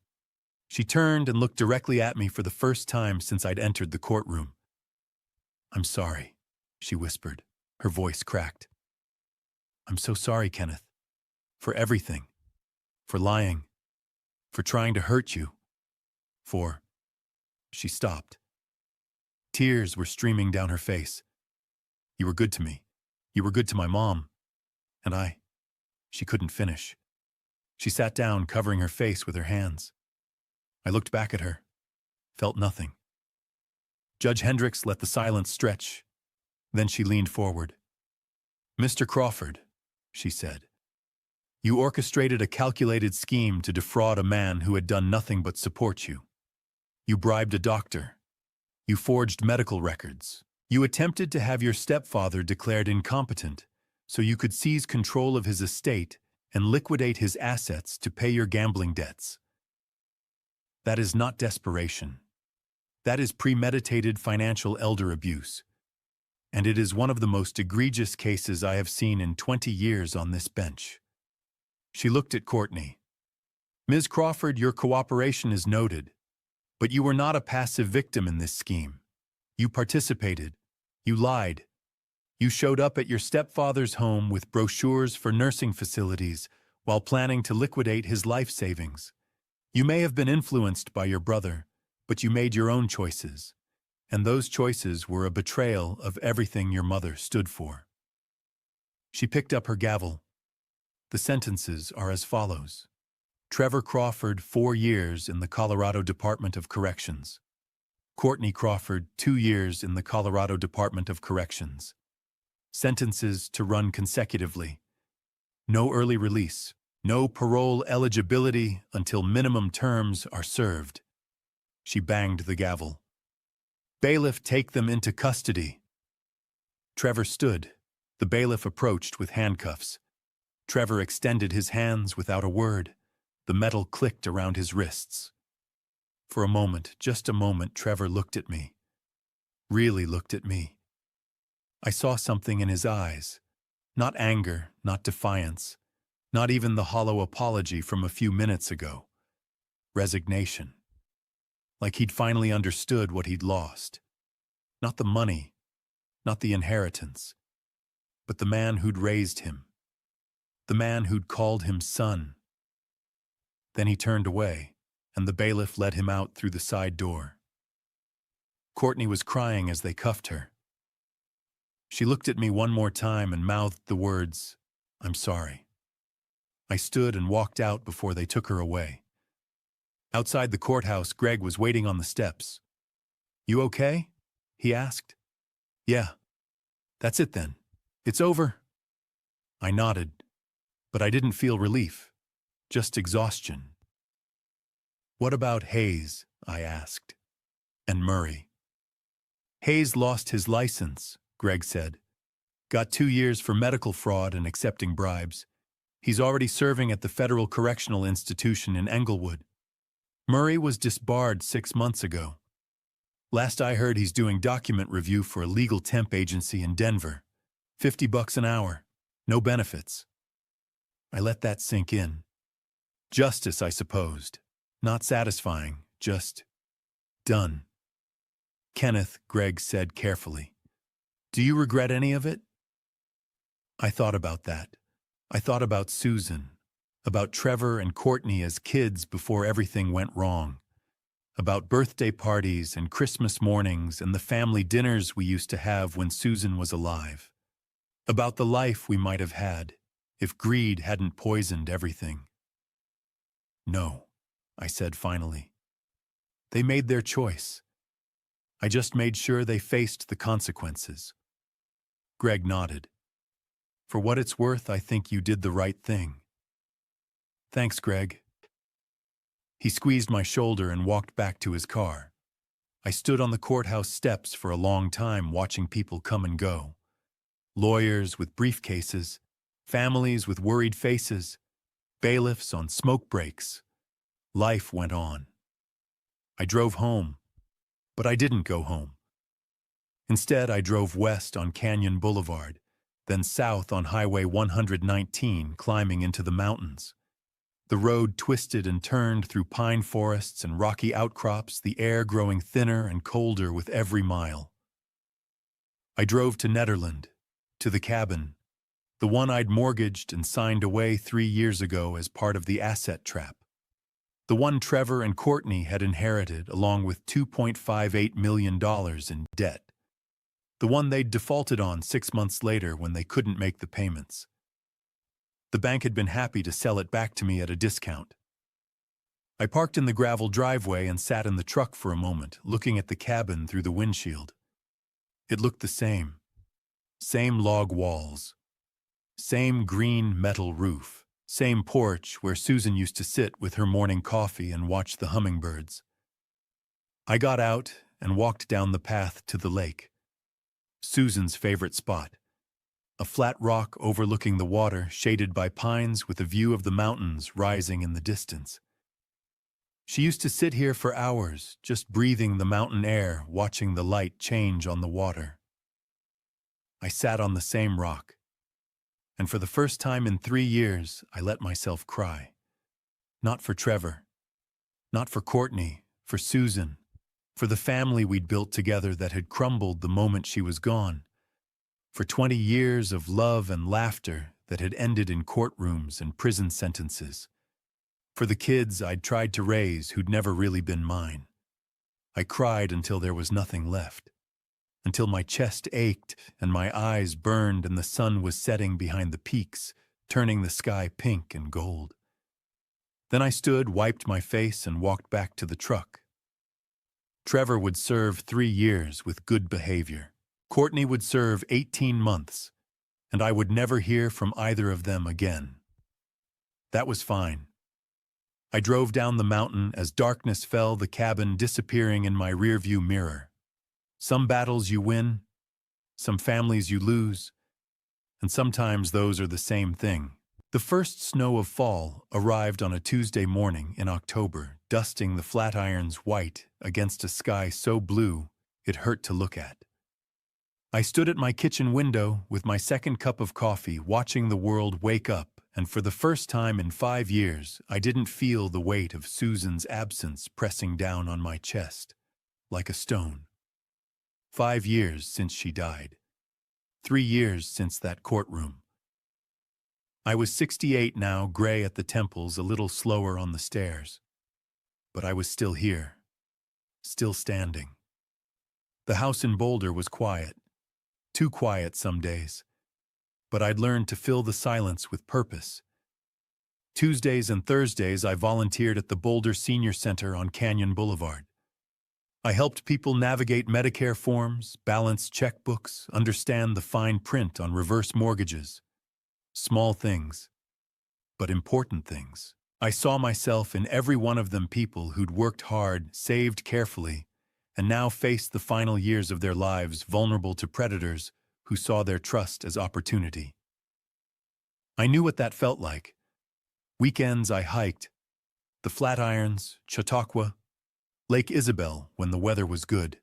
She turned and looked directly at me for the first time since I'd entered the courtroom. I'm sorry, she whispered, her voice cracked. I'm so sorry, Kenneth, for everything, for lying, for trying to hurt you, for... She stopped. Tears were streaming down her face. You were good to me. You were good to my mom. And She couldn't finish. She sat down, covering her face with her hands. I looked back at her, felt nothing. Judge Hendricks let the silence stretch. Then she leaned forward. Mr. Crawford, she said, you orchestrated a calculated scheme to defraud a man who had done nothing but support you. You bribed a doctor. You forged medical records. You attempted to have your stepfather declared incompetent so you could seize control of his estate and liquidate his assets to pay your gambling debts. That is not desperation. That is premeditated financial elder abuse. And it is one of the most egregious cases I have seen in 20 years on this bench. She looked at Courtney. Ms. Crawford, your cooperation is noted. But you were not a passive victim in this scheme. You participated. You lied. You showed up at your stepfather's home with brochures for nursing facilities while planning to liquidate his life savings. You may have been influenced by your brother, but you made your own choices, and those choices were a betrayal of everything your mother stood for. She picked up her gavel. The sentences are as follows. Trevor Crawford, 4 years in the Colorado Department of Corrections. Courtney Crawford, 2 years in the Colorado Department of Corrections. Sentences to run consecutively. No early release. No parole eligibility until minimum terms are served. She banged the gavel. Bailiff, take them into custody. Trevor stood. The bailiff approached with handcuffs. Trevor extended his hands without a word. The metal clicked around his wrists. For a moment, just a moment, Trevor looked at me. Really looked at me. I saw something in his eyes. Not anger, not defiance, not even the hollow apology from a few minutes ago. Resignation. Like he'd finally understood what he'd lost. Not the money, not the inheritance, but the man who'd raised him. The man who'd called him son. Then he turned away, and the bailiff led him out through the side door. Courtney was crying as they cuffed her. She looked at me one more time and mouthed the words, "I'm sorry." I stood and walked out before they took her away. Outside the courthouse, Greg was waiting on the steps. "You okay?" he asked. "Yeah. That's it then. It's over." I nodded, but I didn't feel relief, just exhaustion. "What about Hayes?" I asked. "And Murray?" "Hayes lost his license," Greg said. "Got 2 years for medical fraud and accepting bribes. He's already serving at the Federal Correctional Institution in Englewood. Murray was disbarred 6 months ago. Last I heard, he's doing document review for a legal temp agency in Denver. $50 an hour. No benefits." I let that sink in. Justice, I supposed. Not satisfying, just done. "Kenneth," Greg said carefully, "do you regret any of it?" I thought about that. I thought about Susan, about Trevor and Courtney as kids before everything went wrong, about birthday parties and Christmas mornings and the family dinners we used to have when Susan was alive, about the life we might have had if greed hadn't poisoned everything. "No," I said finally. "They made their choice. I just made sure they faced the consequences." Greg nodded. "For what it's worth, I think you did the right thing." "Thanks, Greg." He squeezed my shoulder and walked back to his car. I stood on the courthouse steps for a long time watching people come and go. Lawyers with briefcases, families with worried faces, bailiffs on smoke breaks. Life went on. I drove home, but I didn't go home. Instead, I drove west on Canyon Boulevard, then south on Highway 119, climbing into the mountains. The road twisted and turned through pine forests and rocky outcrops, the air growing thinner and colder with every mile. I drove to Nederland, to the cabin, the one I'd mortgaged and signed away 3 years ago as part of the asset trap. The one Trevor and Courtney had inherited along with $2.58 million in debt. The one they'd defaulted on 6 months later when they couldn't make the payments. The bank had been happy to sell it back to me at a discount. I parked in the gravel driveway and sat in the truck for a moment, looking at the cabin through the windshield. It looked the same. Same log walls. Same green metal roof. Same porch where Susan used to sit with her morning coffee and watch the hummingbirds. I got out and walked down the path to the lake. Susan's favorite spot. A flat rock overlooking the water, shaded by pines with a view of the mountains rising in the distance. She used to sit here for hours, just breathing the mountain air, watching the light change on the water. I sat on the same rock, and for the first time in 3 years, I let myself cry. Not for Trevor, not for Courtney, for Susan, For the family we'd built together that had crumbled the moment she was gone. For 20 years of love and laughter that had ended in courtrooms and prison sentences. For the kids I'd tried to raise who'd never really been mine. I cried until there was nothing left. Until my chest ached and my eyes burned and the sun was setting behind the peaks, turning the sky pink and gold. Then I stood, wiped my face, and walked back to the truck. Trevor would serve 3 years with good behavior. Courtney would serve 18 months, and I would never hear from either of them again. That was fine. I drove down the mountain as darkness fell, the cabin disappearing in my rearview mirror. Some battles you win, some families you lose, and sometimes those are the same thing. The first snow of fall arrived on a Tuesday morning in October, dusting the Flatirons white against a sky so blue it hurt to look at. I stood at my kitchen window with my second cup of coffee, watching the world wake up, and for the first time in 5 years, I didn't feel the weight of Susan's absence pressing down on my chest, like a stone. 5 years since she died. 3 years since that courtroom. I was 68 now, gray at the temples, a little slower on the stairs. But I was still here, still standing. The house in Boulder was quiet, too quiet some days. But I'd learned to fill the silence with purpose. Tuesdays and Thursdays I volunteered at the Boulder Senior Center on Canyon Boulevard. I helped people navigate Medicare forms, balance checkbooks, understand the fine print on reverse mortgages. Small things, but important things. I saw myself in every one of them, people who'd worked hard, saved carefully, and now faced the final years of their lives vulnerable to predators who saw their trust as opportunity. I knew what that felt like. Weekends I hiked, the Flatirons, Chautauqua, Lake Isabel when the weather was good.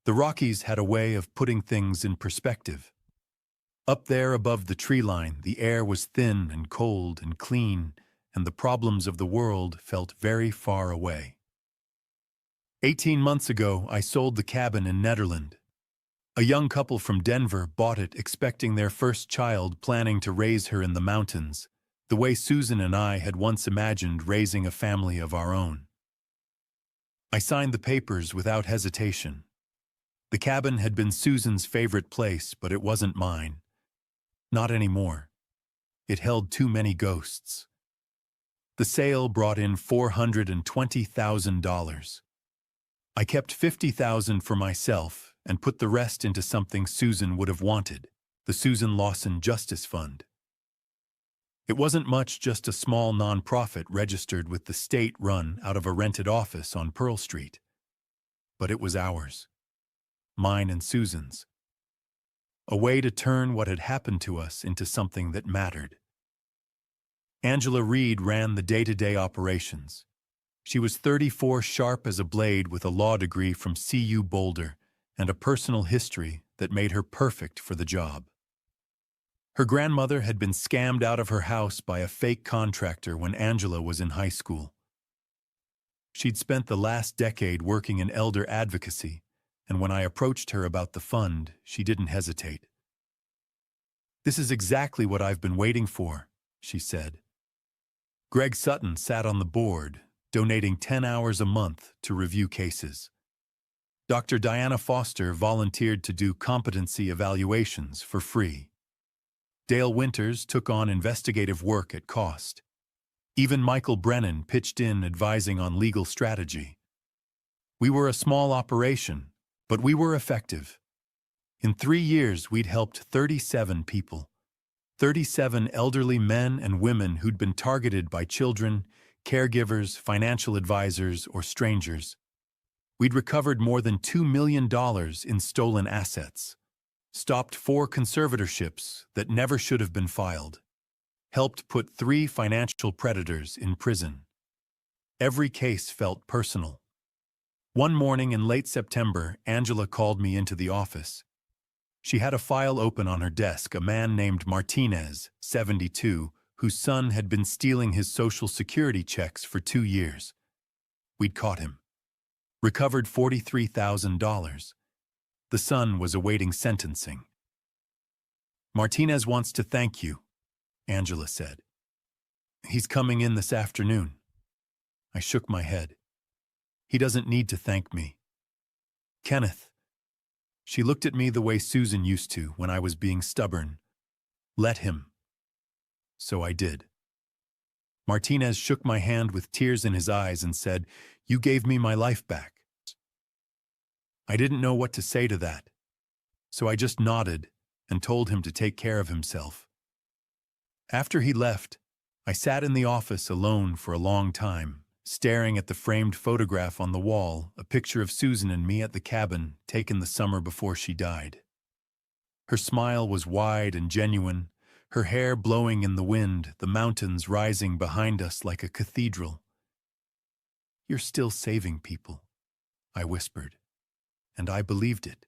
The Rockies had a way of putting things in perspective. Up there above the tree line, the air was thin and cold and clean, and the problems of the world felt very far away. 18 months ago, I sold the cabin in Nederland. A young couple from Denver bought it, expecting their first child, planning to raise her in the mountains, the way Susan and I had once imagined raising a family of our own. I signed the papers without hesitation. The cabin had been Susan's favorite place, but it wasn't mine. Not anymore. It held too many ghosts. The sale brought in $420,000. I kept $50,000 for myself and put the rest into something Susan would have wanted, the Susan Lawson Justice Fund. It wasn't much, just a small nonprofit registered with the state, run out of a rented office on Pearl Street. But it was ours. Mine and Susan's. A way to turn what had happened to us into something that mattered. Angela Reed ran the day-to-day operations. She was 34, sharp as a blade, with a law degree from CU Boulder and a personal history that made her perfect for the job. Her grandmother had been scammed out of her house by a fake contractor when Angela was in high school. She'd spent the last decade working in elder advocacy, and when I approached her about the fund, she didn't hesitate. "This is exactly what I've been waiting for," she said. Greg Sutton sat on the board, donating 10 hours a month to review cases. Dr. Diana Foster volunteered to do competency evaluations for free. Dale Winters took on investigative work at cost. Even Michael Brennan pitched in, advising on legal strategy. We were a small operation, but we were effective. In 3 years, we'd helped 37 people. 37 elderly men and women who'd been targeted by children, caregivers, financial advisors, or strangers. We'd recovered more than $2 million in stolen assets. Stopped 4 conservatorships that never should have been filed. Helped put 3 financial predators in prison. Every case felt personal. One morning in late September, Angela called me into the office. She had a file open on her desk, a man named Martinez, 72, whose son had been stealing his Social Security checks for 2 years. We'd caught him. Recovered $43,000. The son was awaiting sentencing. Martinez wants to thank you, Angela said. He's coming in this afternoon. I shook my head. He doesn't need to thank me. Kenneth. She looked at me the way Susan used to when I was being stubborn. Let him. So I did. Martinez shook my hand with tears in his eyes and said, "You gave me my life back." I didn't know what to say to that, so I just nodded and told him to take care of himself. After he left, I sat in the office alone for a long time, staring at the framed photograph on the wall, a picture of Susan and me at the cabin taken the summer before she died. Her smile was wide and genuine, her hair blowing in the wind, the mountains rising behind us like a cathedral. "You're still saving people," I whispered, and I believed it.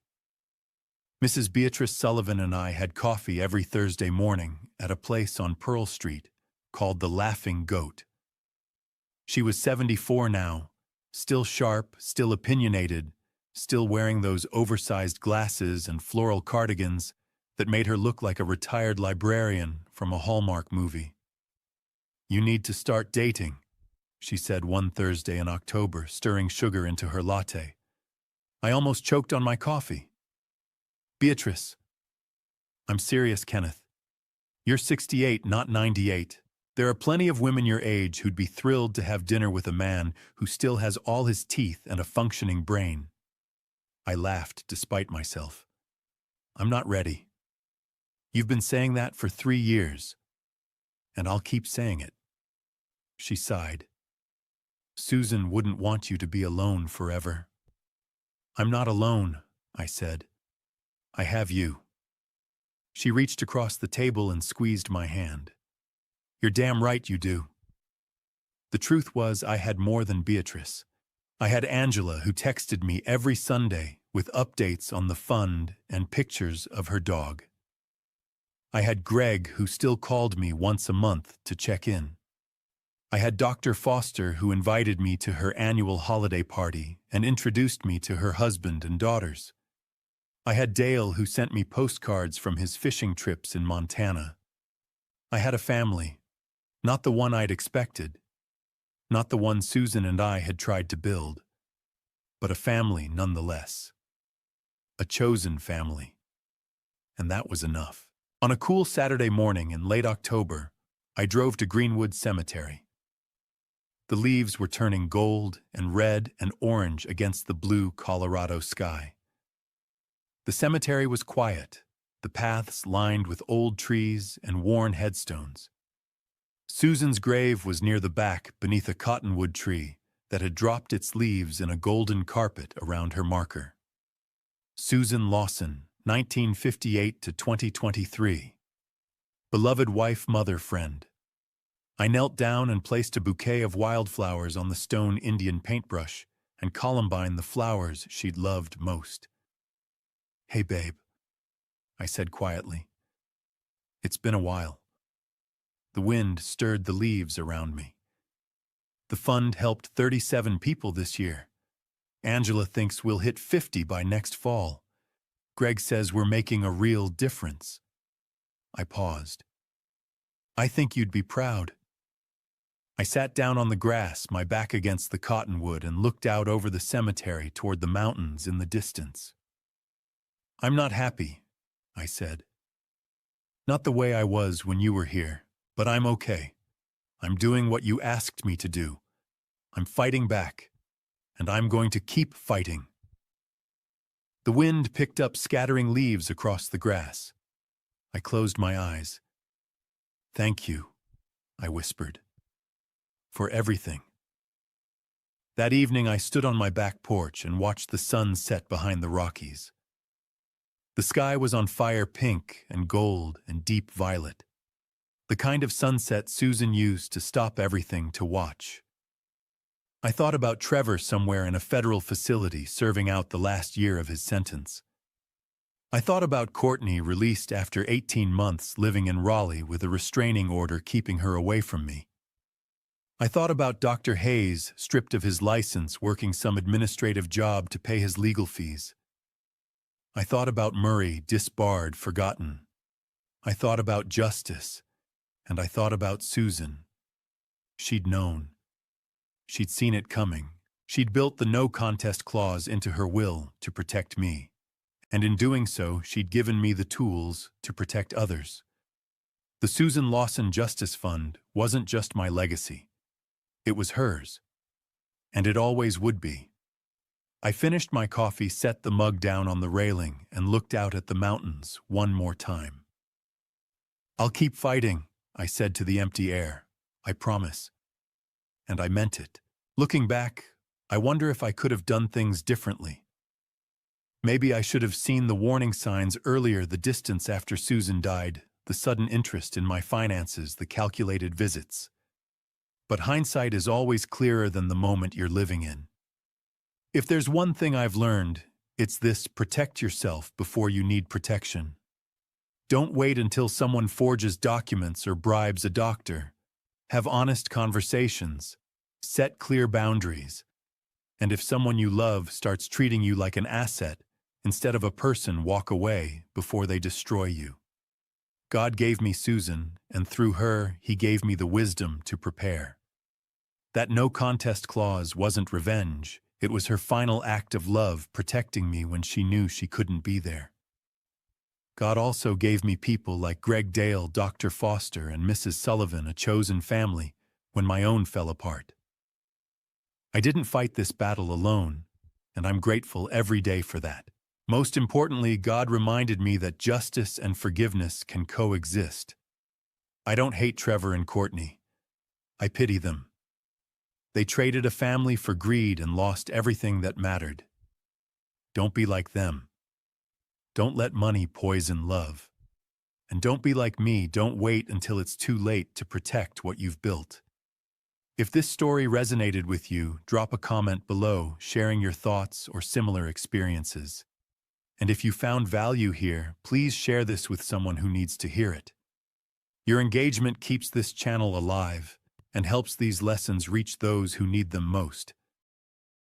Mrs. Beatrice Sullivan and I had coffee every Thursday morning at a place on Pearl Street called the Laughing Goat. She was 74 now, still sharp, still opinionated, still wearing those oversized glasses and floral cardigans that made her look like a retired librarian from a Hallmark movie. "You need to start dating," she said one Thursday in October, stirring sugar into her latte. I almost choked on my coffee. "Beatrice." "I'm serious, Kenneth. You're 68, not 98. There are plenty of women your age who'd be thrilled to have dinner with a man who still has all his teeth and a functioning brain." I laughed despite myself. "I'm not ready. You've been saying that for 3 years, and I'll keep saying it." She sighed. "Susan wouldn't want you to be alone forever." "I'm not alone," I said. "I have you." She reached across the table and squeezed my hand. "You're damn right you do." The truth was I had more than Beatrice. I had Angela, who texted me every Sunday with updates on the fund and pictures of her dog. I had Greg, who still called me once a month to check in. I had Dr. Foster, who invited me to her annual holiday party and introduced me to her husband and daughters. I had Dale, who sent me postcards from his fishing trips in Montana. I had a family, not the one I'd expected, not the one Susan and I had tried to build, but a family nonetheless. A chosen family. And that was enough. On a cool Saturday morning in late October, I drove to Greenwood Cemetery. The leaves were turning gold and red and orange against the blue Colorado sky. The cemetery was quiet, the paths lined with old trees and worn headstones. Susan's grave was near the back beneath a cottonwood tree that had dropped its leaves in a golden carpet around her marker. Susan Lawson, 1958 to 2023. Beloved wife, mother, friend. I knelt down and placed a bouquet of wildflowers on the stone Indian paintbrush and Columbine the flowers she'd loved most. "Hey, babe," I said quietly. "It's been a while." The wind stirred the leaves around me. The fund helped 37 people this year. Angela thinks we'll hit 50 by next fall. Greg says we're making a real difference. I paused. "I think you'd be proud." I sat down on the grass, my back against the cottonwood, and looked out over the cemetery toward the mountains in the distance. "I'm not happy," I said. "Not the way I was when you were here, but I'm okay. I'm doing what you asked me to do. I'm fighting back, and I'm going to keep fighting." The wind picked up scattering leaves across the grass. I closed my eyes. "Thank you," I whispered, "for everything." That evening I stood on my back porch and watched the sun set behind the Rockies. The sky was on fire pink and gold and deep violet, the kind of sunset Susan used to stop everything to watch. I thought about Trevor somewhere in a federal facility serving out the last year of his sentence. I thought about Courtney, released after 18 months living in Raleigh with a restraining order keeping her away from me. I thought about Dr. Hayes, stripped of his license, working some administrative job to pay his legal fees. I thought about Murray, disbarred, forgotten. I thought about justice, and I thought about Susan. She'd known. She'd seen it coming. She'd built the no contest clause into her will to protect me. And in doing so, she'd given me the tools to protect others. The Susan Lawson Justice Fund wasn't just my legacy. It was hers. And it always would be. I finished my coffee, set the mug down on the railing, and looked out at the mountains one more time. "I'll keep fighting," I said to the empty air. "I promise." And I meant it. Looking back, I wonder if I could have done things differently. Maybe I should have seen the warning signs earlier, the distance after Susan died, the sudden interest in my finances, the calculated visits. But hindsight is always clearer than the moment you're living in. If there's one thing I've learned, it's this: protect yourself before you need protection. Don't wait until someone forges documents or bribes a doctor. Have honest conversations. Set clear boundaries. And if someone you love starts treating you like an asset instead of a person, walk away before they destroy you. God gave me Susan, and through her, He gave me the wisdom to prepare. That no contest clause wasn't revenge. It was her final act of love, protecting me when she knew she couldn't be there. God also gave me people like Greg Dale, Dr. Foster, and Mrs. Sullivan, a chosen family, when my own fell apart. I didn't fight this battle alone, and I'm grateful every day for that. Most importantly, God reminded me that justice and forgiveness can coexist. I don't hate Trevor and Courtney. I pity them. They traded a family for greed and lost everything that mattered. Don't be like them. Don't let money poison love. And don't be like me. Don't wait until it's too late to protect what you've built. If this story resonated with you, drop a comment below, sharing your thoughts or similar experiences. And if you found value here, please share this with someone who needs to hear it. Your engagement keeps this channel alive and helps these lessons reach those who need them most.